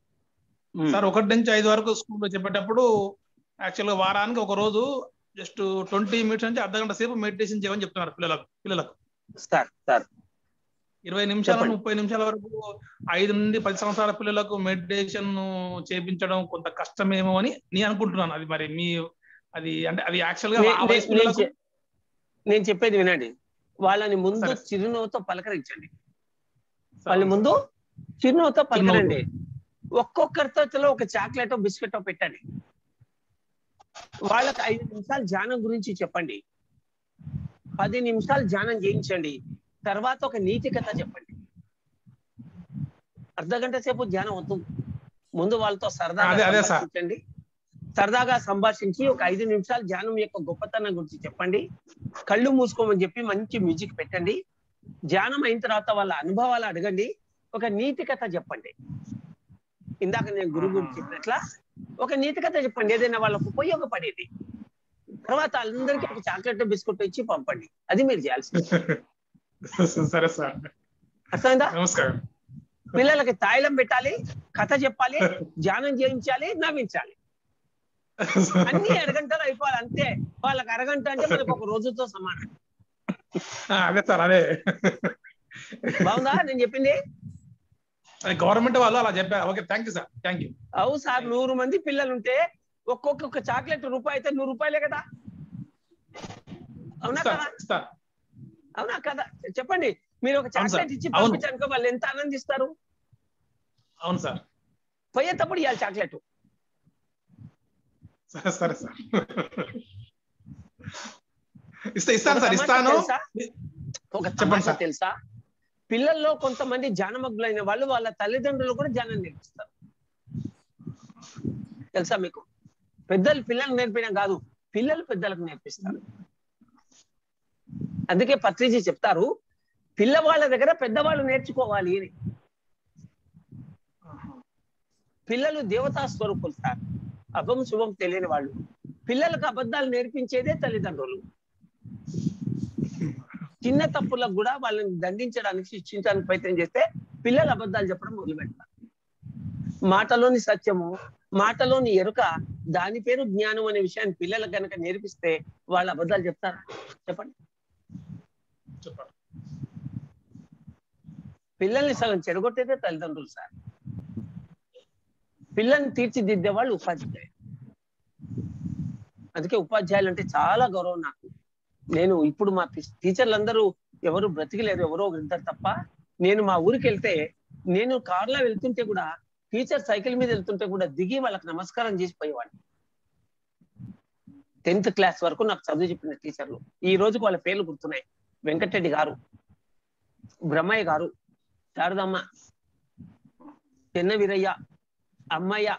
సార్. 1 నుంచి 5 వరకు స్కూల్లో చెప్పేటప్పుడు యాక్చువల్ గా వారానికి ఒక రోజు జస్ట్ 20 మినిట్స్ నుంచి అర్ధగంట సేపు మెడిటేషన్ చేయమని చెప్తున్నారు పిల్లలకు. 20 నిమిషాల 30 నిమిషాల వరకు 5 నుండి 10 సంవత్సరాల పిల్లలకు మెడిటేషన్ చేయించడం కొంత కష్టమేమో అని నేను అనుకుంటున్నాను. అది మరి అది అంటే అది యాక్చువల్ గా నేను చెప్పేది వినండి. వాళ్ళని ముందు చిరునవ్వుతో పలకరించండి. వాళ్ళ ముందు చిరునవ్వుతో పలకరండి. ఒక్కొక్కరితో ఒక చాక్లెట్ బిస్కెట్ పెట్టండి. వాళ్ళకి 5 నిమిషాలు ధ్యానం గురించి చెప్పండి. 10 నిమిషాలు ధ్యానం చేయించండి. తర్వాత ఒక నీతి కథ చెప్పండి. అర్ధగంట సేపు ధ్యానం వద్దు. ముందు వాళ్ళతో సరదాగా సంభాషించి ఒక 5 నిమిషాలు ధ్యానం యొక్క గొప్పతనం గురించి చెప్పండి. కళ్ళు మూసుకోమని చెప్పి మంచి మ్యూజిక్ పెట్టండి. ధ్యానం అయిన తర్వాత వాళ్ళ అనుభవాలు అడగండి. ఒక నీతి కథ చెప్పండి. ఇందాక నేను గురువు గురించి చెప్పినట్లా ఒక నీతి కథ చెప్పండి, ఏదైనా వాళ్ళకు ఉపయోగపడేది. తర్వాత అందరికీ ఒక చాక్లెట్ బిస్కెట్ ఇచ్చి పంపండి. అది మీరు చేయాల్సింది. అర్థమైందా? పిల్లలకి తాయిలం పెట్టాలి, కథ చెప్పాలి, ధ్యానం చేయించాలి, నవ్వించాలి. అన్ని అరగంటలు అయిపోవాలి అంతే. వాళ్ళకి అరగంట అంటే మనకు ఒక రోజుతో సమానం. బాగుందా నేను చెప్పింది? గవర్నమెంట్ వాళ్ళు అలా చెప్పారు. Okay, thank you sir. Thank you. అవు సార్, 100 మంది పిల్లలు ఉంటే ఒక్కొక్క చాక్లెట్ రూపాయి అయితే 100 రూపాయలే కదా. అవునా కదా? అవునా కదా? చెప్పండి. మీరు ఒక చాక్లెట్ ఇచ్చి పంపించానుకో వాళ్ళు ఎంత ఆనందిస్తారు. అవును సార్. పోయేటప్పుడు ఇవ్వాలి చాక్లెట్. సరే సార్. ఇస్తాను సార్, ఇస్తాను. ఒక తమాషా తెలుసా? పిల్లల్లో కొంతమంది ధ్యానమగ్గులైన వాళ్ళు వాళ్ళ తల్లిదండ్రులు కూడా ధ్యానం నేర్పిస్తారు. తెలుసా మీకు? పెద్దలు పిల్లలకు నేర్పినా కాదు, పిల్లలు పెద్దలకు నేర్పిస్తారు. అందుకే పత్రిజీ చెప్తారు, పిల్లవాళ్ళ దగ్గర పెద్దవాళ్ళు నేర్చుకోవాలి అని. పిల్లలు దేవతా స్వరూపులు సార్, అభం శుభం తెలియని వాళ్ళు. పిల్లలకు అబద్ధాలు నేర్పించేదే తల్లిదండ్రులు. చిన్న తప్పులకు కూడా వాళ్ళని దండించడానికి, శిక్షించడానికి ప్రయత్నం చేస్తే పిల్లలు అబద్ధాలు చెప్పడం మొదలు పెడతారు. మాటలోని సత్యము, మాటలోని ఎరుక, దాని పేరు జ్ఞానం అనే విషయాన్ని పిల్లలకు కనుక నేర్పిస్తే వాళ్ళు అబద్ధాలు చెప్తారా? చెప్పండి. పిల్లల్ని సగం చెడగొట్టేదే తల్లిదండ్రులు సార్. పిల్లల్ని తీర్చిదిద్దే వాళ్ళు ఉపాధ్యాయులు. అందుకే ఉపాధ్యాయులు అంటే చాలా గౌరవం నాకు. నేను ఇప్పుడు మా టీచర్లందరూ ఎవరు బ్రతికిలేరు, ఎవరో ఇద్దరు తప్ప. నేను మా ఊరికి వెళ్తే, నేను కార్లో వెళ్తుంటే కూడా, టీచర్ సైకిల్ మీద వెళ్తుంటే కూడా దిగి వాళ్ళకి నమస్కారం చేసిపోయేవాడిని. 10th క్లాస్ వరకు నాకు చదువు చెప్పిన టీచర్లు ఈ రోజుకు వాళ్ళ పేర్లు గుర్తున్నాయి. వెంకటరెడ్డి గారు, బ్రహ్మయ్య గారు, శారదమ్మ, చెన్న వీరయ్య, అమ్మయ్య,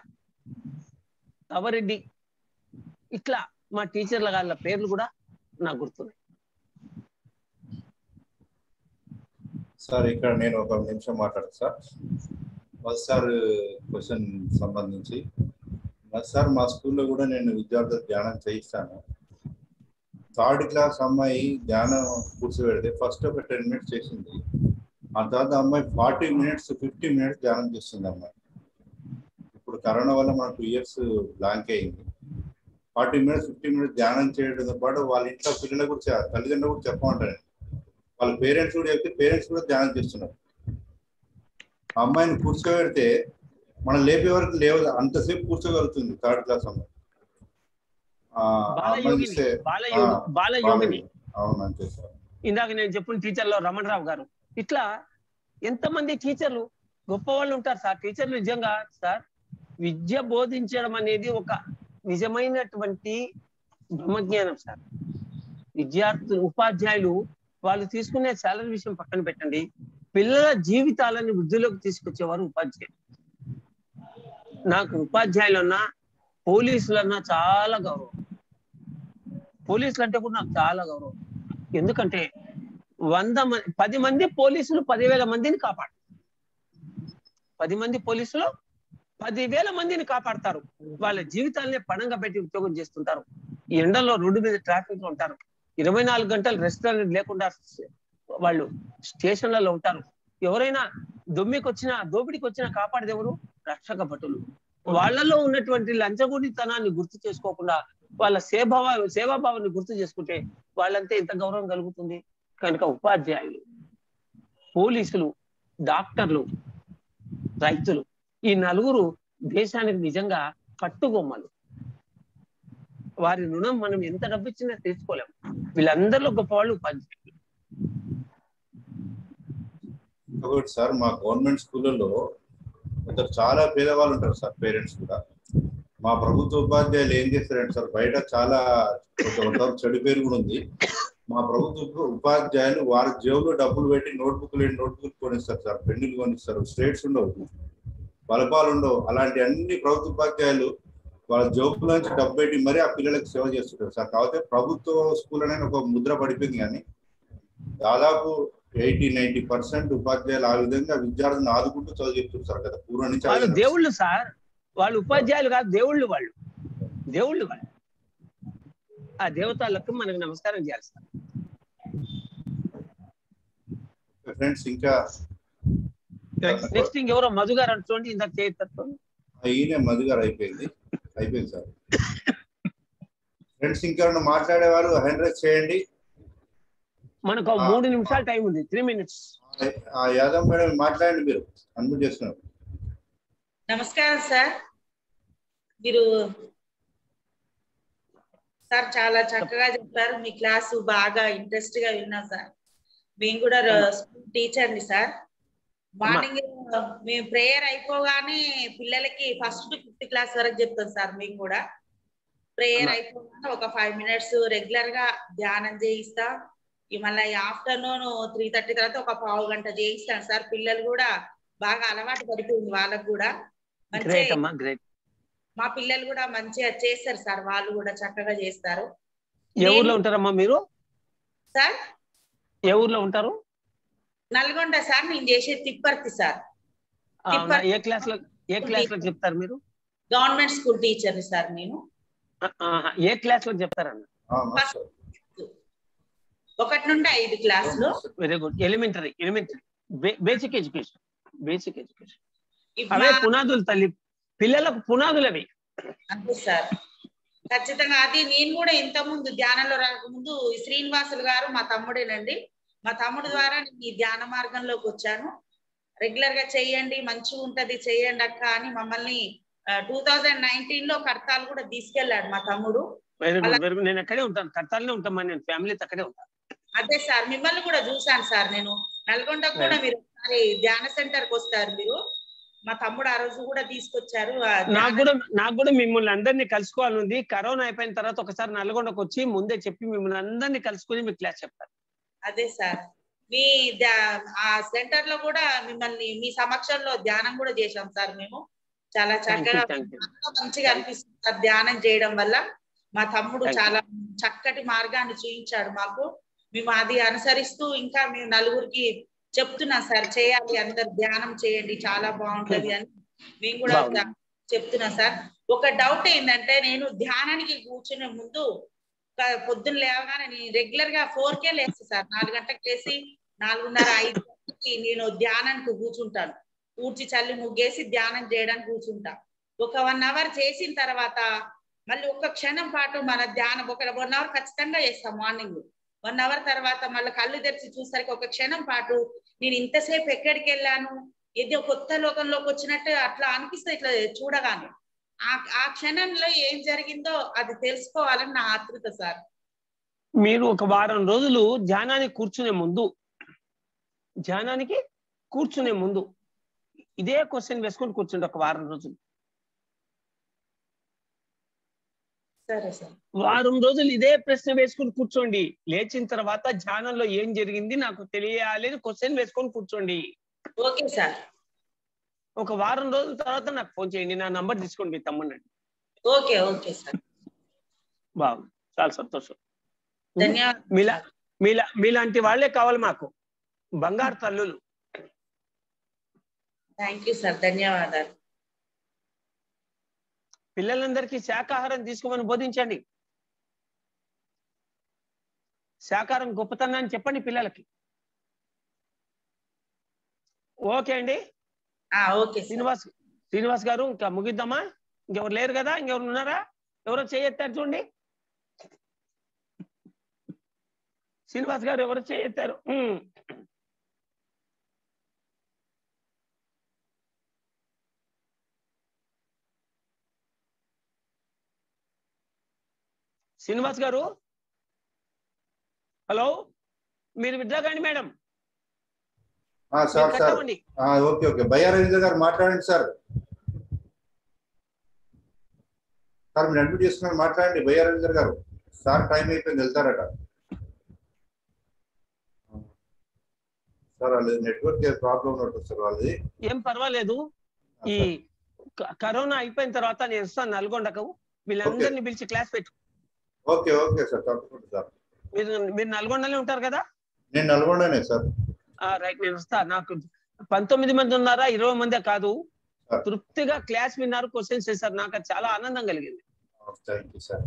తవరెడ్డి, ఇట్లా మా టీచర్ల వాళ్ళ పేర్లు కూడా నాకు గుర్తున్నాయి. సార్ ఇక్కడ నేను ఒక నిమిషం మాట్లాడతాను సార్. ఫస్ట్ సార్ క్వశ్చన్ సంబంధించి సార్, మా స్కూల్లో కూడా నేను విద్యార్థులకు ధ్యానం చేయిస్తాను. 3rd క్లాస్ అమ్మాయి ధ్యానం కూర్చోబెడితే ఫస్ట్ ఒక 10 మినిట్స్ చేసింది. ఆ తర్వాత అమ్మాయి 40 మినిట్స్ 50 మినిట్స్ ధ్యానం చేస్తుంది అమ్మాయి. ఇప్పుడు కరోనా వల్ల మన 2 years బ్లాంక్ అయింది. 40 minutes 50 minutes ధ్యానం చేయడంతో పాటు వాళ్ళ ఇంట్లో పిల్లలకు కూడా తల్లిదండ్రులు కూడా చెప్పమంటారు. వాళ్ళ పేరెంట్స్ కూడా చెప్తే పేరెంట్స్ కూడా ధ్యానం చేస్తున్నారు. ఆ అమ్మాయిని కూర్చోబెడితే మనం లేపే వరకు లేవు, అంతసేపు కూర్చోగలుగుతుంది 3rd class అమ్మాయి. బాలయోగిని అవును అంతే సార్. ఇందాక నేను చెప్పిన టీచర్లో రమణరావు గారు, ఇట్లా ఎంతమంది టీచర్లు గొప్ప వాళ్ళు ఉంటారు సార్. టీచర్లు నిజంగా సార్ విద్య బోధించడం అనేది ఒక నిజమైనటువంటి బ్రహ్మజ్ఞానం సార్. విద్యార్థులు ఉపాధ్యాయులు వాళ్ళు తీసుకునే శాలరీ విషయం పక్కన పెట్టండి, పిల్లల జీవితాలను వృద్ధిలోకి తీసుకొచ్చేవారు ఉపాధ్యాయులు. నాకు ఉపాధ్యాయులన్నా పోలీసులన్నా చాలా గౌరవం. పోలీసులు అంటే కూడా నాకు చాలా గౌరవం. ఎందుకంటే 10 మంది పోలీసులు 10,000 మందిని కాపాడు. 10 మంది పోలీసులు 10,000 మందిని కాపాడతారు. వాళ్ళ జీవితాలనే పణంగా పెట్టి ఉద్యోగం చేస్తుంటారు. ఈ ఎండలో రోడ్డు మీద ట్రాఫిక్ లో ఉంటారు. 24 గంటలు రెస్టారెంట్ లేకుండా వాళ్ళు స్టేషన్లలో ఉంటారు. ఎవరైనా దోపిడికి వచ్చినా కాపాడేది ఎవరు? రక్షక భటులు. వాళ్ళలో ఉన్నటువంటి లంచగొడితనాన్ని గుర్తు చేసుకోకుండా వాళ్ళ సేవాభావాన్ని గుర్తు చేసుకుంటే వాళ్ళంతా ఎంత గౌరవం కలుగుతుంది. కనుక ఉపాధ్యాయులు, పోలీసులు, డాక్టర్లు, రైతులు, ఈ 4 దేశానికి నిజంగా పట్టుగొమ్మలు. వారి రుణం మనం ఎంత డబ్బు ఇచ్చినా తీసుకోలేము. వీళ్ళందరిలో గొప్పవాళ్ళు ఉపాధ్యాయులు. కాబట్టి సార్ మా గవర్నమెంట్ స్కూళ్ళలో చాలా పేదవాళ్ళు ఉంటారు సార్, పేరెంట్స్ కూడా. మా ప్రభుత్వ ఉపాధ్యాయులు ఏం చేస్తారంటే సార్, బయట చాలా చెడు పేరు కూడా ఉంది. మా ప్రభుత్వ ఉపాధ్యాయులు వారి జేబులో డబ్బులు పెట్టి నోట్బుక్లు కొనిస్తారు సార్, పెన్నులు కొనిస్తారు. స్టేట్స్ ఉండవు, బలపాలు ఉండవు. అలాంటి అన్ని ప్రభుత్వ ఉపాధ్యాయులు వాళ్ళ జోబుల నుంచి డబ్బు పెట్టి మరీ ఆ పిల్లలకు సేవ చేస్తుంటారు సార్. కాకపోతే ప్రభుత్వ స్కూల్ అనేది ఒక ముద్ర పడిపోయింది, కానీ దాదాపు 80-90% ఉపాధ్యాయులు ఆ విధంగా విద్యార్థులను ఆదుకుంటూ చదువు చెప్తున్నారు కదా పూర్వం నుంచి. వాళ్ళు దేవుళ్ళు సార్, వాళ్ళు ఉపాధ్యాయులు కాదు, దేవుళ్ళు. దేవుళ్ళు ఆ దేవతలకు మనకు నమస్కారం చేయాలి సార్. ఫ్రెండ్స్ ఇంకా నెక్స్ట్ ఇంకెవరో మధు గారు అంటుంటే ఇందాక చేస్తారు. ఈయనే మధు గారు అయిపోయింది సార్. ఫ్రెండ్స్ ఇంకెవరైనా మాట్లాడేవారు హ్యాండ్ రైజ్ చేయండి. మనకు 3 నిమిషాలు టైం ఉంది, 3 minutes. యాదవ్ మేడం మాట్లాడండి, మీరు అన్మ్యూట్ చేస్తున్నారు. నమస్కారం సార్. మీరు సార్ చాలా చక్కగా చెప్పారు. మీ క్లాసు బాగా ఇంట్రెస్ట్ గా విన్నా సార్. మేము కూడా స్కూల్ టీచర్ని సార్. మార్నింగ్ మేము ప్రేయర్ అయిపోగానే పిల్లలకి 1st to 5th class వరకు చెప్తాం సార్. మేము కూడా ప్రేయర్ అయిపోగానే ఒక 5 minutes రెగ్యులర్ గా ధ్యానం చేయిస్తా. మళ్ళీ ఆఫ్టర్నూన్ 3:30 తర్వాత ఒక పావు గంట చేయిస్తాను సార్. పిల్లలు కూడా బాగా అలవాటు పడిపోయింది వాళ్ళకు కూడా. మా పిల్లలు కూడా మంచిగా చేస్తారు సార్, వాళ్ళు కూడా చక్కగా చేస్తారు. ఏ ఊర్లో ఉంటారమ్మా మీరు? సార్ ఏ ఊర్లో ఉంటారు? నల్గొండ సార్. నేను చేసేది తిప్పర్తి సార్. ఏ క్లాస్ లో చెప్తారు మీరు? గవర్నమెంట్ స్కూల్ టీచర్ని సార్ నేను. ఏ క్లాస్ లో చెప్తారన్న? 1 నుండి 5 క్లాసులు. Very good. Elementary basic education. అవే పునాదులు తల్లి, పిల్లలకు పునాదులు అవి. అంతే సార్, ఖచ్చితంగా. అది నేను కూడా ఇంత ముందు ధ్యానంలో రాకముందు శ్రీనివాసులు గారు మా తమ్ముడేనండి. మా తమ్ముడు ద్వారా నేను ఈ ధ్యాన మార్గంలోకి వచ్చాను. రెగ్యులర్ గా చెయ్యండి, మంచిగా ఉంటది, చెయ్యండి అక్క అని మమ్మల్ని 2019 లో కర్తాలు కూడా తీసుకెళ్లాడు మా తమ్ముడు. నేను ఎక్కడే ఉంటాను, కర్తాలనే ఉంటాను, నేను ఫ్యామిలీతో అక్కడే ఉంటాను. అదే సార్, మిమ్మల్ని కూడా చూసాను సార్ నేను. నల్గొండ కూడా మీరు ఒకసారి ధ్యాన సెంటర్ కి వస్తారు మీరు. మా తమ్ముడు ఆ రోజు కూడా తీసుకొచ్చారు. నాకు కూడా మిమ్మల్ని అందరినీ కలుసుకోవాలని ఉంది. కరోనా అయిపోయిన తర్వాత ఒకసారి నల్గొండకు వచ్చి ముందే చెప్పి మిమ్మల్ని అందరినీ కలుసుకుని మీకు క్లాస్ చెప్తారు. అదే సార్, మీ ఆ సెంటర్ లో కూడా మిమ్మల్ని మీ సమక్షంలో ధ్యానం కూడా చేశాం సార్ మేము. చాలా చక్కగా మంచిగా అనిపిస్తుంది సార్ ధ్యానం చేయడం వల్ల. మా తమ్ముడు చాలా చక్కటి మార్గాన్ని చూపించాడు మాకు. మేము అది అనుసరిస్తూ ఇంకా మేము నలుగురికి చెప్తున్నాం సార్, చేయాలి, అందరు ధ్యానం చేయండి, చాలా బాగుంటది అని మేము కూడా చెప్తున్నాం సార్. ఒక డౌట్ ఏంటంటే, నేను ధ్యానానికి కూర్చునే ముందు పొద్దున్న లేవగానే నేను రెగ్యులర్ గా 4కే లేస్తాను సార్. 4 గంటలకు లేసి 4:30-5 గంటలకి నేను ధ్యానానికి కూర్చుంటాను. కూర్చి చల్లి ముగ్గేసి ధ్యానం చేయడానికి కూర్చుంటా. ఒక 1 అవర్ చేసిన తర్వాత మళ్ళీ ఒక క్షణం పాటు మన ధ్యానం ఒక 1 అవర్ ఖచ్చితంగా చేస్తాం. మార్నింగ్ 1 అవర్ తర్వాత మళ్ళీ కళ్ళు తెరిచి చూసరికి ఒక క్షణం పాటు నేను ఇంతసేపు ఎక్కడికి వెళ్ళాను, ఏదో కొత్త లోకంలోకి వచ్చినట్టు అట్లా అనిపిస్తుంది. ఇట్లా చూడగానే ఆ క్షణంలో ఏం జరిగిందో అది తెలుసుకోవాలని నా ఆతృత సార్. మీరు ఒక వారం రోజులు ధ్యానానికి కూర్చునే ముందు ఇదే క్వశ్చన్ వేసుకొని కూర్చుండి ఒక వారం రోజులు. సరే సార్. వారం రోజులు ఇదే ప్రశ్న వేసుకొని కూర్చోండి. లేచిన తర్వాత ధ్యానంలో ఏం జరిగింది నాకు తెలియాలి అని క్వశ్చన్ వేసుకొని కూర్చోండి. Okay sir. ఒక వారం రోజుల తర్వాత నాకు ఫోన్ చేయండి. నా నంబర్ తీసుకోండి, మీ తమ్ముడండి. Okay okay sir. బాగుంది, చాలా సంతోషం. ధన్యవాదాలు. మీలాంటి వాళ్ళే కావాలి మాకు, బంగారు తల్లులు. థ్యాంక్ యూ సార్, ధన్యవాదాలు. పిల్లలందరికీ శాకాహారం తీసుకోమని బోధించండి. శాకాహారం గొప్పతనాన్ని చెప్పండి పిల్లలకి. ఓకే అండి. ఓకే శ్రీనివాస్ గారు, ఇంకా ముగిద్దామా? ఇంకెవరు లేరు కదా? ఇంకెవరు ఉన్నారా? ఎవరో చేయెత్తారు చూడండి. శ్రీనివాస్ గారు ఎవరు చేయెత్తారు? శ్రీనివాస్ గారు, హలో, మీరు విత్డ్రా కండి madam. Sir okay okay. Bayya Ravindra గారు మాట్లాడండి సార్. సార్ మీరు అడ్మిట్ చేసుకున్నారు, మాట్లాడండి బయ్యారవీంద్ర గారు. సార్ టైం అయిపోయింది, వెళ్తారట సార్. వాళ్ళది నెట్వర్క్ ప్రాబ్లం ఉంటుంది సార్ వాళ్ళది. ఏం పర్వాలేదు. ఈ కరోనా అయిపోయిన తర్వాత నేను వస్తాను నల్గొండకు. వీళ్ళందరినీ పిలిచి క్లాస్ పెట్టు. ఓకే ఓకే సార్, తప్పకుండా సార్. మీరు నల్గొండలో ఉంటారు కదా? నేను నల్గొండనే సార్. రైట్, నేను వస్తా. నాకు 19 మంది ఉన్నారా, 20 మందే కాదు. తృప్తిగా క్లాస్ విన్నారు, క్వశ్చన్స్ చేశారు. నాకు చాలా ఆనందం కలిగింది. Thank you sir.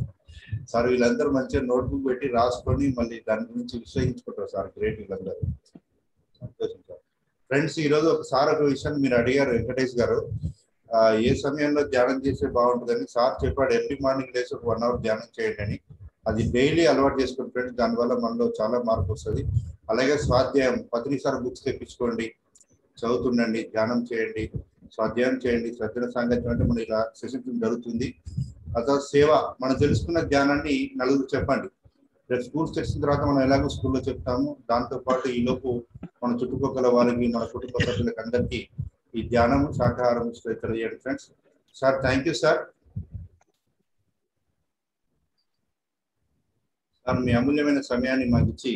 సార్ వీళ్ళందరూ మంచిగా నోట్బుక్ పెట్టి రాసుకొని మళ్ళీ దాని గురించి విశ్లేషించుకుంటారు సార్. గ్రేట్, వీళ్ళందరూ సంతోషం సార్. ఫ్రెండ్స్, ఈరోజు ఒకసారి ఒక విషయం మీరు అడిగారు వెంకటేష్ గారు, ఏ సమయంలో ధ్యానం చేస్తే బాగుంటుందని. సార్ చెప్పాడు ఎర్లీ మార్నింగ్ లేసి ఒక 1 అవర్ ధ్యానం చేయండి అని. అది డైలీ అలవాటు చేసుకోండి ఫ్రెండ్స్, దానివల్ల మనలో చాలా మార్పు వస్తుంది. అలాగే స్వాధ్యాయం 10 నిమిషాలు బుక్స్ తెప్పించుకోండి, చదువుతుండండి, ధ్యానం చేయండి, స్వాధ్యాయం చేయండి. సజ్జన సాంగత్యం అంటే మన ఇలా సెషన్ జరుగుతుంది. అసలు సేవ, మనం తెలుసుకున్న జ్ఞానాన్ని నలుగురు చెప్పండి. రేపు స్కూల్స్ తెచ్చిన తర్వాత మనం ఎలాగో స్కూల్లో చెప్తాము, దాంతోపాటు ఈలోపు మన చుట్టుపక్కల వాళ్ళకి, మన కుటుంబ సభ్యులకి అందరికీ ఈ ధ్యానం శాకాహారం తెలియజేయండి friends. Sir thank you sir. Sir మీ అమూల్యమైన సమయాన్ని మాకు ఇచ్చి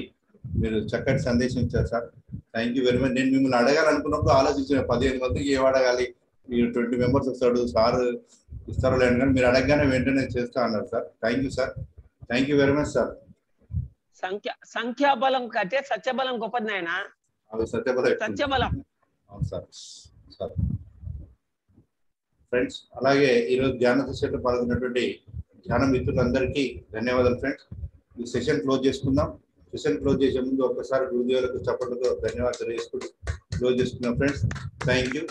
మీరు చక్కటి సందేశం ఇచ్చారు sir. Thank you very much. నేను మిమ్మల్ని అడగాలనుకున్నప్పుడు ఆలోచించిన 15 మందికి ఏం అడగాలి, మీరు 20 మెంబర్స్ వస్తాడు సార్ ఇస్తారో లేని, కానీ మీరు అడగగానే వెంటనే చేస్తా అన్నారు sir. Thank you sir, thank you very much sir. సంఖ్యాబలం కంటే సత్యబలం గొప్పది నాయన. సత్యబలం. అవును సార్. సార్ ఫ్రెండ్స్, అలాగే ఈరోజు ధ్యాన సెషన్లో పాల్గొన్నటువంటి ధ్యాన మిత్రులందరికీ ధన్యవాదాలు ఫ్రెండ్స్. ఈ సెషన్ క్లోజ్ చేసుకుందాం. సెషన్ క్లోజ్ చేసే ముందు ఒక్కసారి గురుదేవులకు చప్పట్లతో ధన్యవాదాలు తెలియజేసుకుంటూ క్లోజ్ చేసుకుందాం ఫ్రెండ్స్. Thank you.